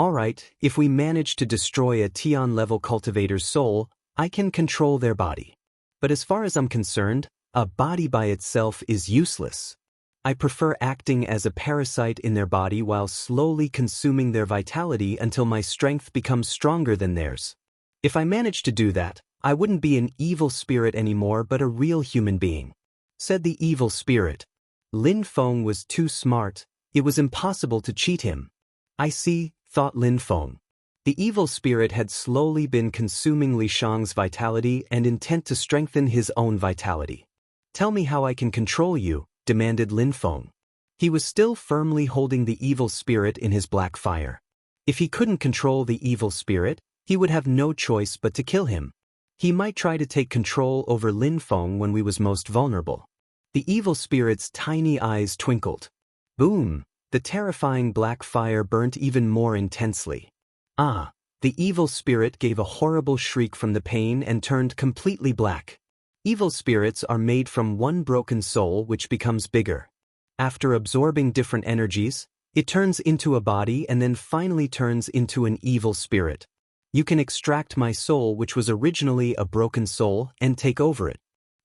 S1: Alright, if we manage to destroy a Tian-level cultivator's soul, I can control their body. But as far as I'm concerned, a body by itself is useless. I prefer acting as a parasite in their body while slowly consuming their vitality until my strength becomes stronger than theirs. If I manage to do that, I wouldn't be an evil spirit anymore but a real human being, said the evil spirit. Lin Feng was too smart. It was impossible to cheat him. I see, thought Lin Feng. The evil spirit had slowly been consuming Li Shang's vitality and intent to strengthen his own vitality. Tell me how I can control you, demanded Lin Feng. He was still firmly holding the evil spirit in his black fire. If he couldn't control the evil spirit, he would have no choice but to kill him. He might try to take control over Lin Feng when we was most vulnerable. The evil spirit's tiny eyes twinkled. Boom! The terrifying black fire burnt even more intensely. Ah! The evil spirit gave a horrible shriek from the pain and turned completely black. Evil spirits are made from one broken soul which becomes bigger. After absorbing different energies, it turns into a body and then finally turns into an evil spirit. You can extract my soul, which was originally a broken soul, and take over it.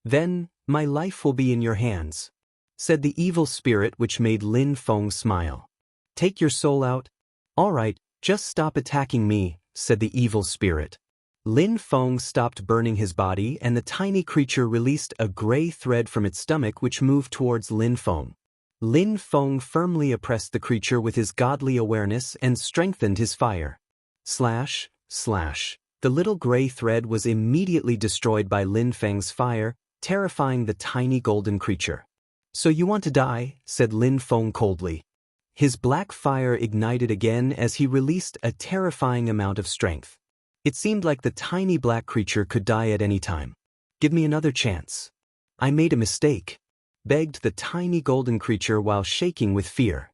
S1: Then, my life will be in your hands, said the evil spirit, which made Lin Feng smile. Take your soul out? All right, just stop attacking me, said the evil spirit. Lin Feng stopped burning his body and the tiny creature released a gray thread from its stomach which moved towards Lin Feng. Lin Feng firmly oppressed the creature with his godly awareness and strengthened his fire. Slash, slash. The little gray thread was immediately destroyed by Lin Feng's fire, terrifying the tiny golden creature. So you want to die? Said Lin Feng coldly. His black fire ignited again as he released a terrifying amount of strength. It seemed like the tiny black creature could die at any time. Give me another chance. I made a mistake, begged the tiny golden creature while shaking with fear.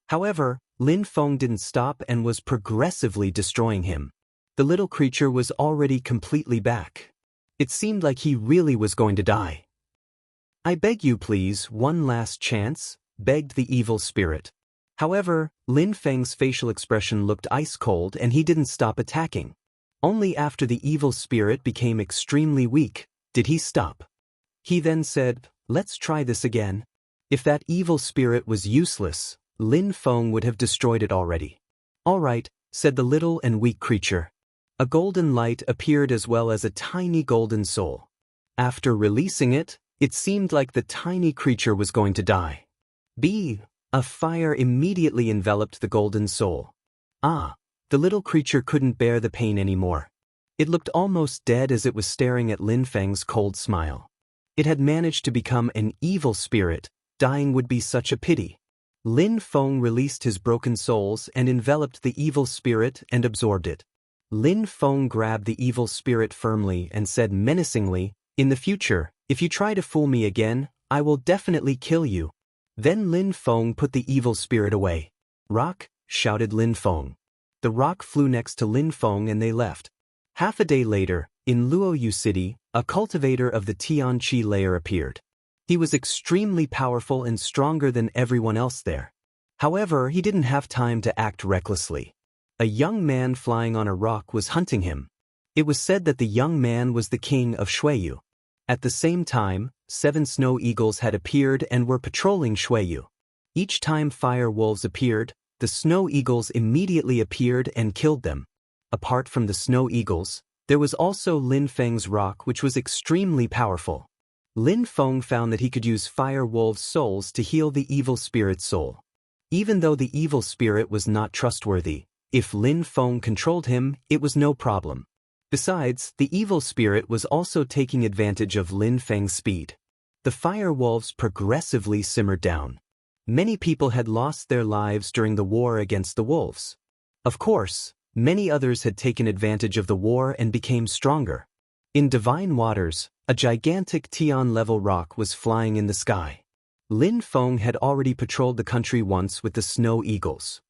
S1: However, Lin Feng didn't stop and was progressively destroying him. The little creature was already completely back. It seemed like he really was going to die. I beg you please, one last chance, begged the evil spirit. However, Lin Feng's facial expression looked ice cold and he didn't stop attacking. Only after the evil spirit became extremely weak did he stop. He then said, let's try this again. If that evil spirit was useless, Lin Feng would have destroyed it already. All right, said the little and weak creature. A golden light appeared as well as a tiny golden soul. After releasing it, it seemed like the tiny creature was going to die. A fire immediately enveloped the golden soul. The little creature couldn't bear the pain anymore. It looked almost dead as it was staring at Lin Feng's cold smile. It had managed to become an evil spirit. Dying would be such a pity. Lin Feng released his broken souls and enveloped the evil spirit and absorbed it. Lin Feng grabbed the evil spirit firmly and said menacingly, in the future, if you try to fool me again, I will definitely kill you. Then Lin Feng put the evil spirit away. Rock, shouted Lin Feng. The rock flew next to Lin Feng and they left. Half a day later, in Luoyu City, a cultivator of the Tianqi layer appeared. He was extremely powerful and stronger than everyone else there. However, he didn't have time to act recklessly. A young man flying on a rock was hunting him. It was said that the young man was the king of Shuiyu. At the same time, 7 snow eagles had appeared and were patrolling Shuiyu. Each time fire wolves appeared, the snow eagles immediately appeared and killed them. Apart from the snow eagles, there was also Lin Feng's rock, which was extremely powerful. Lin Feng found that he could use fire wolves' souls to heal the evil spirit's soul. Even though the evil spirit was not trustworthy, if Lin Feng controlled him, it was no problem. Besides, the evil spirit was also taking advantage of Lin Feng's speed. The fire wolves progressively simmered down. Many people had lost their lives during the war against the wolves. Of course, many others had taken advantage of the war and became stronger. In divine waters, a gigantic Tian-level rock was flying in the sky. Lin Feng had already patrolled the country once with the snow eagles.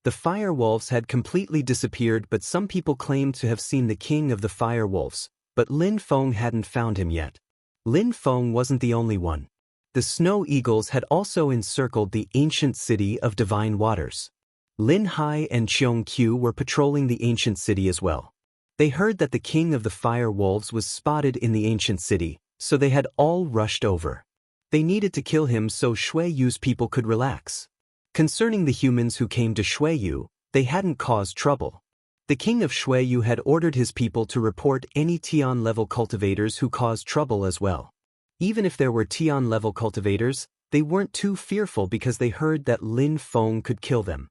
S1: The fire wolves had completely disappeared, but some people claimed to have seen the king of the fire wolves, but Lin Feng hadn't found him yet. Lin Feng wasn't the only one. The snow eagles had also encircled the ancient city of divine waters. Lin Hai and Cheong Qiu were patrolling the ancient city as well. They heard that the king of the fire wolves was spotted in the ancient city, so they had all rushed over. They needed to kill him so Shui Yu's people could relax. Concerning the humans who came to Shui Yu, they hadn't caused trouble. The king of Shui Yu had ordered his people to report any Tian-level cultivators who caused trouble as well. Even if there were Tian-level cultivators, they weren't too fearful because they heard that Lin Feng could kill them.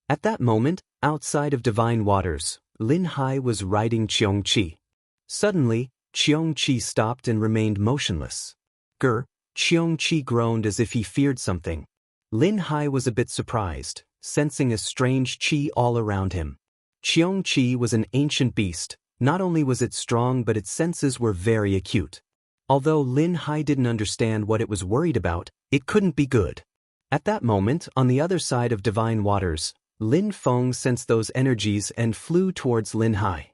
S1: At that moment, outside of divine waters, Lin Hai was riding Cheong Qi. Suddenly, Cheong Qi stopped and remained motionless. Grr, Cheong Qi groaned as if he feared something. Lin Hai was a bit surprised, sensing a strange qi all around him. Cheong Qi was an ancient beast. Not only was it strong but its senses were very acute. Although Lin Hai didn't understand what it was worried about, it couldn't be good. At that moment, on the other side of divine waters, Lin Feng sensed those energies and flew towards Lin Hai.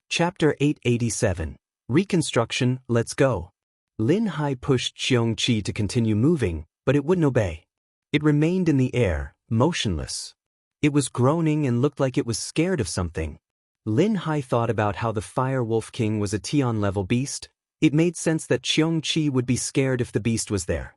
S1: Chapter 887. Reconstruction, let's go. Lin Hai pushed Cheong Qi to continue moving, but it wouldn't obey. It remained in the air, motionless. It was groaning and looked like it was scared of something. Lin Hai thought about how the Fire Wolf King was a Tian-level beast. It made sense that Cheong Qi would be scared if the beast was there.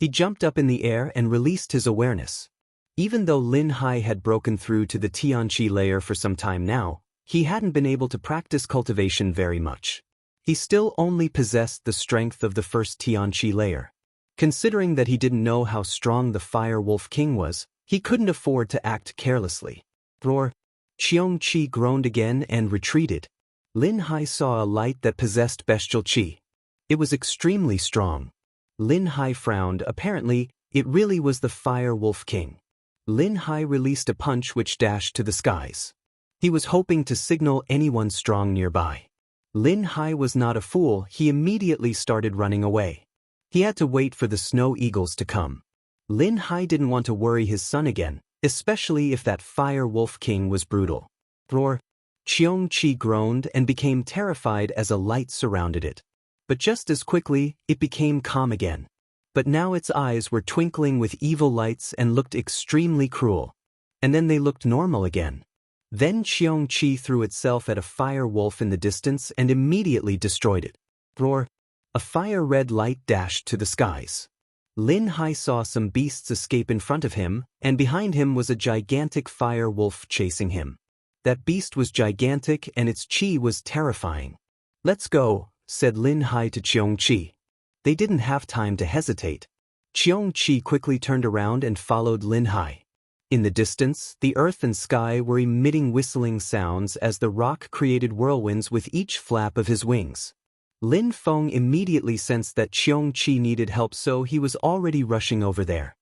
S1: He jumped up in the air and released his awareness. Even though Lin Hai had broken through to the Tianqi layer for some time now, he hadn't been able to practice cultivation very much. He still only possessed the strength of the first Tianqi layer. Considering that he didn't know how strong the Fire Wolf King was, he couldn't afford to act carelessly. Roar! Cheong Qi groaned again and retreated. Lin Hai saw a light that possessed bestial qi. It was extremely strong. Lin Hai frowned. Apparently, it really was the Fire Wolf King. Lin Hai released a punch which dashed to the skies. He was hoping to signal anyone strong nearby. Lin Hai was not a fool. He immediately started running away. He had to wait for the snow eagles to come. Lin Hai didn't want to worry his son again, especially if that Fire Wolf King was brutal. Roar! Cheong Qi groaned and became terrified as a light surrounded it. But just as quickly, it became calm again. But now its eyes were twinkling with evil lights and looked extremely cruel. And then they looked normal again. Then Cheong Qi threw itself at a fire wolf in the distance and immediately destroyed it. Roar! A fire-red light dashed to the skies. Lin Hai saw some beasts escape in front of him, and behind him was a gigantic fire wolf chasing him. That beast was gigantic and its qi was terrifying. Let's go, said Lin Hai to Cheong Qi. They didn't have time to hesitate. Cheong Qi quickly turned around and followed Lin Hai. In the distance, the earth and sky were emitting whistling sounds as the rock created whirlwinds with each flap of his wings. Lin Feng immediately sensed that Cheong Qi needed help, so he was already rushing over there.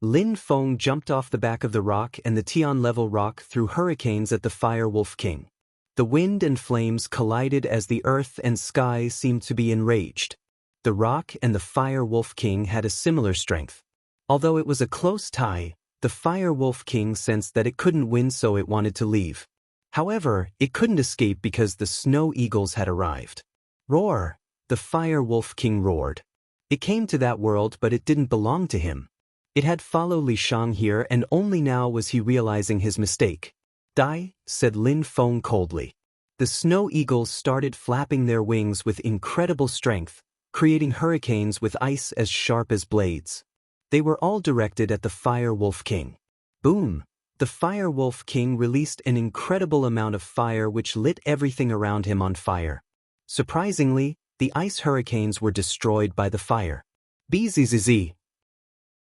S1: Lin Feng jumped off the back of the rock and the Tian-level rock threw hurricanes at the Fire Wolf King. The wind and flames collided as the earth and sky seemed to be enraged. The rock and the Fire Wolf King had a similar strength. Although it was a close tie, the Fire Wolf King sensed that it couldn't win, so it wanted to leave. However, it couldn't escape because the snow eagles had arrived. Roar! The Fire Wolf King roared. It came to that world, but it didn't belong to him. It had followed Li Shang here, and only now was he realizing his mistake. Die, said Lin Feng coldly. The snow eagles started flapping their wings with incredible strength, creating hurricanes with ice as sharp as blades. They were all directed at the Fire Wolf King. Boom! The Fire Wolf King released an incredible amount of fire which lit everything around him on fire. Surprisingly, the ice hurricanes were destroyed by the fire. Bzzz.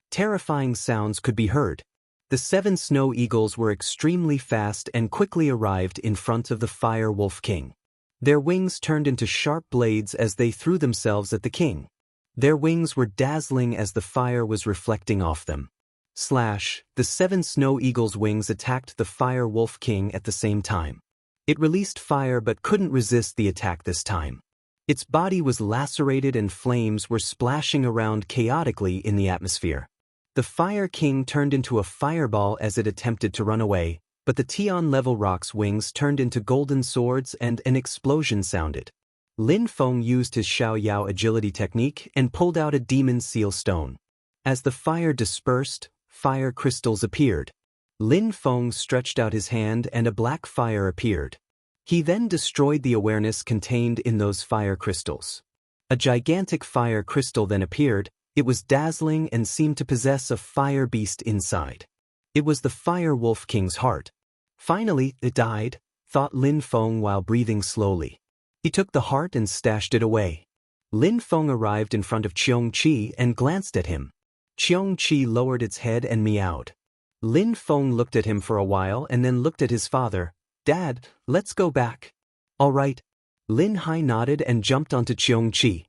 S1: Terrifying sounds could be heard. The 7 snow eagles were extremely fast and quickly arrived in front of the Fire Wolf King. Their wings turned into sharp blades as they threw themselves at the king. Their wings were dazzling as the fire was reflecting off them. Slash! The 7 snow eagles' wings attacked the Fire Wolf King at the same time. It released fire but couldn't resist the attack this time. Its body was lacerated and flames were splashing around chaotically in the atmosphere. The Fire King turned into a fireball as it attempted to run away, But the Tian-level rock's wings turned into golden swords and an explosion sounded. Lin Feng used his Xiao Yao agility technique and pulled out a demon seal stone. As the fire dispersed, fire crystals appeared. Lin Feng stretched out his hand and a black fire appeared. He then destroyed the awareness contained in those fire crystals. A gigantic fire crystal then appeared. It was dazzling and seemed to possess a fire beast inside. It was the Fire Wolf King's heart. Finally, it died, thought Lin Feng while breathing slowly. He took the heart and stashed it away. Lin Feng arrived in front of Cheong Qi and glanced at him. Cheong Qi lowered its head and meowed. Lin Feng looked at him for a while and then looked at his father. Dad, let's go back. All right. Lin Hai nodded and jumped onto Cheong Qi.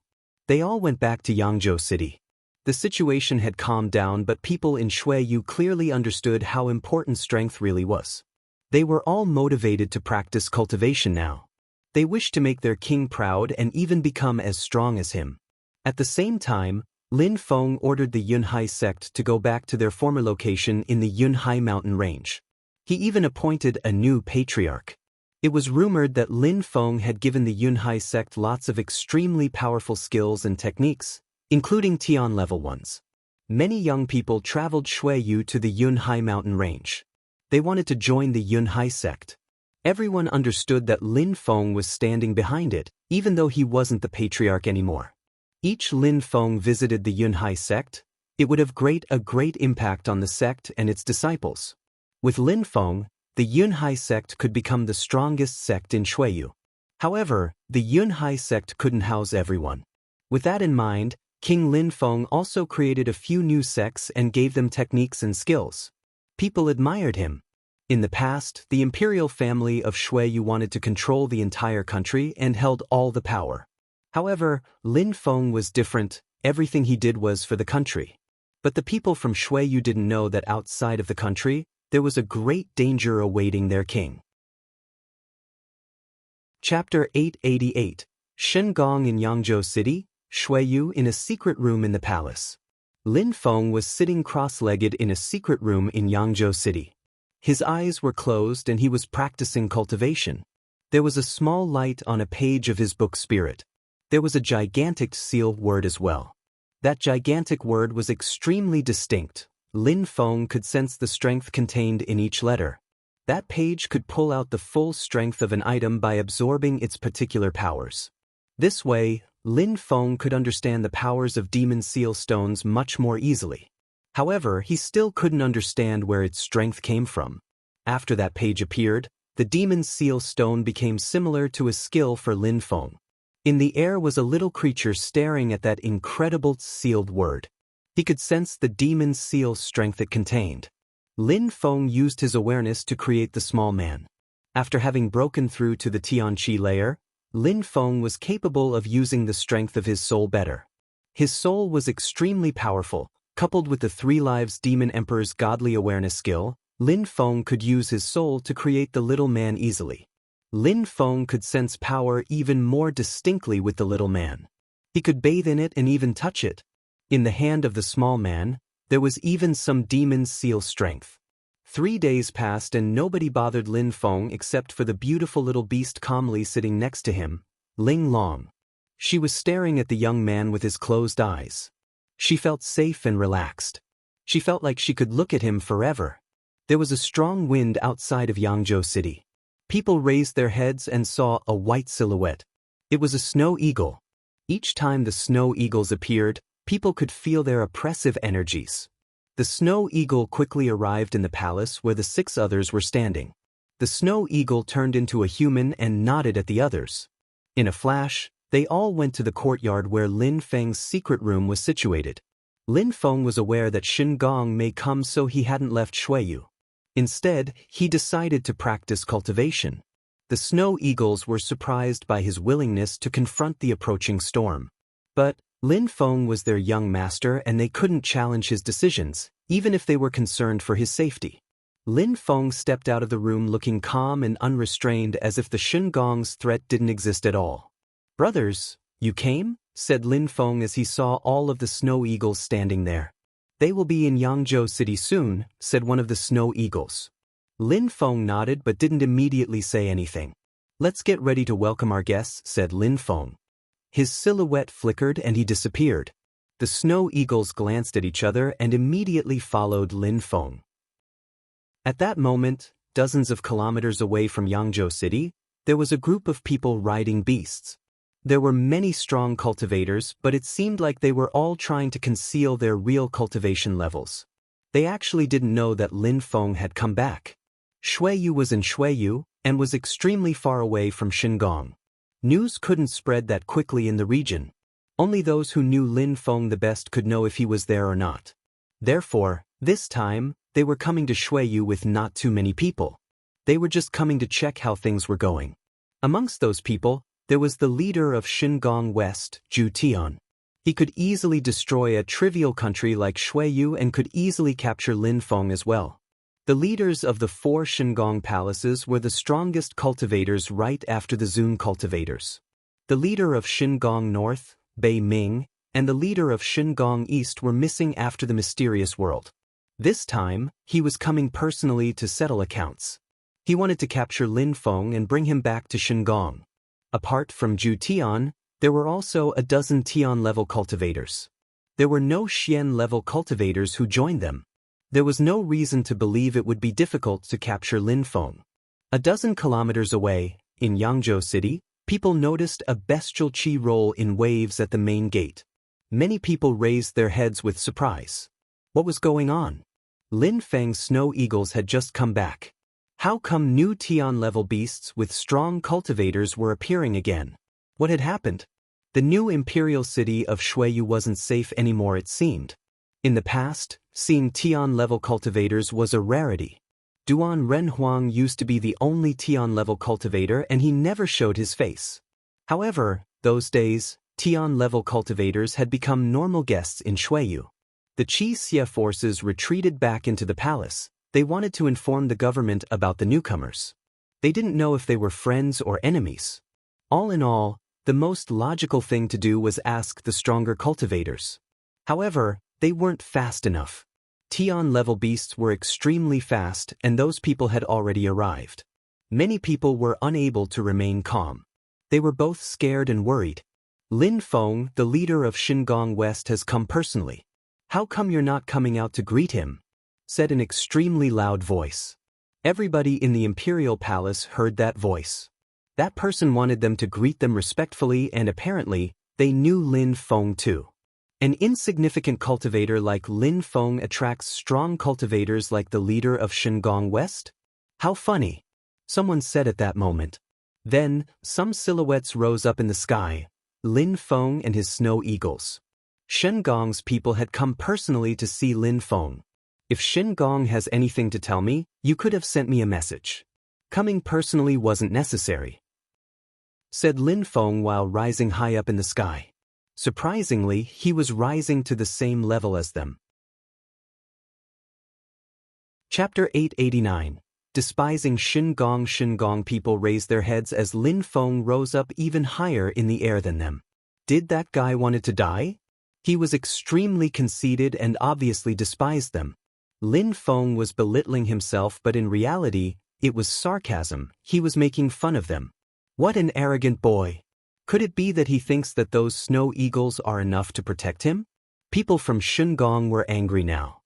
S1: They all went back to Yangzhou City. The situation had calmed down, but people in Shuiyu clearly understood how important strength really was. They were all motivated to practice cultivation now. They wished to make their king proud and even become as strong as him. At the same time, Lin Feng ordered the Yunhai sect to go back to their former location in the Yunhai mountain range. He even appointed a new patriarch. It was rumored that Lin Feng had given the Yunhai sect lots of extremely powerful skills and techniques, including Tian-level ones. Many young people traveled Shuiyu to the Yunhai mountain range. They wanted to join the Yunhai sect. Everyone understood that Lin Feng was standing behind it, even though he wasn't the patriarch anymore. Each Lin Feng visited the Yunhai sect, it would have a great impact on the sect and its disciples. With Lin Feng, the Yunhai sect could become the strongest sect in Shuiyu. However, the Yunhai sect couldn't house everyone. With that in mind, King Lin Feng also created a few new sects and gave them techniques and skills. People admired him. In the past, the imperial family of Shuiyu wanted to control the entire country and held all the power. However, Lin Feng was different. Everything he did was for the country. But the people from Shuiyu didn't know that outside of the country, there was a great danger awaiting their king. Chapter 888. Shen Gong in Yangzhou City, Shuiyu in a secret room in the palace. Lin Feng was sitting cross-legged in a secret room in Yangzhou City. His eyes were closed and he was practicing cultivation. There was a small light on a page of his book Spirit. There was a gigantic sealed word as well. That gigantic word was extremely distinct. Lin Feng could sense the strength contained in each letter. That page could pull out the full strength of an item by absorbing its particular powers. This way, Lin Feng could understand the powers of demon seal stones much more easily. However, he still couldn't understand where its strength came from. After that page appeared, the demon seal stone became similar to a skill for Lin Feng. In the air was a little creature staring at that incredible sealed word. He could sense the demon seal strength it contained. Lin Feng used his awareness to create the small man. After having broken through to the Tianqi layer, Lin Feng was capable of using the strength of his soul better. His soul was extremely powerful. Coupled with the Three Lives Demon Emperor's godly awareness skill, Lin Feng could use his soul to create the little man easily. Lin Feng could sense power even more distinctly with the little man. He could bathe in it and even touch it. In the hand of the small man, there was even some demon seal strength. 3 days passed and nobody bothered Lin Feng except for the beautiful little beast calmly sitting next to him, Ling Long. She was staring at the young man with his closed eyes. She felt safe and relaxed. She felt like she could look at him forever. There was a strong wind outside of Yangzhou City. People raised their heads and saw a white silhouette. It was a snow eagle. Each time the snow eagles appeared, people could feel their oppressive energies. The snow eagle quickly arrived in the palace where the 6 others were standing. The snow eagle turned into a human and nodded at the others. In a flash, they all went to the courtyard where Lin Feng's secret room was situated. Lin Feng was aware that Shen Gong may come, so he hadn't left Shuiyu. Instead, he decided to practice cultivation. The snow eagles were surprised by his willingness to confront the approaching storm. But Lin Feng was their young master and they couldn't challenge his decisions, even if they were concerned for his safety. Lin Feng stepped out of the room looking calm and unrestrained, as if the Shen Gong's threat didn't exist at all. "Brothers, you came?" said Lin Feng as he saw all of the snow eagles standing there. "They will be in Yangzhou City soon," said one of the snow eagles. Lin Feng nodded but didn't immediately say anything. "Let's get ready to welcome our guests," said Lin Feng. His silhouette flickered and he disappeared. The snow eagles glanced at each other and immediately followed Lin Feng. At that moment, dozens of kilometers away from Yangzhou City, there was a group of people riding beasts. There were many strong cultivators, but it seemed like they were all trying to conceal their real cultivation levels. They actually didn't know that Lin Feng had come back. Shuiyu was in Shuiyu, and was extremely far away from Shingong. News couldn't spread that quickly in the region. Only those who knew Lin Feng the best could know if he was there or not. Therefore, this time, they were coming to Shuiyu with not too many people. They were just coming to check how things were going. Amongst those people, there was the leader of Shingong West, Zhu Tian. He could easily destroy a trivial country like Shuiyu and could easily capture Lin Feng as well. The leaders of the 4 Shingong palaces were the strongest cultivators right after the Zun cultivators. The leader of Shingong North, Bei Ming, and the leader of Shingong East were missing after the mysterious world. This time, he was coming personally to settle accounts. He wanted to capture Lin Feng and bring him back to Shingong. Apart from Zhu Tian, there were also a dozen Tian-level cultivators. There were no Xian-level cultivators who joined them. There was no reason to believe it would be difficult to capture Lin Feng. A dozen kilometers away, in Yangzhou City, people noticed a bestial qi roll in waves at the main gate. Many people raised their heads with surprise. What was going on? Lin Feng's snow eagles had just come back. How come new Tian-level beasts with strong cultivators were appearing again? What had happened? The new imperial city of Shuiyu wasn't safe anymore, it seemed. In the past, seeing Tian-level cultivators was a rarity. Duan Renhuang used to be the only Tian-level cultivator and he never showed his face. However, those days, Tian-level cultivators had become normal guests in Shuiyu. The Qi Xie forces retreated back into the palace. They wanted to inform the government about the newcomers. They didn't know if they were friends or enemies. All in all, the most logical thing to do was ask the stronger cultivators. However, they weren't fast enough. Tian-level beasts were extremely fast and those people had already arrived. Many people were unable to remain calm. They were both scared and worried. Lin Feng, the leader of Shingong West, has come personally. "How come you're not coming out to greet him?" said an extremely loud voice. Everybody in the imperial palace heard that voice. That person wanted them to greet them respectfully and apparently, they knew Lin Feng too. An insignificant cultivator like Lin Feng attracts strong cultivators like the leader of Shingong West? How funny, someone said at that moment. Then, some silhouettes rose up in the sky, Lin Feng and his snow eagles. Shingong's people had come personally to see Lin Feng. "If Shingong has anything to tell me, you could have sent me a message. Coming personally wasn't necessary," said Lin Feng while rising high up in the sky. Surprisingly, he was rising to the same level as them. Chapter 889. Despising Shingong. Shingong people raised their heads as Lin Feng rose up even higher in the air than them. Did that guy wanted to die? He was extremely conceited and obviously despised them. Lin Feng was belittling himself, but in reality, it was sarcasm. He was making fun of them. What an arrogant boy. Could it be that he thinks that those snow eagles are enough to protect him? People from Shingong were angry now.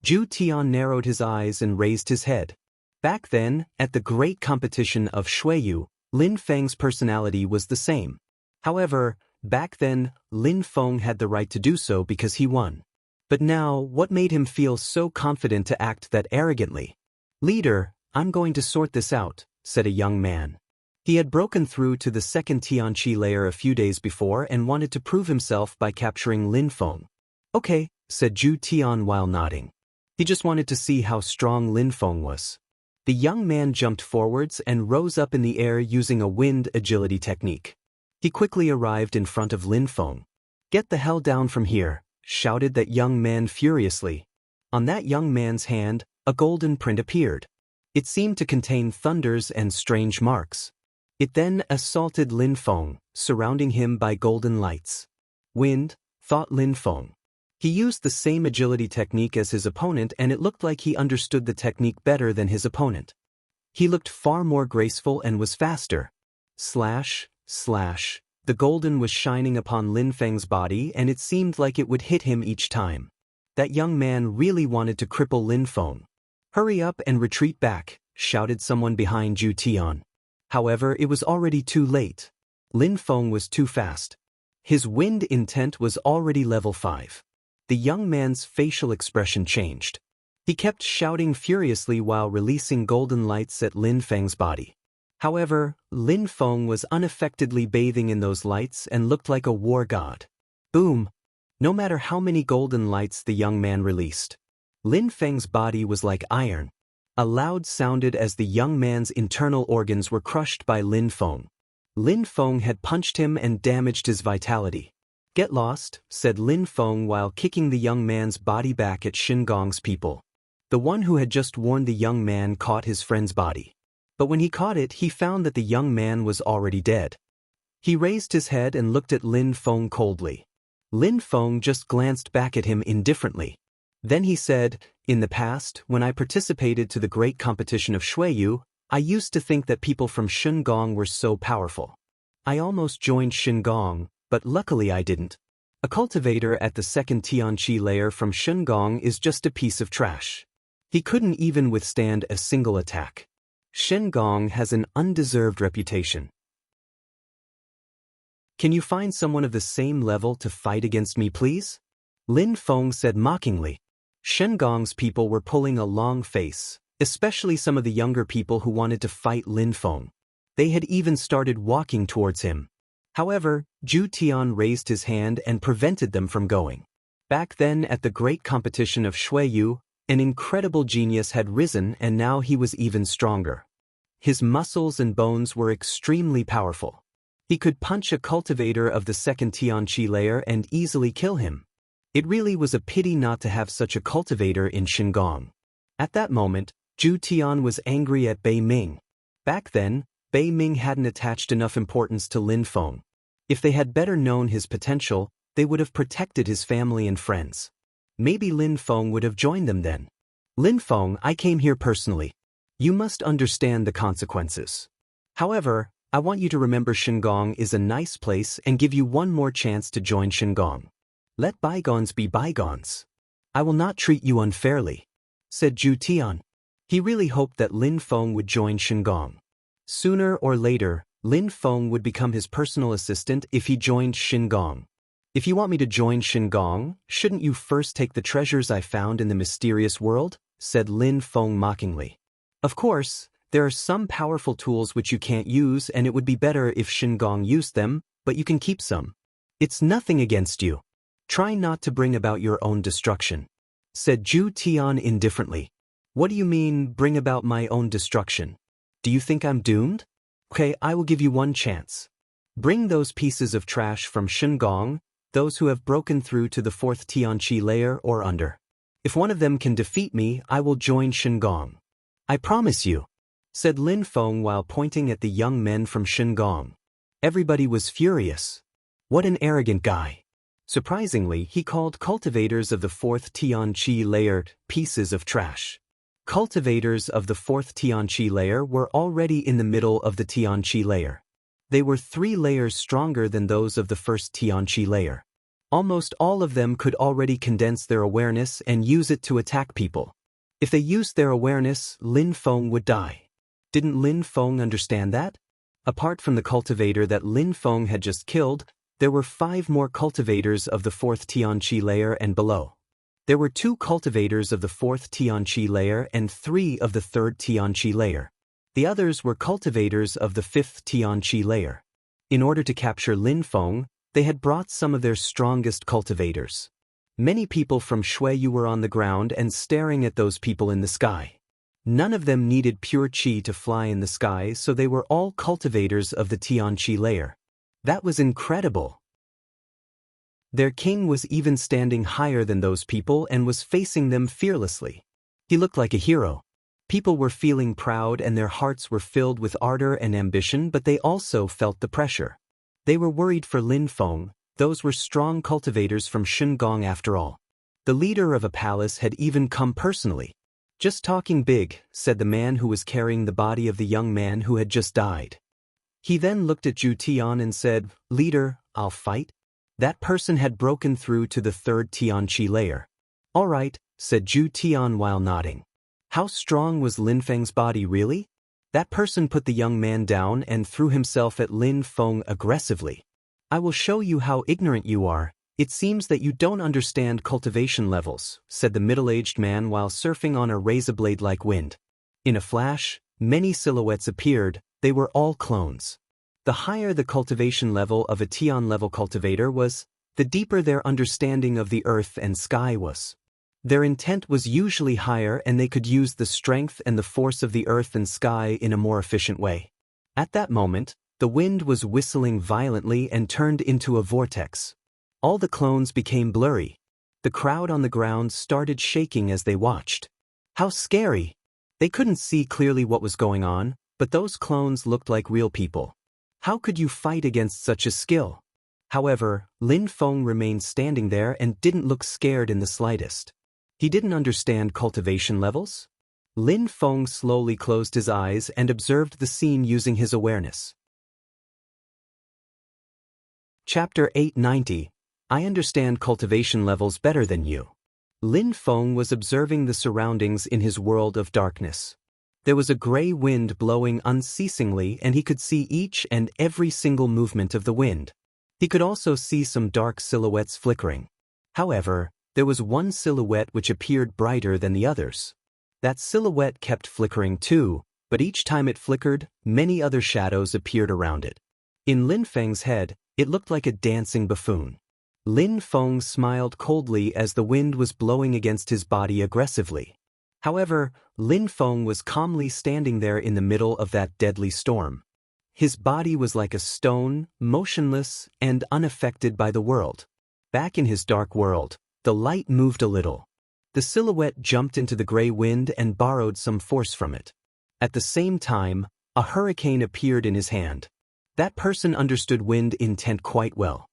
S1: Zhu Tian narrowed his eyes and raised his head. Back then, at the great competition of Shuiyu, Lin Feng's personality was the same. However, back then, Lin Feng had the right to do so because he won. But now, what made him feel so confident to act that arrogantly? "Leader, I'm going to sort this out," said a young man. He had broken through to the second Tianqi layer a few days before and wanted to prove himself by capturing Lin Feng. "Okay," said Zhu Tian while nodding. He just wanted to see how strong Lin Feng was. The young man jumped forwards and rose up in the air using a wind agility technique. He quickly arrived in front of Lin Feng. "Get the hell down from here," shouted that young man furiously. On that young man's hand, a golden print appeared. It seemed to contain thunders and strange marks. It then assaulted Lin Feng, surrounding him by golden lights. "Wind," thought Lin Feng. He used the same agility technique as his opponent and it looked like he understood the technique better than his opponent. He looked far more graceful and was faster. Slash, slash. The golden was shining upon Lin Feng's body and it seemed like it would hit him each time. That young man really wanted to cripple Lin Feng. Hurry up and retreat back, shouted someone behind Zhu Tian. However, it was already too late. Lin Feng was too fast. His wind intent was already level 5. The young man's facial expression changed. He kept shouting furiously while releasing golden lights at Lin Feng's body. However, Lin Feng was unaffectedly bathing in those lights and looked like a war god. Boom! No matter how many golden lights the young man released, Lin Feng's body was like iron. A loud sounded as the young man's internal organs were crushed by Lin Feng. Lin Feng had punched him and damaged his vitality. Get lost, said Lin Feng while kicking the young man's body back at Shingong's people. The one who had just warned the young man caught his friend's body. But when he caught it, he found that the young man was already dead. He raised his head and looked at Lin Feng coldly. Lin Feng just glanced back at him indifferently. Then he said, in the past, when I participated to the great competition of Shuiyu, I used to think that people from Shingong were so powerful. I almost joined Shingong, but luckily I didn't. A cultivator at the second Tianqi layer from Shingong is just a piece of trash. He couldn't even withstand a single attack. Shingong has an undeserved reputation. Can you find someone of the same level to fight against me, please? Lin Feng said mockingly. Shingong's people were pulling a long face, especially some of the younger people who wanted to fight Lin Feng. They had even started walking towards him. However, Zhu Tian raised his hand and prevented them from going. Back then at the great competition of Shuiyu, an incredible genius had risen and now he was even stronger. His muscles and bones were extremely powerful. He could punch a cultivator of the second Tianqi layer and easily kill him. It really was a pity not to have such a cultivator in Shingong. At that moment, Zhu Tian was angry at Bei Ming. Back then, Bei Ming hadn't attached enough importance to Lin Feng. If they had better known his potential, they would have protected his family and friends. Maybe Lin Feng would have joined them then. Lin Feng, I came here personally. You must understand the consequences. However, I want you to remember Shingong is a nice place and give you one more chance to join Shingong. Let bygones be bygones. I will not treat you unfairly, said Zhu Tian. He really hoped that Lin Feng would join Shingong. Sooner or later, Lin Feng would become his personal assistant if he joined Shingong. If you want me to join Shingong, shouldn't you first take the treasures I found in the mysterious world? Said Lin Feng mockingly. Of course, there are some powerful tools which you can't use and it would be better if Shingong used them, but you can keep some. It's nothing against you. Try not to bring about your own destruction, said Zhu Tian indifferently. What do you mean, bring about my own destruction? Do you think I'm doomed? Okay, I will give you one chance. Bring those pieces of trash from Shingong, those who have broken through to the 4th Tianqi layer or under. If one of them can defeat me, I will join Shingong. I promise you, said Lin Feng while pointing at the young men from Shingong. Everybody was furious. What an arrogant guy. Surprisingly, he called cultivators of the 4th Tianqi layer pieces of trash. Cultivators of the 4th Tianqi layer were already in the middle of the Tianqi layer. They were 3 layers stronger than those of the 1st Tianqi layer. Almost all of them could already condense their awareness and use it to attack people. If they used their awareness, Lin Feng would die. Didn't Lin Feng understand that? Apart from the cultivator that Lin Feng had just killed, there were 5 more cultivators of the 4th Tianqi layer and below. There were 2 cultivators of the 4th Tianqi layer and 3 of the 3rd Tianqi layer. The others were cultivators of the 5th Tianqi layer. In order to capture Lin Feng, they had brought some of their strongest cultivators. Many people from Shuiyu were on the ground and staring at those people in the sky. None of them needed pure qi to fly in the sky, so they were all cultivators of the Tianqi layer. That was incredible. Their king was even standing higher than those people and was facing them fearlessly. He looked like a hero. People were feeling proud and their hearts were filled with ardor and ambition, but they also felt the pressure. They were worried for Lin Feng. Those were strong cultivators from Shingong after all. The leader of a palace had even come personally. Just talking big, said the man who was carrying the body of the young man who had just died. He then looked at Zhu Tian and said, "Leader, I'll fight." That person had broken through to the third Tianqi layer. "All right," said Zhu Tian while nodding. How strong was Lin Feng's body really? That person put the young man down and threw himself at Lin Feng aggressively. "I will show you how ignorant you are. It seems that you don't understand cultivation levels," said the middle-aged man while surfing on a razor-blade-like wind. In a flash, many silhouettes appeared. They were all clones. The higher the cultivation level of a Tian-level cultivator was, the deeper their understanding of the earth and sky was. Their intent was usually higher and they could use the strength and the force of the earth and sky in a more efficient way. At that moment, the wind was whistling violently and turned into a vortex. All the clones became blurry. The crowd on the ground started shaking as they watched. How scary! They couldn't see clearly what was going on, but those clones looked like real people. How could you fight against such a skill? However, Lin Feng remained standing there and didn't look scared in the slightest. He didn't understand cultivation levels? Lin Feng slowly closed his eyes and observed the scene using his awareness. Chapter 890. I understand cultivation levels better than you. Lin Feng was observing the surroundings in his world of darkness. There was a gray wind blowing unceasingly and he could see each and every single movement of the wind. He could also see some dark silhouettes flickering. However, there was one silhouette which appeared brighter than the others. That silhouette kept flickering too, but each time it flickered, many other shadows appeared around it. In Lin Feng's head, it looked like a dancing buffoon. Lin Feng smiled coldly as the wind was blowing against his body aggressively. However, Lin Feng was calmly standing there in the middle of that deadly storm. His body was like a stone, motionless and unaffected by the world. Back in his dark world, the light moved a little. The silhouette jumped into the gray wind and borrowed some force from it. At the same time, a hurricane appeared in his hand. That person understood wind intent quite well.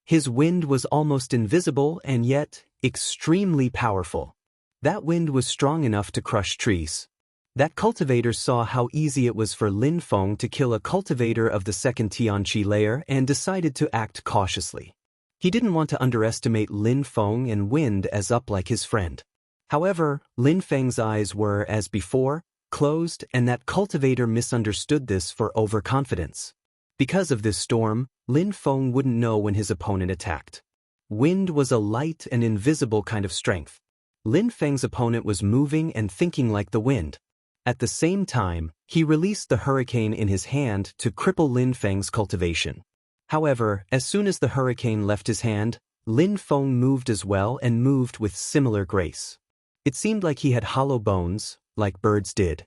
S1: His wind was almost invisible and yet extremely powerful. That wind was strong enough to crush trees. That cultivator saw how easy it was for Lin Feng to kill a cultivator of the second Tianqi layer and decided to act cautiously. He didn't want to underestimate Lin Feng and wind as up like his friend. However, Lin Feng's eyes were, as before, closed and that cultivator misunderstood this for overconfidence. Because of this storm, Lin Feng wouldn't know when his opponent attacked. Wind was a light and invisible kind of strength. Lin Feng's opponent was moving and thinking like the wind. At the same time, he released the hurricane in his hand to cripple Lin Feng's cultivation. However, as soon as the hurricane left his hand, Lin Feng moved as well and moved with similar grace. It seemed like he had hollow bones, like birds did.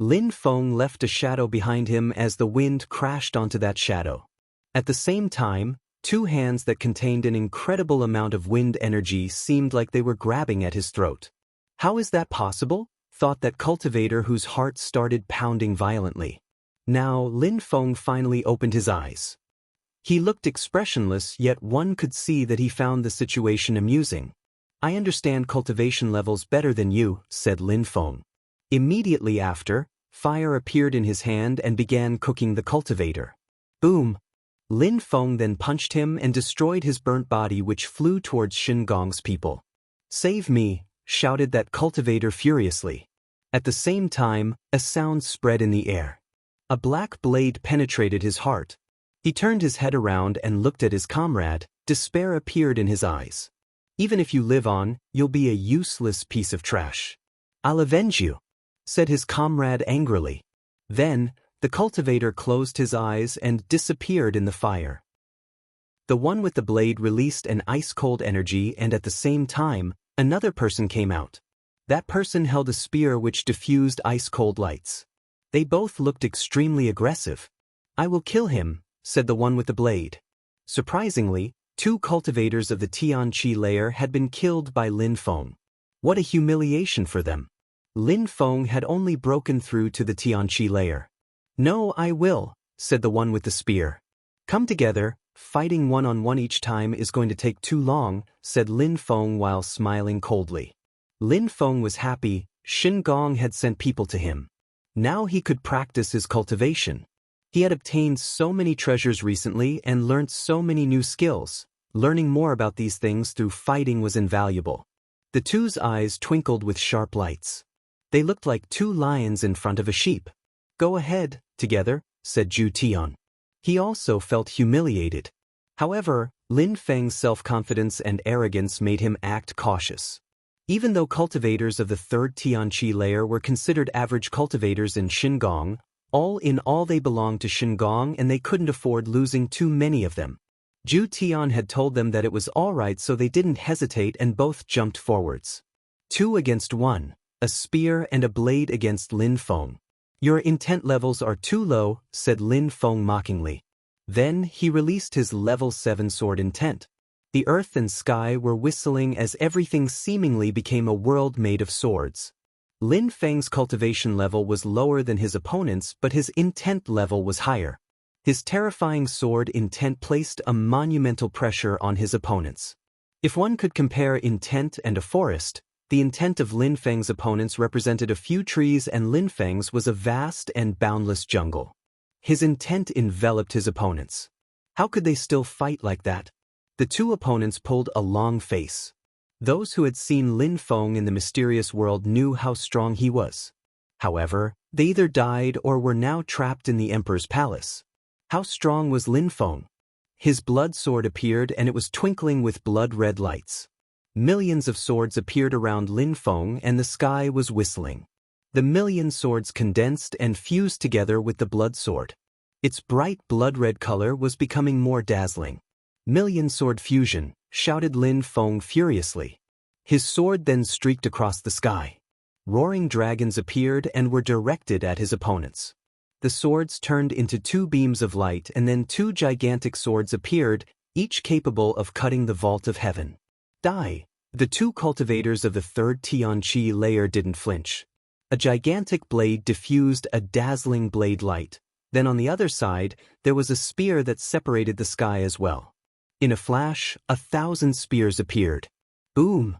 S1: Lin Feng left a shadow behind him as the wind crashed onto that shadow. At the same time, two hands that contained an incredible amount of wind energy seemed like they were grabbing at his throat. How is that possible? Thought that cultivator whose heart started pounding violently. Now Lin Feng finally opened his eyes. He looked expressionless, yet one could see that he found the situation amusing. I understand cultivation levels better than you, said Lin Feng. Immediately after, fire appeared in his hand and began cooking the cultivator. Boom! Lin Feng then punched him and destroyed his burnt body, which flew towards Xingong's people. Save me, shouted that cultivator furiously. At the same time, a sound spread in the air. A black blade penetrated his heart. He turned his head around and looked at his comrade. Despair appeared in his eyes. Even if you live on, you'll be a useless piece of trash. I'll avenge you, said his comrade angrily. Then, the cultivator closed his eyes and disappeared in the fire. The one with the blade released an ice-cold energy and at the same time, another person came out. That person held a spear which diffused ice-cold lights. They both looked extremely aggressive. I will kill him, said the one with the blade. Surprisingly, two cultivators of the Tianqi layer had been killed by Lin Feng. What a humiliation for them. Lin Feng had only broken through to the Tianqi layer. No, I will, said the one with the spear. Come together, fighting one-on-one each time is going to take too long, said Lin Feng while smiling coldly. Lin Feng was happy, Shin Gong had sent people to him. Now he could practice his cultivation. He had obtained so many treasures recently and learnt so many new skills. Learning more about these things through fighting was invaluable. The two's eyes twinkled with sharp lights. They looked like two lions in front of a sheep. "Go ahead, together," said Zhu Tian. He also felt humiliated. However, Lin Feng's self-confidence and arrogance made him act cautious. Even though cultivators of the third Tianqi layer were considered average cultivators in Shingong, all in all they belonged to Shingong and they couldn't afford losing too many of them. Zhu Tian had told them that it was alright, so they didn't hesitate and both jumped forwards. 2 against 1, a spear and a blade against Lin Feng. "Your intent levels are too low," said Lin Feng mockingly. Then he released his level 7 sword intent. The earth and sky were whistling as everything seemingly became a world made of swords. Lin Feng's cultivation level was lower than his opponent's, but his intent level was higher. His terrifying sword intent placed a monumental pressure on his opponents. If one could compare intent and a forest, the intent of Lin Feng's opponents represented a few trees and Lin Feng's was a vast and boundless jungle. His intent enveloped his opponents. How could they still fight like that? The two opponents pulled a long face. Those who had seen Lin Feng in the mysterious world knew how strong he was. However, they either died or were now trapped in the emperor's palace. How strong was Lin Feng? His blood sword appeared and it was twinkling with blood-red lights. Millions of swords appeared around Lin Feng and the sky was whistling. The million swords condensed and fused together with the blood sword. Its bright blood-red color was becoming more dazzling. "Million sword fusion," shouted Lin Feng furiously. His sword then streaked across the sky. Roaring dragons appeared and were directed at his opponents. The swords turned into 2 beams of light and then 2 gigantic swords appeared, each capable of cutting the vault of heaven. Die! The 2 cultivators of the third Tianqi layer didn't flinch. A gigantic blade diffused a dazzling blade light. Then on the other side, there was a spear that separated the sky as well. In a flash, 1,000 spears appeared. Boom!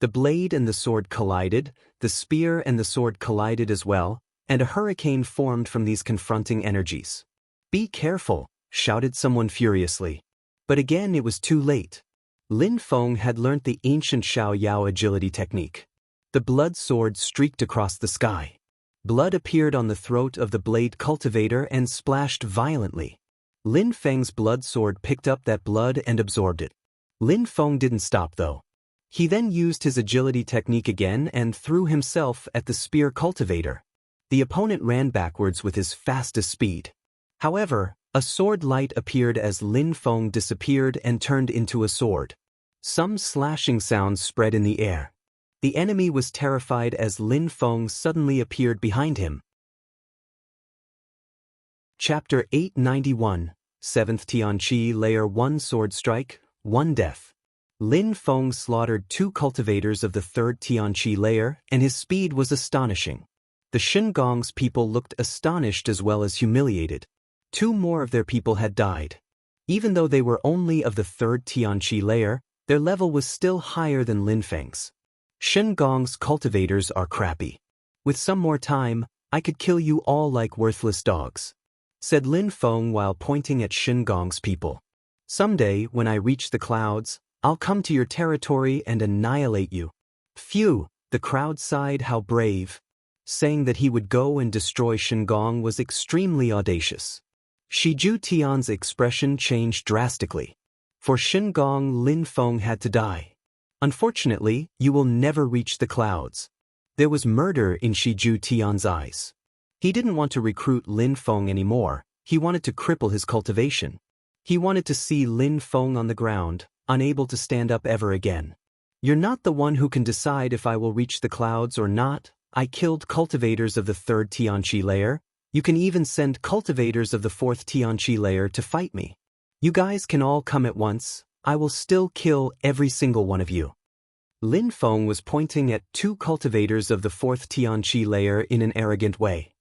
S1: The blade and the sword collided, the spear and the sword collided as well, and a hurricane formed from these confronting energies. "Be careful," shouted someone furiously. But again it was too late. Lin Feng had learnt the ancient Xiao Yao agility technique. The blood sword streaked across the sky. Blood appeared on the throat of the blade cultivator and splashed violently. Lin Feng's blood sword picked up that blood and absorbed it. Lin Feng didn't stop though. He then used his agility technique again and threw himself at the spear cultivator. The opponent ran backwards with his fastest speed. However, a sword light appeared as Lin Feng disappeared and turned into a sword. Some slashing sounds spread in the air. The enemy was terrified as Lin Feng suddenly appeared behind him. Chapter 891, 7th Tianqi Layer 1 Sword Strike, 1 Death. Lin Feng slaughtered 2 cultivators of the 3rd Tianqi layer, and his speed was astonishing. The Shingong's people looked astonished as well as humiliated. 2 more of their people had died. Even though they were only of the 3rd Tianqi layer, their level was still higher than Lin Feng's. Shingong's cultivators are crappy. With some more time, I could kill you all like worthless dogs, said Lin Feng while pointing at Shingong's people. Someday, when I reach the clouds, I'll come to your territory and annihilate you. Phew, the crowd sighed. How brave. Saying that he would go and destroy Shingong was extremely audacious. Zhu Tian's expression changed drastically. For Shingong, Lin Feng had to die. Unfortunately, you will never reach the clouds. There was murder in Zhu Tian's eyes. He didn't want to recruit Lin Feng anymore. He wanted to cripple his cultivation. He wanted to see Lin Feng on the ground, unable to stand up ever again. You're not the one who can decide if I will reach the clouds or not. I killed cultivators of the 3rd Tianqi layer. You can even send cultivators of the 4th Tianqi layer to fight me. You guys can all come at once. I will still kill every single one of you. Lin Feng was pointing at 2 cultivators of the 4th Tianqi layer in an arrogant way.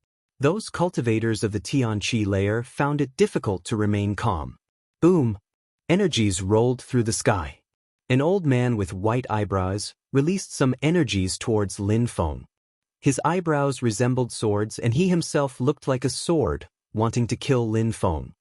S1: Those cultivators of the Tianqi layer found it difficult to remain calm. Boom! Energies rolled through the sky. An old man with white eyebrows released some energies towards Lin Feng. His eyebrows resembled swords and he himself looked like a sword, wanting to kill Lin Feng.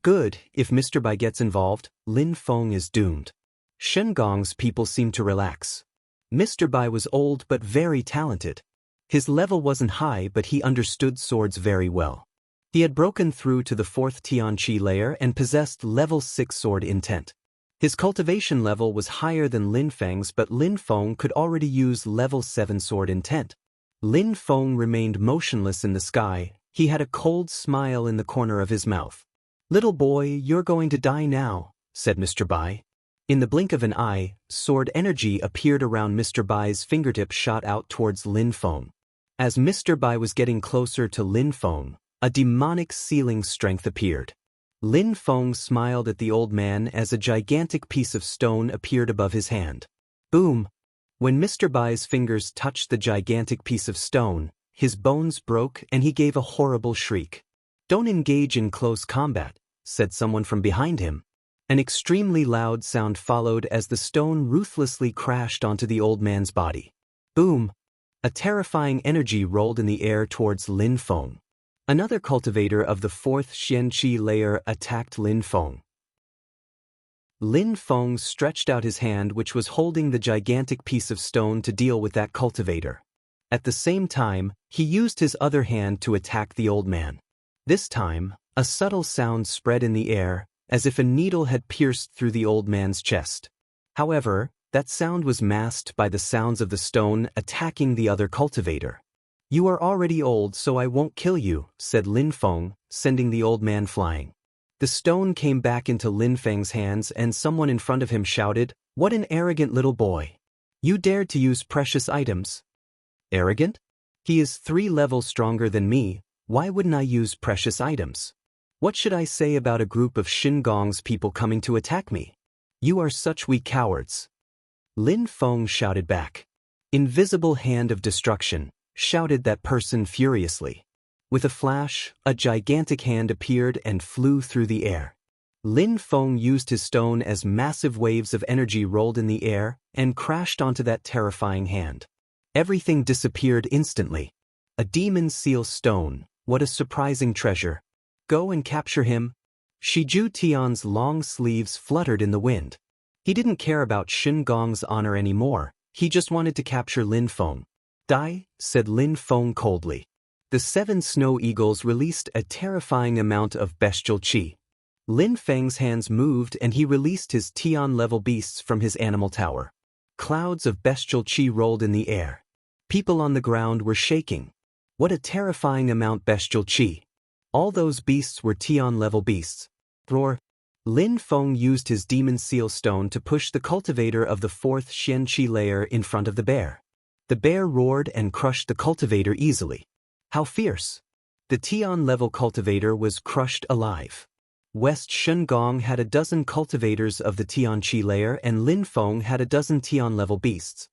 S1: Good, if Mr. Bai gets involved, Lin Feng is doomed. Shengong's people seemed to relax. Mr. Bai was old but very talented. His level wasn't high but he understood swords very well. He had broken through to the 4th Tianqi layer and possessed level 6 sword intent. His cultivation level was higher than Lin Feng's but Lin Feng could already use level 7 sword intent. Lin Feng remained motionless in the sky. He had a cold smile in the corner of his mouth. "Little boy, you're going to die now," said Mr. Bai. In the blink of an eye, sword energy appeared around Mr. Bai's fingertip shot out towards Lin Feng. As Mr. Bai was getting closer to Lin Feng, a demonic sealing strength appeared. Lin Feng smiled at the old man as a gigantic piece of stone appeared above his hand. Boom! When Mr. Bai's fingers touched the gigantic piece of stone, his bones broke and he gave a horrible shriek. "Don't engage in close combat," said someone from behind him. An extremely loud sound followed as the stone ruthlessly crashed onto the old man's body. Boom! A terrifying energy rolled in the air towards Lin Feng. Another cultivator of the 4th Xianqi layer attacked Lin Feng. Lin Feng stretched out his hand which was holding the gigantic piece of stone to deal with that cultivator. At the same time, he used his other hand to attack the old man. This time, a subtle sound spread in the air, as if a needle had pierced through the old man's chest. However, that sound was masked by the sounds of the stone attacking the other cultivator. "You are already old so I won't kill you," said Lin Feng, sending the old man flying. The stone came back into Lin Feng's hands and someone in front of him shouted, "What an arrogant little boy! You dared to use precious items." Arrogant? He is 3 levels stronger than me, why wouldn't I use precious items? What should I say about a group of Shengong's people coming to attack me? You are such weak cowards. Lin Feng shouted back. "Invisible hand of destruction," shouted that person furiously. With a flash, a gigantic hand appeared and flew through the air. Lin Feng used his stone as massive waves of energy rolled in the air and crashed onto that terrifying hand. Everything disappeared instantly. A demon seal stone, what a surprising treasure. Go and capture him. Shiju Tian's long sleeves fluttered in the wind. He didn't care about Shengong's honor anymore, he just wanted to capture Lin Feng. "Die," said Lin Feng coldly. The 7 snow eagles released a terrifying amount of bestial qi. Lin Feng's hands moved and he released his Tian-level beasts from his animal tower. Clouds of bestial qi rolled in the air. People on the ground were shaking. What a terrifying amount bestial qi. All those beasts were Tian-level beasts. Roar! Lin Feng used his demon seal stone to push the cultivator of the 4th Xianqi layer in front of the bear. The bear roared and crushed the cultivator easily. How fierce! The Tian-level cultivator was crushed alive. West Shengong had a dozen cultivators of the Tianqi layer and Lin Feng had a dozen Tian-level beasts.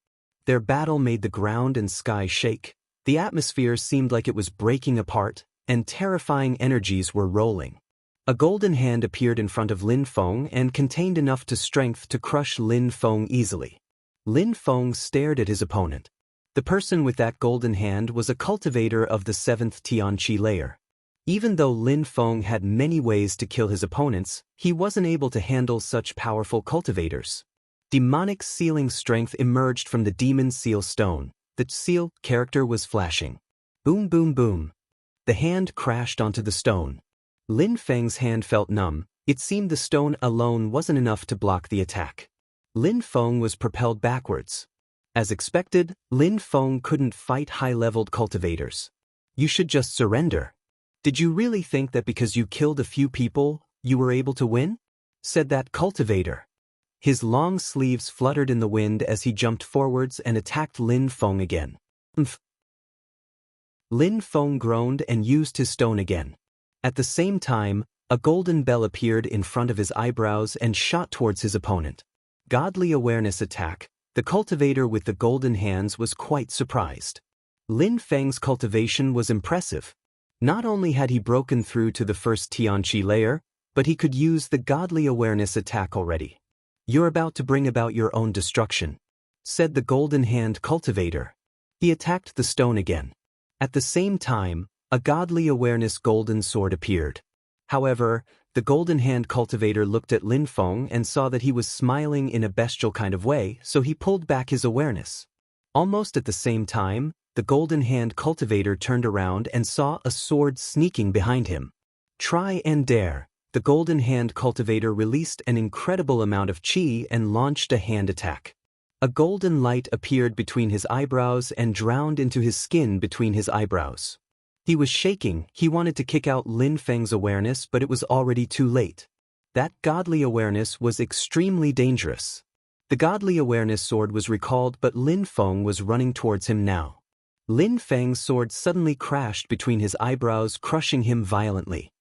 S1: Their battle made the ground and sky shake. The atmosphere seemed like it was breaking apart, and terrifying energies were rolling. A golden hand appeared in front of Lin Feng and contained enough strength to crush Lin Feng easily. Lin Feng stared at his opponent. The person with that golden hand was a cultivator of the 7th Tianqi layer. Even though Lin Feng had many ways to kill his opponents, he wasn't able to handle such powerful cultivators. Demonic sealing strength emerged from the demon seal stone. The seal character was flashing. Boom boom boom. The hand crashed onto the stone. Lin Feng's hand felt numb. It seemed the stone alone wasn't enough to block the attack. Lin Feng was propelled backwards. As expected, Lin Feng couldn't fight high-leveled cultivators. "You should just surrender. Did you really think that because you killed a few people, you were able to win?" said that cultivator. His long sleeves fluttered in the wind as he jumped forwards and attacked Lin Feng again. "Umph." Lin Feng groaned and used his stone again. At the same time, a golden bell appeared in front of his eyebrows and shot towards his opponent. Godly awareness attack. The cultivator with the golden hands was quite surprised. Lin Feng's cultivation was impressive. Not only had he broken through to the 1st Tianqi layer, but he could use the godly awareness attack already. "You're about to bring about your own destruction," said the Golden Hand cultivator. He attacked the stone again. At the same time, a godly awareness golden sword appeared. However, the Golden Hand cultivator looked at Lin Feng and saw that he was smiling in a bestial kind of way, so he pulled back his awareness. Almost at the same time, the Golden Hand cultivator turned around and saw a sword sneaking behind him. Try and dare. The Golden Hand cultivator released an incredible amount of chi and launched a hand attack. A golden light appeared between his eyebrows and drowned into his skin between his eyebrows. He was shaking. He wanted to kick out Lin Feng's awareness, but it was already too late. That godly awareness was extremely dangerous. The godly awareness sword was recalled, but Lin Feng was running towards him now. Lin Feng's sword suddenly crashed between his eyebrows, crushing him violently.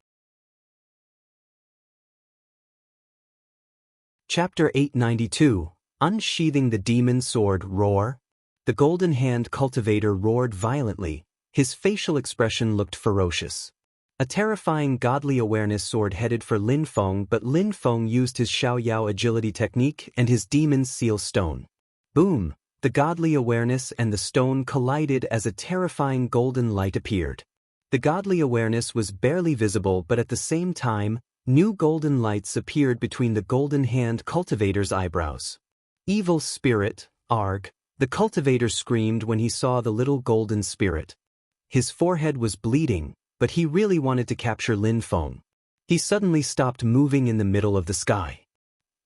S1: Chapter 892. Unsheathing the Demon Sword. Roar. The Golden Hand cultivator roared violently. His facial expression looked ferocious. A terrifying godly awareness sword headed for Lin Feng, but Lin Feng used his Xiaoyao agility technique and his demon's seal stone. Boom! The godly awareness and the stone collided as a terrifying golden light appeared. The godly awareness was barely visible, but at the same time, new golden lights appeared between the Golden Hand cultivator's eyebrows. Evil spirit, Arg! The cultivator screamed when he saw the little golden spirit. His forehead was bleeding, but he really wanted to capture Lin Feng. He suddenly stopped moving in the middle of the sky.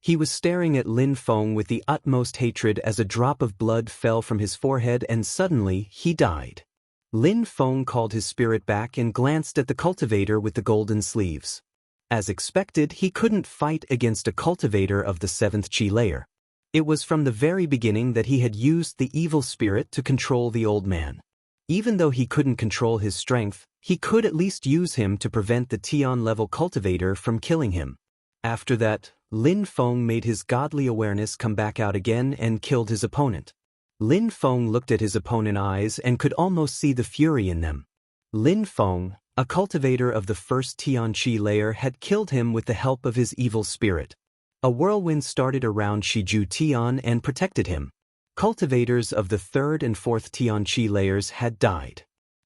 S1: He was staring at Lin Feng with the utmost hatred as a drop of blood fell from his forehead and suddenly he died. Lin Feng called his spirit back and glanced at the cultivator with the golden sleeves. As expected, he couldn't fight against a cultivator of the 7th chi layer. It was from the very beginning that he had used the evil spirit to control the old man. Even though he couldn't control his strength, he could at least use him to prevent the Tian-level cultivator from killing him. After that, Lin Feng made his godly awareness come back out again and killed his opponent. Lin Feng looked at his opponent's eyes and could almost see the fury in them. Lin Feng, a cultivator of the 1st Tian Chi layer, had killed him with the help of his evil spirit. A whirlwind started around Shiju Tian and protected him. Cultivators of the 3rd and 4th Tian Chi layers had died.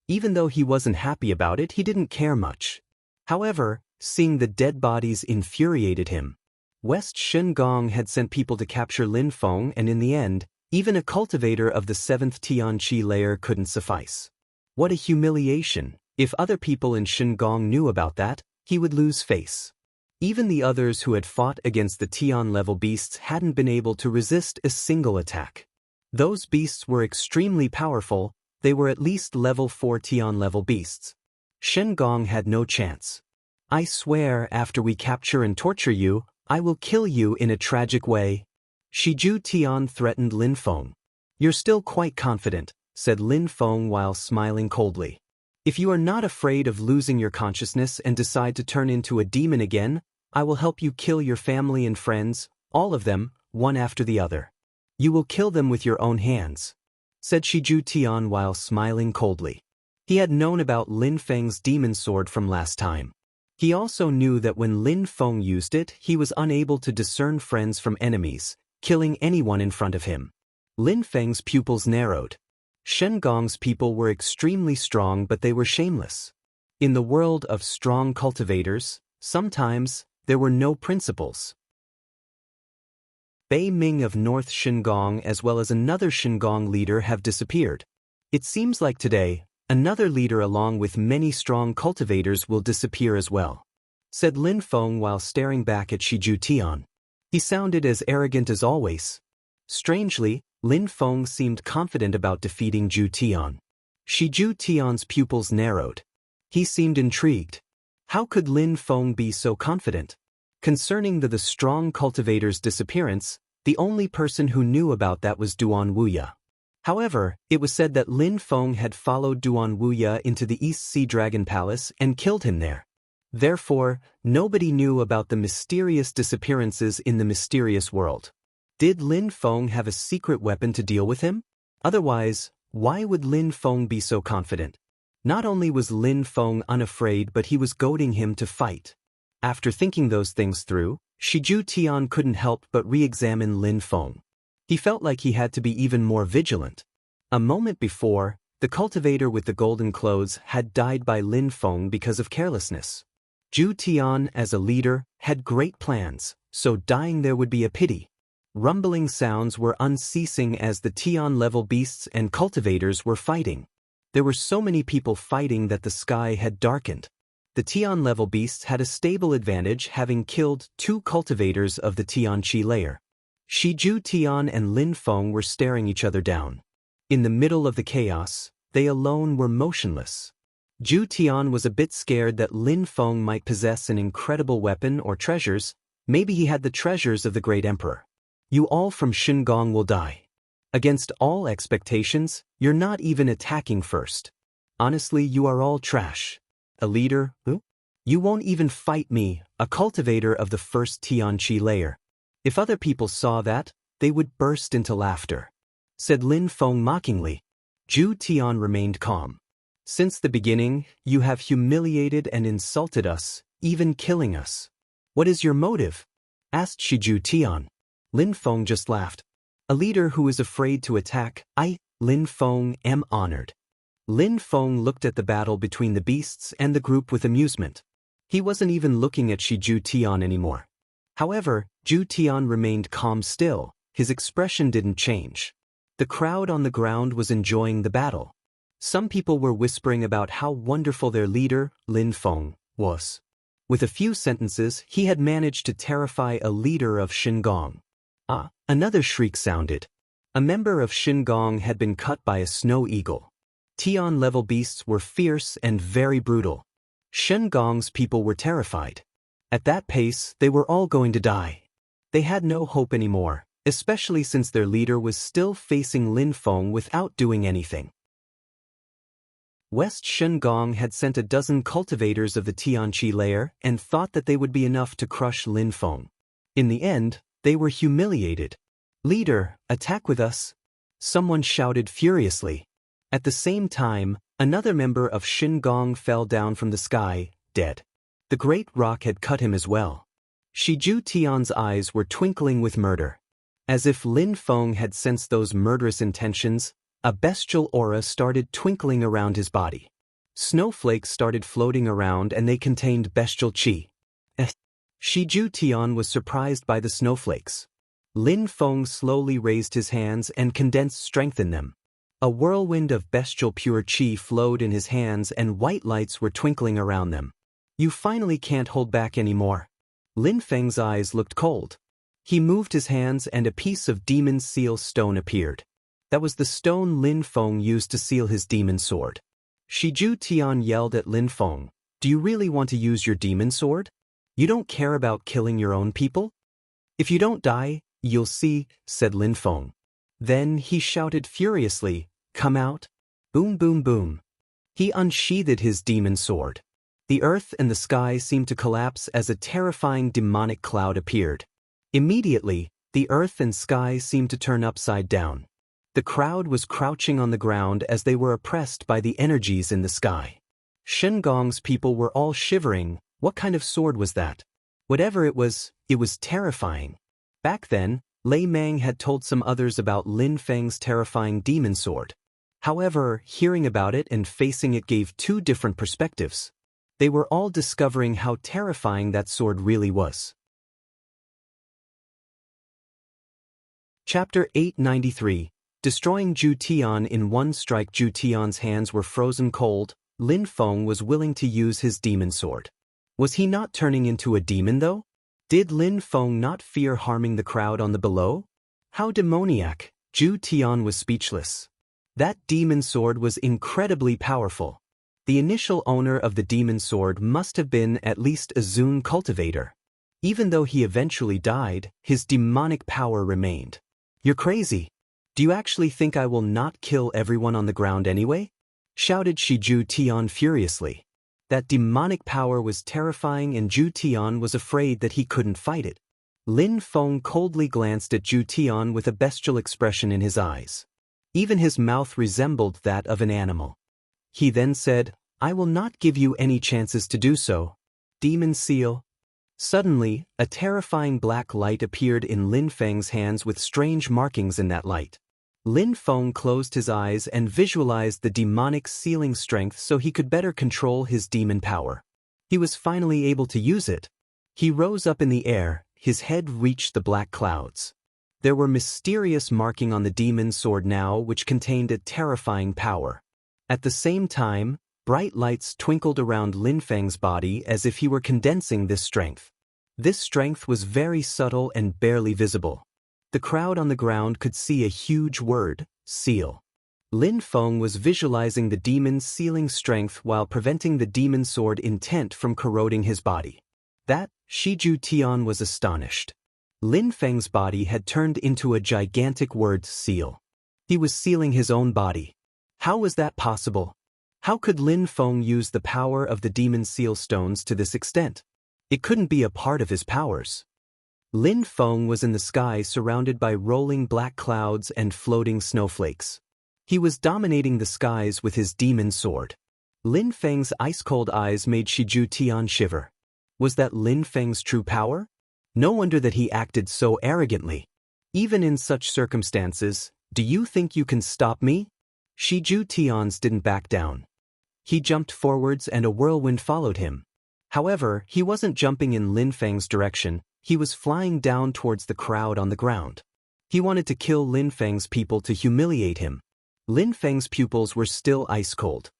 S1: Even though he wasn't happy about it, he didn't care much. However, seeing the dead bodies infuriated him. West Shengong had sent people to capture Lin Feng, and in the end, even a cultivator of the 7th Tian Chi layer couldn't suffice. What a humiliation! If other people in Shengong knew about that, he would lose face. Even the others who had fought against the Tian-level beasts hadn't been able to resist a single attack. Those beasts were extremely powerful. They were at least level 4 Tian-level beasts. Shengong had no chance. "I swear, after we capture and torture you, I will kill you in a tragic way." Shiju Tian threatened Lin Feng. "You're still quite confident," said Lin Feng while smiling coldly. "If you are not afraid of losing your consciousness and decide to turn into a demon again, I will help you kill your family and friends, all of them, one after the other. You will kill them with your own hands," said Shiju Tian while smiling coldly. He had known about Lin Feng's demon sword from last time. He also knew that when Lin Feng used it, he was unable to discern friends from enemies, killing anyone in front of him. Lin Feng's pupils narrowed. Shengong's people were extremely strong, but they were shameless. In the world of strong cultivators, sometimes there were no principles. Bei Ming of North Shengong as well as another Shengong leader have disappeared. It seems like today, another leader along with many strong cultivators will disappear as well, said Lin Feng while staring back at Shiju Tian. He sounded as arrogant as always. Strangely, Lin Feng seemed confident about defeating Ju Tian. Shiju Tian's pupils narrowed. He seemed intrigued. How could Lin Feng be so confident? Concerning the strong cultivator's disappearance, the only person who knew about that was Duan Wuya. However, it was said that Lin Feng had followed Duan Wuya into the East Sea Dragon Palace and killed him there. Therefore, nobody knew about the mysterious disappearances in the mysterious world. Did Lin Feng have a secret weapon to deal with him? Otherwise, why would Lin Feng be so confident? Not only was Lin Feng unafraid, but he was goading him to fight. After thinking those things through, Shiju Tian couldn't help but re-examine Lin Feng. He felt like he had to be even more vigilant. A moment before, the cultivator with the golden clothes had died by Lin Feng because of carelessness. Zhu Tian, as a leader, had great plans, so dying there would be a pity. Rumbling sounds were unceasing as the Tian-level beasts and cultivators were fighting. There were so many people fighting that the sky had darkened. The Tian-level beasts had a stable advantage, having killed 2 cultivators of the Tianqi layer. Shiju Tian and Lin Feng were staring each other down. In the middle of the chaos, they alone were motionless. Zhu Tian was a bit scared that Lin Feng might possess an incredible weapon or treasures. Maybe he had the treasures of the great emperor. You all from Shingong will die. Against all expectations, you're not even attacking first. Honestly, you are all trash. A leader, who? You won't even fight me, a cultivator of the first Tianqi layer. If other people saw that, they would burst into laughter. Said Lin Feng mockingly. Zhu Tian remained calm. Since the beginning, you have humiliated and insulted us, even killing us. What is your motive? Asked Shiju Tian. Lin Feng just laughed. A leader who is afraid to attack, I, Lin Feng, am honored. Lin Feng looked at the battle between the beasts and the group with amusement. He wasn't even looking at Shiju Tian anymore. However, Zhu Tian remained calm still. His expression didn't change. The crowd on the ground was enjoying the battle. Some people were whispering about how wonderful their leader, Lin Feng, was. With a few sentences, he had managed to terrify a leader of Shingong. Ah, another shriek sounded. A member of Shingong had been cut by a snow eagle. Tian-level beasts were fierce and very brutal. Shingong's people were terrified. At that pace, they were all going to die. They had no hope anymore, especially since their leader was still facing Lin Feng without doing anything. West Shingong had sent a dozen cultivators of the Tianqi layer and thought that they would be enough to crush Lin Feng. In the end, they were humiliated. Leader, attack with us! Someone shouted furiously. At the same time, another member of Shingong fell down from the sky, dead. The great rock had cut him as well. Shiju Tian's eyes were twinkling with murder. As if Lin Feng had sensed those murderous intentions, a bestial aura started twinkling around his body. Snowflakes started floating around and they contained bestial qi. Shiju Tian was surprised by the snowflakes. Lin Feng slowly raised his hands and condensed strength in them. A whirlwind of bestial pure qi flowed in his hands and white lights were twinkling around them. You finally can't hold back anymore. Lin Feng's eyes looked cold. He moved his hands and a piece of demon seal stone appeared. That was the stone Lin Feng used to seal his demon sword. Shiju Tian yelled at Lin Feng, "Do you really want to use your demon sword? You don't care about killing your own people? If you don't die, you'll see," said Lin Feng. Then he shouted furiously, "Come out!" Boom boom boom. He unsheathed his demon sword. The earth and the sky seemed to collapse as a terrifying demonic cloud appeared. Immediately, the earth and sky seemed to turn upside down. The crowd was crouching on the ground as they were oppressed by the energies in the sky. Shingong's people were all shivering. What kind of sword was that? Whatever it was terrifying. Back then, Lei Mang had told some others about Lin Feng's terrifying demon sword. However, hearing about it and facing it gave 2 different perspectives. They were all discovering how terrifying that sword really was. Chapter 893. Destroying Zhu Tian in one strike. Zhu Tian's hands were frozen cold. Lin Feng was willing to use his demon sword. Was he not turning into a demon though? Did Lin Feng not fear harming the crowd on the below? How demoniac! Zhu Tian was speechless. That demon sword was incredibly powerful. The initial owner of the demon sword must have been at least a Zun cultivator. Even though he eventually died, his demonic power remained. You're crazy. Do you actually think I will not kill everyone on the ground anyway? Shouted Shiju Tian furiously. That demonic power was terrifying and Zhu Tian was afraid that he couldn't fight it. Lin Feng coldly glanced at Zhu Tian with a bestial expression in his eyes. Even his mouth resembled that of an animal. He then said, "I will not give you any chances to do so. Demon seal." Suddenly, a terrifying black light appeared in Lin Feng's hands with strange markings in that light. Lin Feng closed his eyes and visualized the demonic sealing strength so he could better control his demon power. He was finally able to use it. He rose up in the air, his head reached the black clouds. There were mysterious markings on the demon sword now which contained a terrifying power. At the same time, bright lights twinkled around Lin Feng's body as if he were condensing this strength. This strength was very subtle and barely visible. The crowd on the ground could see a huge word, seal. Lin Feng was visualizing the demon's sealing strength while preventing the demon sword intent from corroding his body. That, Shiju Tian was astonished. Lin Feng's body had turned into a gigantic word seal. He was sealing his own body. How was that possible? How could Lin Feng use the power of the demon seal stones to this extent? It couldn't be a part of his powers. Lin Feng was in the sky surrounded by rolling black clouds and floating snowflakes. He was dominating the skies with his demon sword. Lin Feng's ice-cold eyes made Shiju Tian shiver. Was that Lin Feng's true power? No wonder that he acted so arrogantly. Even in such circumstances, do you think you can stop me? Shiju Tian's didn't back down. He jumped forwards and a whirlwind followed him. However, he wasn't jumping in Lin Feng's direction, he was flying down towards the crowd on the ground. He wanted to kill Lin Feng's people to humiliate him. Lin Feng's pupils were still ice-cold.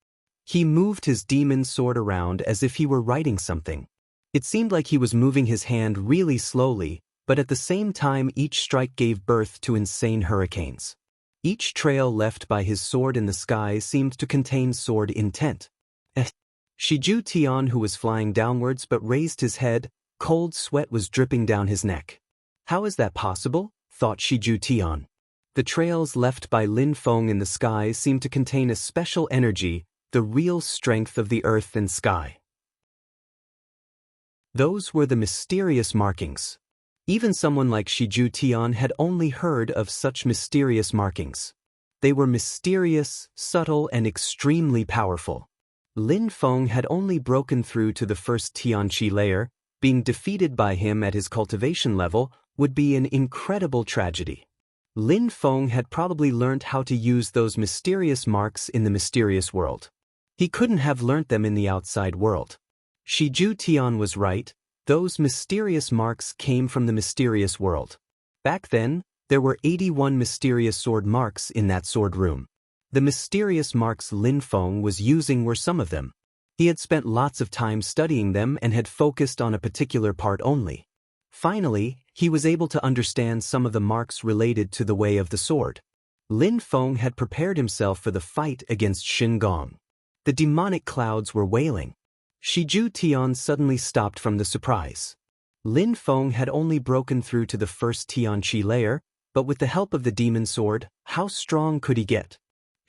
S1: He moved his demon sword around as if he were writing something. It seemed like he was moving his hand really slowly, but at the same time each strike gave birth to insane hurricanes. Each trail left by his sword in the sky seemed to contain sword intent. Shiju Tian, who was flying downwards but raised his head, cold sweat was dripping down his neck. How is that possible? Thought Shiju Tian. The trails left by Lin Feng in the sky seemed to contain a special energy, the real strength of the earth and sky. Those were the mysterious markings. Even someone like Shiju Tian had only heard of such mysterious markings. They were mysterious, subtle, and extremely powerful. Lin Feng had only broken through to the first Tianqi layer. Being defeated by him at his cultivation level would be an incredible tragedy. Lin Feng had probably learnt how to use those mysterious marks in the mysterious world. He couldn't have learnt them in the outside world. Shiju Tian was right, those mysterious marks came from the mysterious world. Back then, there were 81 mysterious sword marks in that sword room. The mysterious marks Lin Feng was using were some of them. He had spent lots of time studying them and had focused on a particular part only. Finally, he was able to understand some of the marks related to the way of the sword. Lin Feng had prepared himself for the fight against Shin Gong. The demonic clouds were wailing. Shiju Tian suddenly stopped from the surprise. Lin Feng had only broken through to the first Tianqi layer, but with the help of the demon sword, how strong could he get?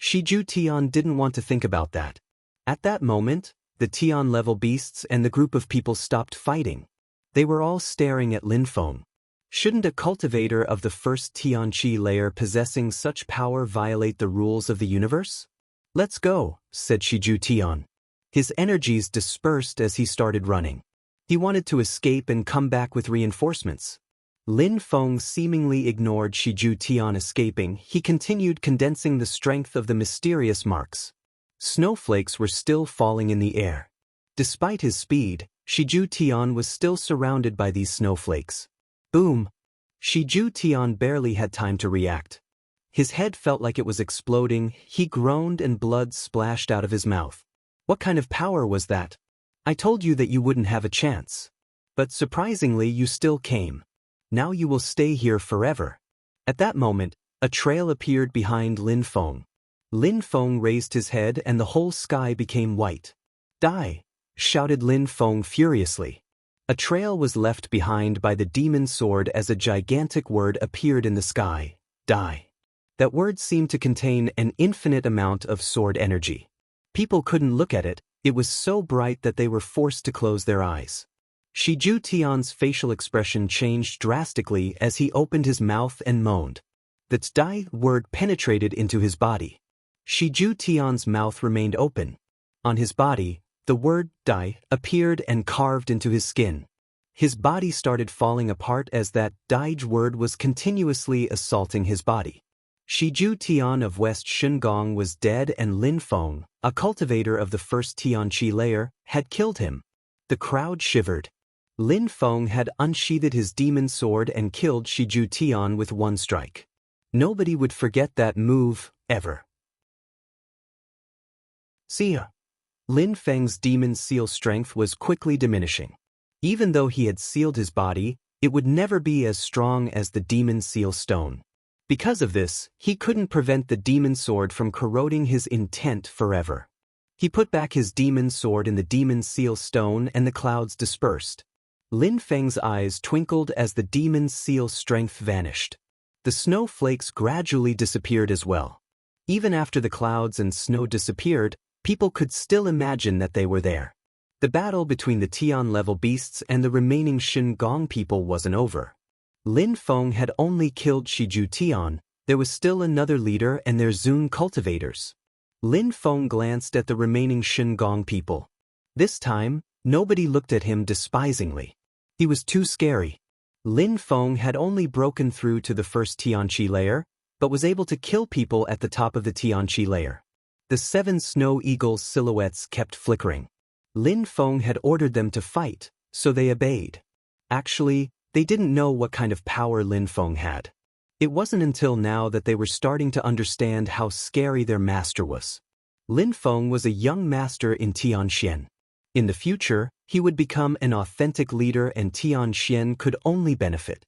S1: Shiju Tian didn't want to think about that. At that moment, the Tian-level beasts and the group of people stopped fighting. They were all staring at Lin Feng. Shouldn't a cultivator of the first Tianqi layer possessing such power violate the rules of the universe? Let's go, said Shiju Tian. His energies dispersed as he started running. He wanted to escape and come back with reinforcements. Lin Feng seemingly ignored Shiju Tian escaping. He continued condensing the strength of the mysterious marks. Snowflakes were still falling in the air. Despite his speed, Shiju Tian was still surrounded by these snowflakes. Boom! Shiju Tian barely had time to react. His head felt like it was exploding. He groaned and blood splashed out of his mouth. What kind of power was that? I told you that you wouldn't have a chance. But surprisingly, you still came. Now you will stay here forever. At that moment, a trail appeared behind Lin Feng. Lin Feng raised his head and the whole sky became white. Die! Shouted Lin Feng furiously. A trail was left behind by the demon sword as a gigantic word appeared in the sky. Die. That word seemed to contain an infinite amount of sword energy. People couldn't look at it, it was so bright that they were forced to close their eyes. Shiju Tian's facial expression changed drastically as he opened his mouth and moaned. The "die" word penetrated into his body. Shiju Tian's mouth remained open. On his body, the word "die" appeared and carved into his skin. His body started falling apart as that Daij word was continuously assaulting his body. Shiju Tian of West Shungong was dead and Lin Feng, a cultivator of the first Tianqi layer, had killed him. The crowd shivered. Lin Feng had unsheathed his demon sword and killed Shiju Tian with one strike. Nobody would forget that move, ever. See ya. Lin Feng's demon seal strength was quickly diminishing. Even though he had sealed his body, it would never be as strong as the demon seal stone. Because of this, he couldn't prevent the demon sword from corroding his intent forever. He put back his demon sword in the demon seal stone and the clouds dispersed. Lin Feng's eyes twinkled as the demon seal strength vanished. The snowflakes gradually disappeared as well. Even after the clouds and snow disappeared, people could still imagine that they were there. The battle between the Tian-level beasts and the remaining Shungong people wasn't over. Lin Feng had only killed Shiju Tian. There was still another leader and their Zun cultivators. Lin Feng glanced at the remaining Shungong people. This time, nobody looked at him despisingly. He was too scary. Lin Feng had only broken through to the first Tianqi layer, but was able to kill people at the top of the Tianqi layer. The 7 snow eagles' silhouettes kept flickering. Lin Feng had ordered them to fight, so they obeyed. Actually, they didn't know what kind of power Lin Feng had. It wasn't until now that they were starting to understand how scary their master was. Lin Feng was a young master in Tianxian. In the future, he would become an authentic leader and Tianxian could only benefit.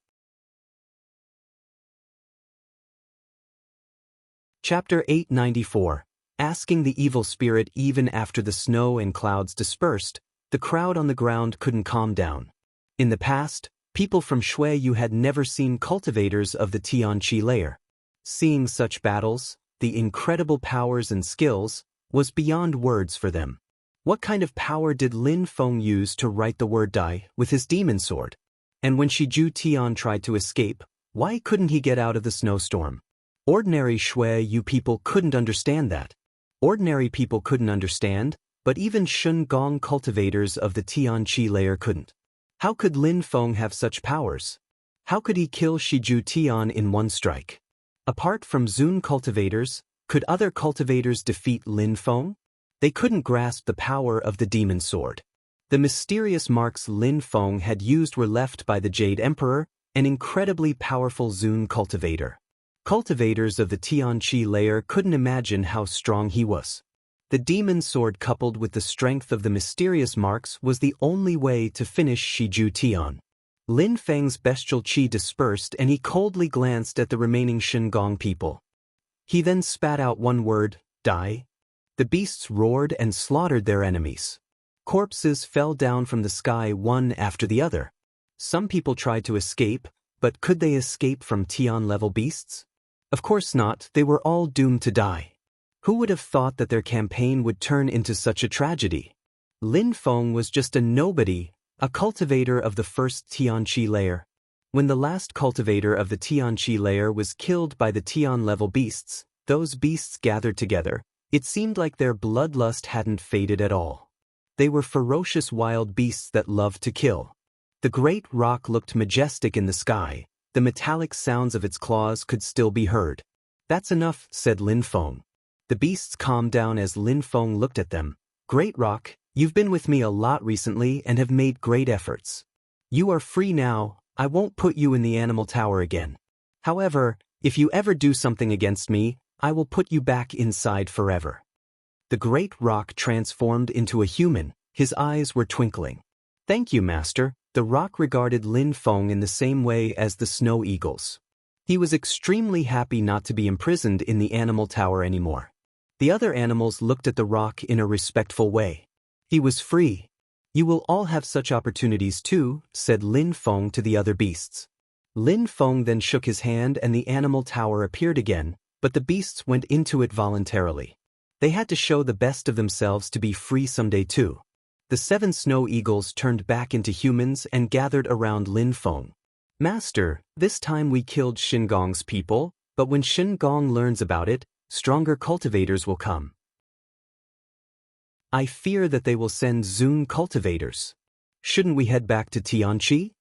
S1: Chapter 894. Asking the evil spirit. Even after the snow and clouds dispersed, the crowd on the ground couldn't calm down. In the past, people from Shuiyu had never seen cultivators of the Tianqi layer. Seeing such battles, the incredible powers and skills, was beyond words for them. What kind of power did Lin Feng use to write the word "die" with his demon sword? And when Shiju Tian tried to escape, why couldn't he get out of the snowstorm? Ordinary Shuiyu people couldn't understand that. Ordinary people couldn't understand, but even Shungong cultivators of the Tianqi layer couldn't. How could Lin Feng have such powers? How could he kill Shiju Tian in one strike? Apart from Zun cultivators, could other cultivators defeat Lin Feng? They couldn't grasp the power of the demon sword. The mysterious marks Lin Feng had used were left by the Jade Emperor, an incredibly powerful Zun cultivator. Cultivators of the Tianqi layer couldn't imagine how strong he was. The demon sword coupled with the strength of the mysterious marks was the only way to finish Shiju Tian. Lin Feng's bestial qi dispersed and he coldly glanced at the remaining Shungong people. He then spat out one word, "Die." The beasts roared and slaughtered their enemies. Corpses fell down from the sky one after the other. Some people tried to escape, but could they escape from Tian-level beasts? Of course not, they were all doomed to die. Who would have thought that their campaign would turn into such a tragedy? Lin Feng was just a nobody, a cultivator of the first Tianqi layer. When the last cultivator of the Tianqi layer was killed by the Tian-level beasts, those beasts gathered together. It seemed like their bloodlust hadn't faded at all. They were ferocious wild beasts that loved to kill. The great rock looked majestic in the sky. The metallic sounds of its claws could still be heard. "That's enough," said Lin Feng. The beasts calmed down as Lin Feng looked at them. "Great rock, you've been with me a lot recently and have made great efforts. You are free now. I won't put you in the animal tower again. However, if you ever do something against me, I will put you back inside forever." The great rock transformed into a human. His eyes were twinkling. "Thank you, master." The rock regarded Lin Feng in the same way as the snow eagles. He was extremely happy not to be imprisoned in the animal tower anymore. The other animals looked at the rock in a respectful way. He was free. "You will all have such opportunities too," said Lin Feng to the other beasts. Lin Feng then shook his hand and the animal tower appeared again, but the beasts went into it voluntarily. They had to show the best of themselves to be free someday too. The 7 snow eagles turned back into humans and gathered around Lin Feng. "Master, this time we killed Shungong's people, but when Shungong learns about it, stronger cultivators will come. I fear that they will send Zun cultivators." Shouldn't we head back to Tianqi?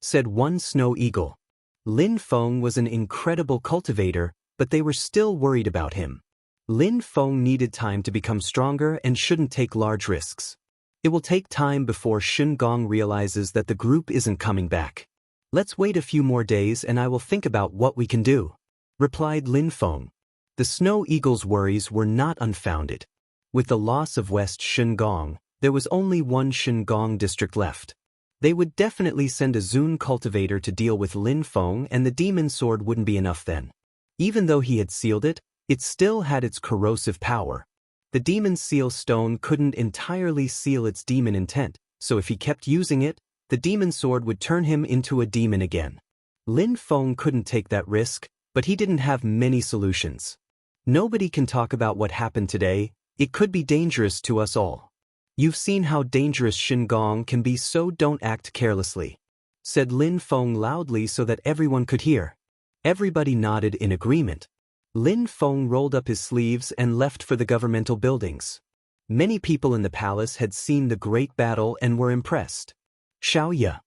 S1: Said one snow eagle. Lin Feng was an incredible cultivator, but they were still worried about him. Lin Feng needed time to become stronger and shouldn't take large risks. It will take time before Shun Gong realizes that the group isn't coming back. Let's wait a few more days and I will think about what we can do, replied Lin Feng. The Snow Eagle's worries were not unfounded. With the loss of West Shun Gong, there was only one Shun Gong district left. They would definitely send a Zun cultivator to deal with Lin Feng, and the demon sword wouldn't be enough then. Even though he had sealed it, it still had its corrosive power. The demon seal stone couldn't entirely seal its demon intent, so if he kept using it, the demon sword would turn him into a demon again. Lin Feng couldn't take that risk, but he didn't have many solutions. Nobody can talk about what happened today. It could be dangerous to us all. You've seen how dangerous Shin Gong can be, so don't act carelessly, said Lin Feng loudly so that everyone could hear. Everybody nodded in agreement. Lin Feng rolled up his sleeves and left for the governmental buildings. Many people in the palace had seen the great battle and were impressed. Xiaoya.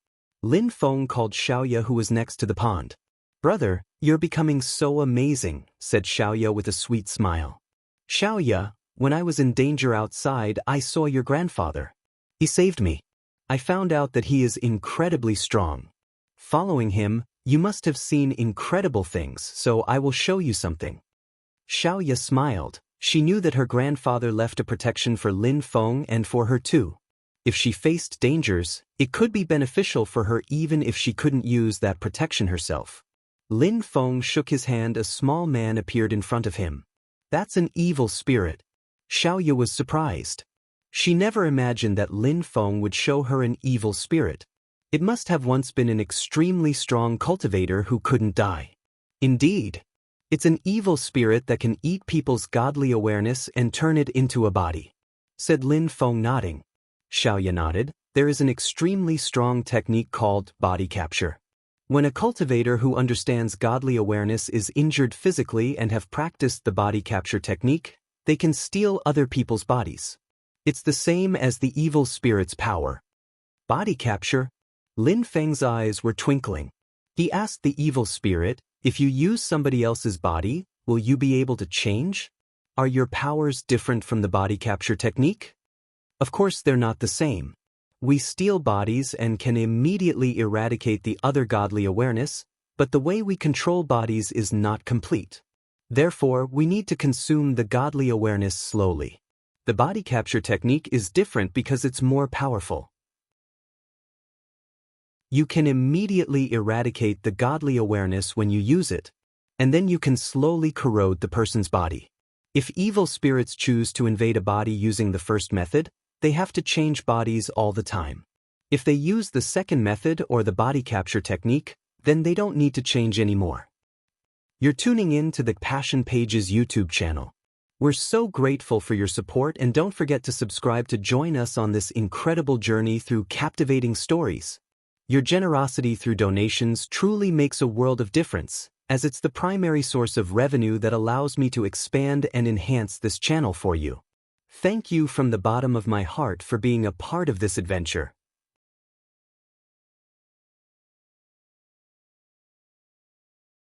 S1: Lin Feng called Xiaoya, who was next to the pond. Brother, you're becoming so amazing, said Xiaoya with a sweet smile. Xiaoya, when I was in danger outside, I saw your grandfather. He saved me. I found out that he is incredibly strong. Following him, you must have seen incredible things, so I will show you something. Xiaoya smiled. She knew that her grandfather left a protection for Lin Feng and for her too. If she faced dangers, it could be beneficial for her even if she couldn't use that protection herself. Lin Feng shook his hand. A small man appeared in front of him. That's an evil spirit. Xiaoya was surprised. She never imagined that Lin Feng would show her an evil spirit. It must have once been an extremely strong cultivator who couldn't die. Indeed, it's an evil spirit that can eat people's godly awareness and turn it into a body, said Lin Feng, nodding. Xiaoya nodded. There is an extremely strong technique called body capture. When a cultivator who understands godly awareness is injured physically and have practiced the body capture technique, they can steal other people's bodies. It's the same as the evil spirit's power. Body capture? Lin Feng's eyes were twinkling. He asked the evil spirit, if you use somebody else's body, will you be able to change? Are your powers different from the body capture technique? Of course they're not the same. We steal bodies and can immediately eradicate the other godly awareness, but the way we control bodies is not complete. Therefore, we need to consume the godly awareness slowly. The body capture technique is different because it's more powerful. You can immediately eradicate the godly awareness when you use it, and then you can slowly corrode the person's body. If evil spirits choose to invade a body using the first method, they have to change bodies all the time. If they use the second method or the body capture technique, then they don't need to change anymore. You're tuning in to the Passion Pages YouTube channel. We're so grateful for your support, and don't forget to subscribe to join us on this incredible journey through captivating stories. Your generosity through donations truly makes a world of difference, as it's the primary source of revenue that allows me to expand and enhance this channel for you. Thank you from the bottom of my heart for being a part of this adventure.